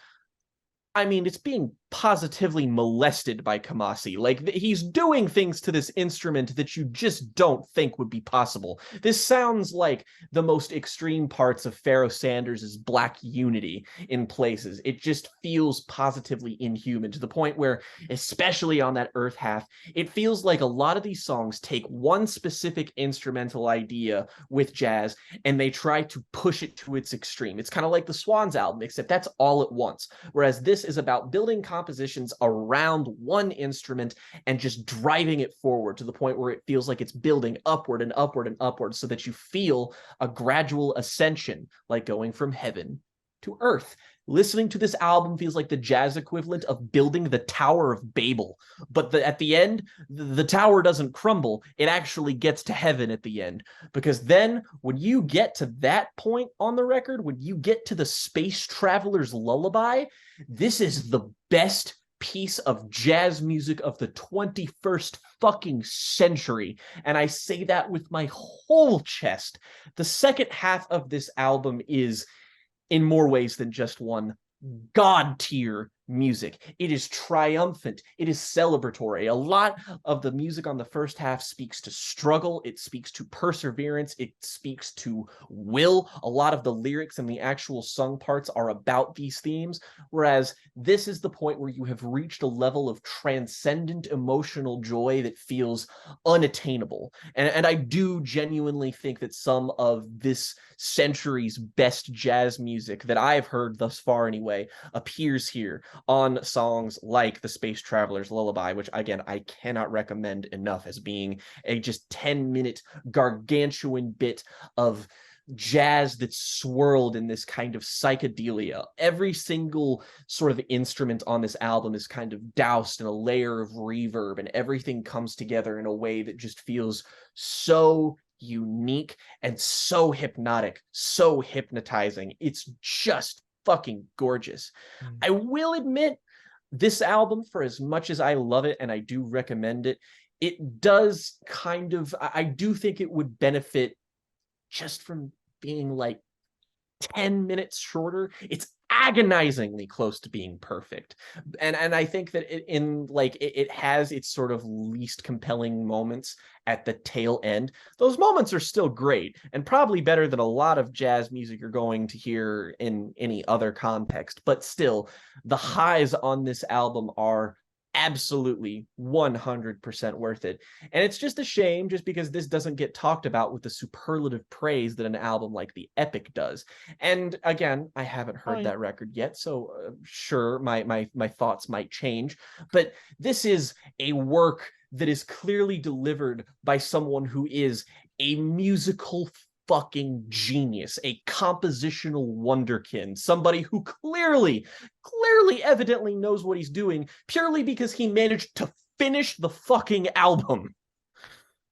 it's being positively molested by Kamasi. Like, he's doing things to this instrument that you just don't think would be possible. This sounds like the most extreme parts of Pharoah Sanders' Black Unity in places. It just feels positively inhuman, to the point where, especially on that Earth half, it feels like a lot of these songs take one specific instrumental idea with jazz and they try to push it to its extreme. It's kind of like the Swans album, except that's all at once. Whereas this is about building compositions around one instrument and just driving it forward to the point where it feels like it's building upward and upward and upward, so that you feel a gradual ascension, like going from heaven to earth. Listening to this album feels like the jazz equivalent of building the Tower of Babel. But at the end, the tower doesn't crumble. It actually gets to heaven at the end. Because then, when you get to that point on the record, when you get to the Space Traveler's Lullaby, this is the best piece of jazz music of the 21st fucking century. And I say that with my whole chest. The second half of this album is, in more ways than just one, god tier music. It is triumphant. It is celebratory. A lot of the music on the first half speaks to struggle. It speaks to perseverance. It speaks to will. A lot of the lyrics and the actual sung parts are about these themes, whereas this is the point where you have reached a level of transcendent emotional joy that feels unattainable. And I do genuinely think that some of this century's best jazz music that I've heard thus far anyway appears here on songs like the Space Traveler's Lullaby, which again I cannot recommend enough as being a just 10-minute gargantuan bit of jazz that's swirled in this kind of psychedelia. Every single sort of instrument on this album is kind of doused in a layer of reverb, and everything comes together in a way that just feels so unique and so hypnotic, so hypnotizing. It's just fucking gorgeous. I will admit, this album, for as much as I love it and I do recommend it, it does kind of, I do think it would benefit just from being like 10 minutes shorter. It's agonizingly close to being perfect, and I think that it has its sort of least compelling moments at the tail end. Those moments are still great and probably better than a lot of jazz music you're going to hear in any other context, but still the highs on this album are absolutely 100% worth it. And it's just a shame just because this doesn't get talked about with the superlative praise that an album like The Epic does. And again, I haven't heard that record yet, so sure, my thoughts might change, but this is a work that is clearly delivered by someone who is a musical fucking genius, a compositional wonderkin, somebody who clearly evidently knows what he's doing purely because he managed to finish the fucking album.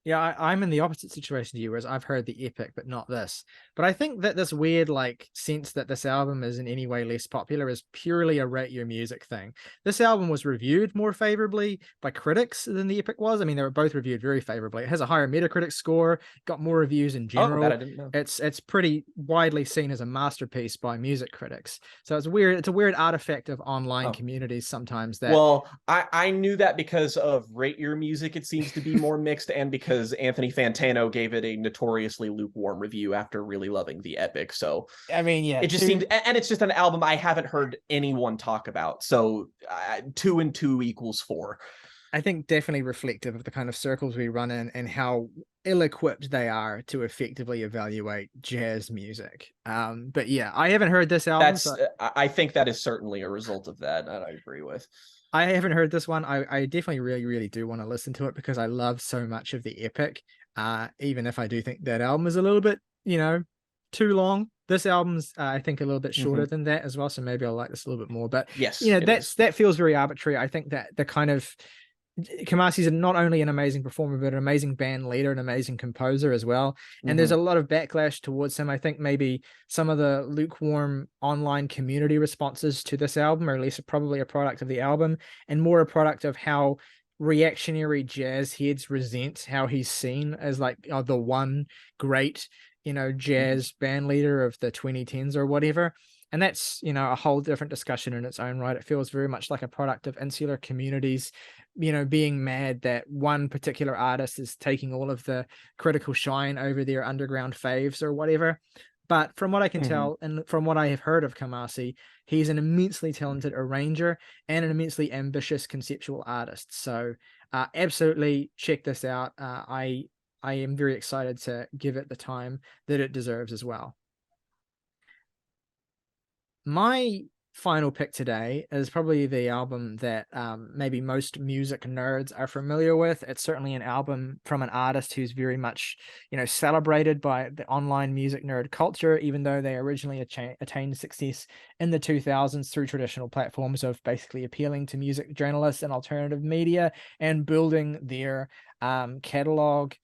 Yeah, I'm in the opposite situation to you, whereas I've heard the Epic, but not this. But I think that this weird sense that this album is in any way less popular is purely a rate your music thing. This album was reviewed more favorably by critics than the Epic was. I mean, they were both reviewed very favorably. It has a higher Metacritic score, got more reviews in general. Oh, that I didn't know. It's pretty widely seen as a masterpiece by music critics. So it's weird. It's a weird artifact of online communities sometimes. That well, I knew that because of Rate Your Music. It seems to be more mixed, and because Anthony Fantano gave it a notoriously lukewarm review after really loving The Epic. So I mean, yeah, it just seemed, and it's just an album I haven't heard anyone talk about. So 2 and 2 equals 4. I think definitely reflective of the kind of circles we run in and how ill-equipped they are to effectively evaluate jazz music. But yeah, I haven't heard this album. I think that is certainly a result of that, and I agree with. I haven't heard this one. I definitely really do want to listen to it because I love so much of the Epic. Even if I do think that album is a little bit, too long. This album's I think a little bit shorter than that as well, so maybe I'll like this a little bit more. But yes, that feels very arbitrary. I think that the kind of Kamasi's not only an amazing performer, but an amazing band leader, an amazing composer as well. And there's a lot of backlash towards him. I think maybe some of the lukewarm online community responses to this album are at least probably a product of the album and more a product of how reactionary jazz heads resent how he's seen as the one great, jazz band leader of the 2010s or whatever. And that's, a whole different discussion in its own right. It feels very much like a product of insular communities, being mad that one particular artist is taking all of the critical shine over their underground faves or whatever. But from what I can tell, and from what I have heard of Kamasi, he's an immensely talented arranger and an immensely ambitious conceptual artist. So absolutely check this out. I am very excited to give it the time that it deserves as well. My final pick today is probably the album that maybe most music nerds are familiar with. It's certainly an album from an artist who's very much, celebrated by the online music nerd culture, even though they originally attained success in the 2000s through traditional platforms of basically appealing to music journalists and alternative media and building their catalog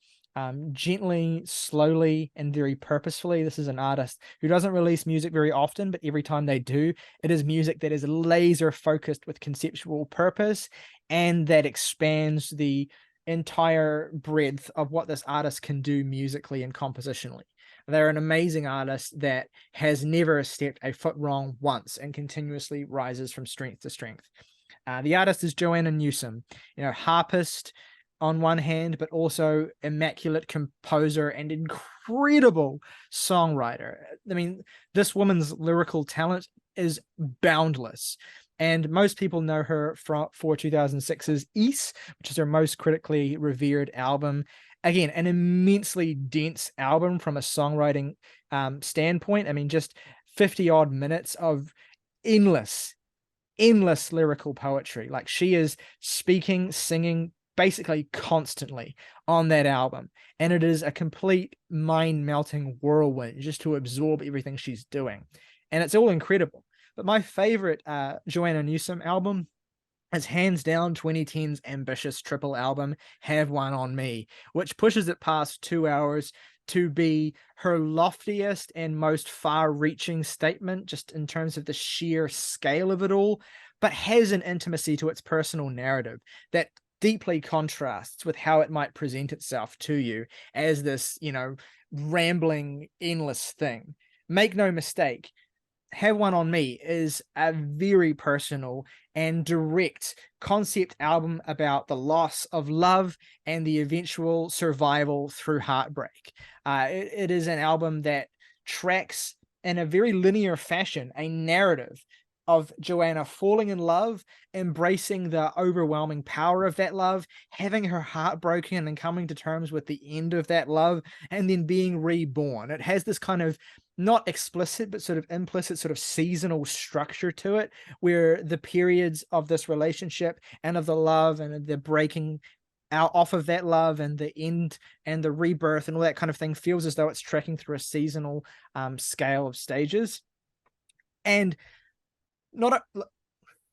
gently, slowly, and very purposefully. This is an artist who doesn't release music very often, but every time they do, it is music that is laser focused with conceptual purpose and that expands the entire breadth of what this artist can do musically and compositionally. They're an amazing artist that has never stepped a foot wrong once and continuously rises from strength to strength. The artist is Joanna Newsom, harpist on one hand, but also immaculate composer and incredible songwriter. I mean, this woman's lyrical talent is boundless. And most people know her for 2006's Is, which is her most critically revered album. Again, an immensely dense album from a songwriting standpoint. I mean, just 50 odd minutes of endless lyrical poetry. Like, she is speaking, singing basically constantly on that album. And it is a complete mind-melting whirlwind just to absorb everything she's doing. And it's all incredible. But my favorite Joanna Newsom album is hands down 2010's ambitious triple album, Have One on Me, which pushes it past 2 hours to be her loftiest and most far-reaching statement, just in terms of the sheer scale of it all, but has an intimacy to its personal narrative that deeply contrasts with how it might present itself to you as this, rambling, endless thing. Make no mistake, Have One on Me is a very personal and direct concept album about the loss of love and the eventual survival through heartbreak. It is an album that tracks in a very linear fashion a narrative of Joanna falling in love, embracing the overwhelming power of that love, having her heart broken and coming to terms with the end of that love, and then being reborn. It has this kind of not explicit, but sort of implicit sort of seasonal structure to it, where the periods of this relationship and of the love and the breaking out off of that love and the end and the rebirth and all that kind of thing feels as though it's tracking through a seasonal scale of stages. And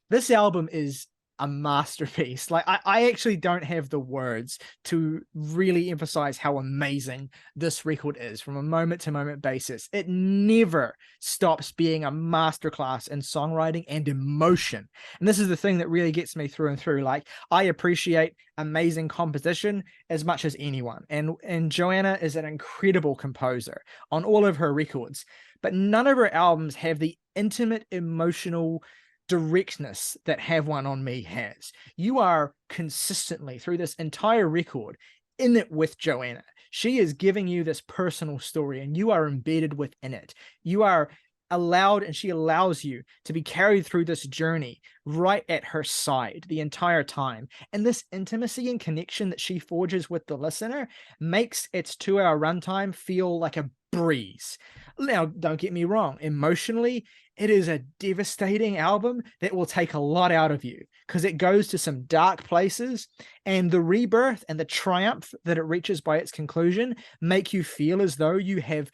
this album is a masterpiece. Like, I actually don't have the words to really emphasize how amazing this record is from a moment to moment basis. It never stops being a masterclass in songwriting and emotion. And this is the thing that really gets me through and through. Like, I appreciate amazing composition as much as anyone. And Joanna is an incredible composer on all of her records, but none of her albums have the intimate emotional directness that Have One on Me has. You are consistently through this entire record in it with Joanna. She is giving you this personal story and you are embedded within it. You are allowed, and she allows you to be carried through this journey right at her side the entire time. And this intimacy and connection that she forges with the listener makes its 2-hour runtime feel like a breeze. Now, don't get me wrong, emotionally, it is a devastating album that will take a lot out of you because it goes to some dark places, and the rebirth and the triumph that it reaches by its conclusion make you feel as though you have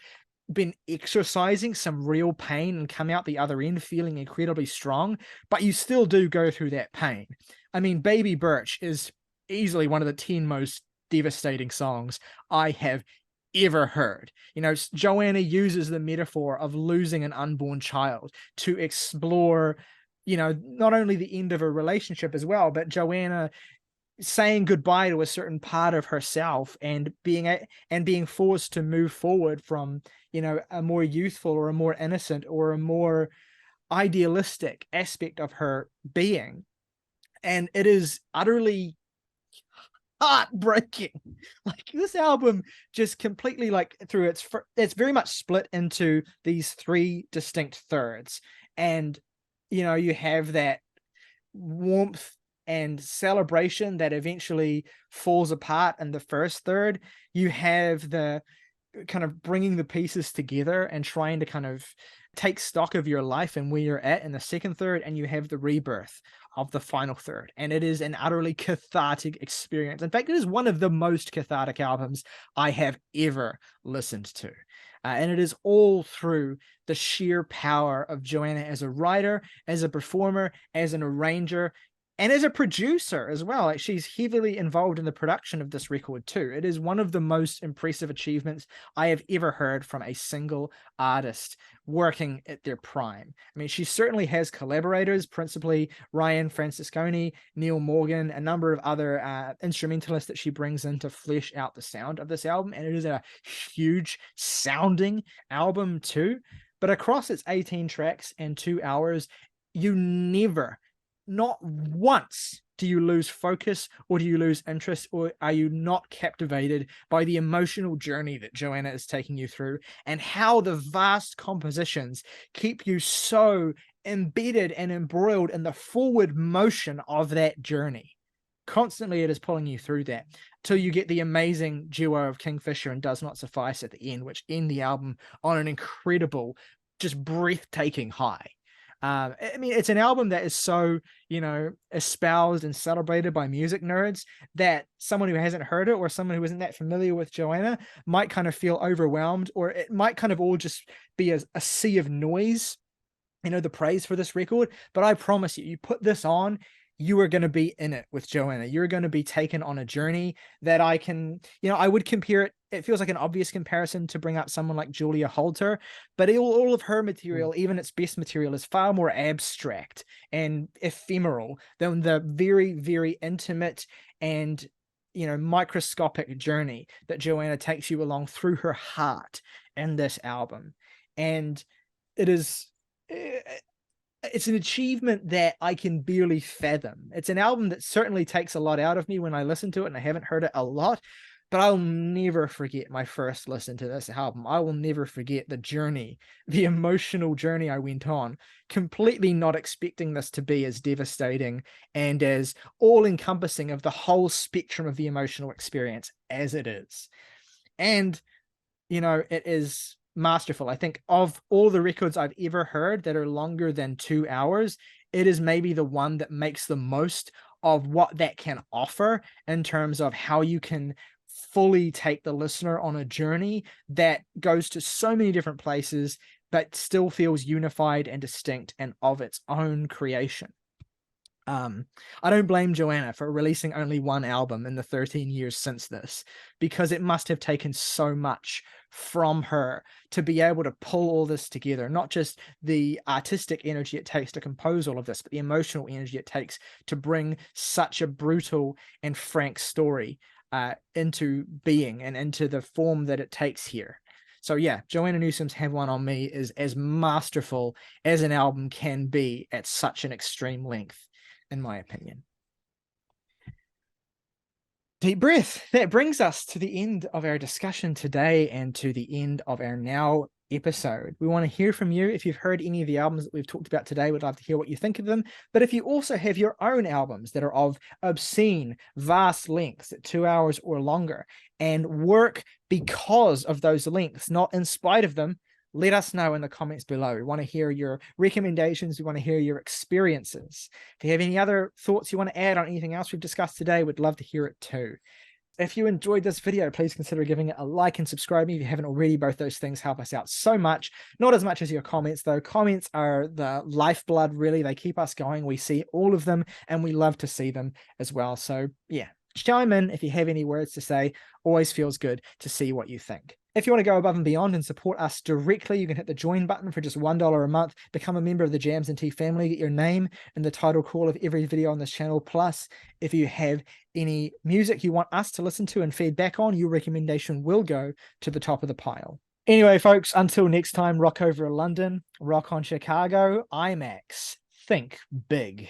been exercising some real pain and come out the other end feeling incredibly strong, but you still do go through that pain. I mean, Baby Birch is easily one of the 10 most devastating songs I have ever heard. Joanna uses the metaphor of losing an unborn child to explore, not only the end of a relationship as well, but Joanna saying goodbye to a certain part of herself and being forced to move forward from, a more youthful or a more innocent or a more idealistic aspect of her being. And it is utterly heartbreaking. Like, this album just completely, like, through it's very much split into these 3 distinct thirds. And, you have that warmth and celebration that eventually falls apart in the first third. You have the kind of bringing the pieces together and trying to kind of take stock of your life and where you're at in the second third, and you have the rebirth of the final third. And it is an utterly cathartic experience. In fact, it is one of the most cathartic albums I have ever listened to. And it is all through the sheer power of Joanna as a writer, as a performer, as an arranger. And as a producer as well, like she's heavily involved in the production of this record too. It is one of the most impressive achievements I have ever heard from a single artist working at their prime. I mean, she certainly has collaborators, principally Ryan Francisconi, Neil Morgan, a number of other instrumentalists that she brings in to flesh out the sound of this album. And it is a huge sounding album too. But across its 18 tracks and 2 hours, you never, not once, do you lose focus or do you lose interest, or are you not captivated by the emotional journey that Joanna is taking you through, and how the vast compositions keep you so embedded and embroiled in the forward motion of that journey. Constantly it is pulling you through that till you get the amazing duo of Kingfisher and Does Not Suffice at the end, which end the album on an incredible, just breathtaking high. I mean, it's an album that is so, you know, espoused and celebrated by music nerds that someone who hasn't heard it, or someone who isn't that familiar with Joanna, might kind of feel overwhelmed, or it might kind of all just be a sea of noise, you know, the praise for this record. But I promise you, you put this on, you are going to be in it with Joanna. You're going to be taken on a journey that I can, you know, I would compare it. It feels like an obvious comparison to bring up someone like Julia Holter, but all of her material, even its best material, is far more abstract and ephemeral than the very, very intimate and, you know, microscopic journey that Joanna takes you along through her heart in this album. And it is, it's an achievement that I can barely fathom. It's an album that certainly takes a lot out of me when I listen to it, and I haven't heard it a lot, but I'll never forget my first listen to this album. I will never forget the journey, the emotional journey I went on, completely not expecting this to be as devastating and as all-encompassing of the whole spectrum of the emotional experience as it is. And, you know, it is masterful. I think of all the records I've ever heard that are longer than 2 hours, it is maybe the one that makes the most of what that can offer in terms of how you can fully take the listener on a journey that goes to so many different places, but still feels unified and distinct and of its own creation. I don't blame Joanna for releasing only one album in the 13 years since this, because it must have taken so much from her to be able to pull all this together, not just the artistic energy it takes to compose all of this, but the emotional energy it takes to bring such a brutal and frank story into being and into the form that it takes here. So yeah, Joanna Newsom's Have One On Me is as masterful as an album can be at such an extreme length, in my opinion. Deep breath. That brings us to the end of our discussion today and to the end of our Now episode. We want to hear from you. If you've heard any of the albums that we've talked about today, we'd love to hear what you think of them. But if you also have your own albums that are of obscene, vast lengths at 2 hours or longer and work because of those lengths, not in spite of them, let us know in the comments below. We want to hear your recommendations. We want to hear your experiences. If you have any other thoughts you want to add on anything else we've discussed today, we'd love to hear it too. If you enjoyed this video, please consider giving it a like and subscribing if you haven't already. Both those things help us out so much. Not as much as your comments, though. Comments are the lifeblood, really. They keep us going. We see all of them, and we love to see them as well. So, yeah, chime in if you have any words to say. Always feels good to see what you think. If you want to go above and beyond and support us directly, you can hit the join button for just $1 a month. Become a member of the Jams and Tea family. Get your name in the title call of every video on this channel. Plus, if you have any music you want us to listen to and feedback on, your recommendation will go to the top of the pile. Anyway, folks, until next time, rock over London, rock on Chicago, IMAX, think big.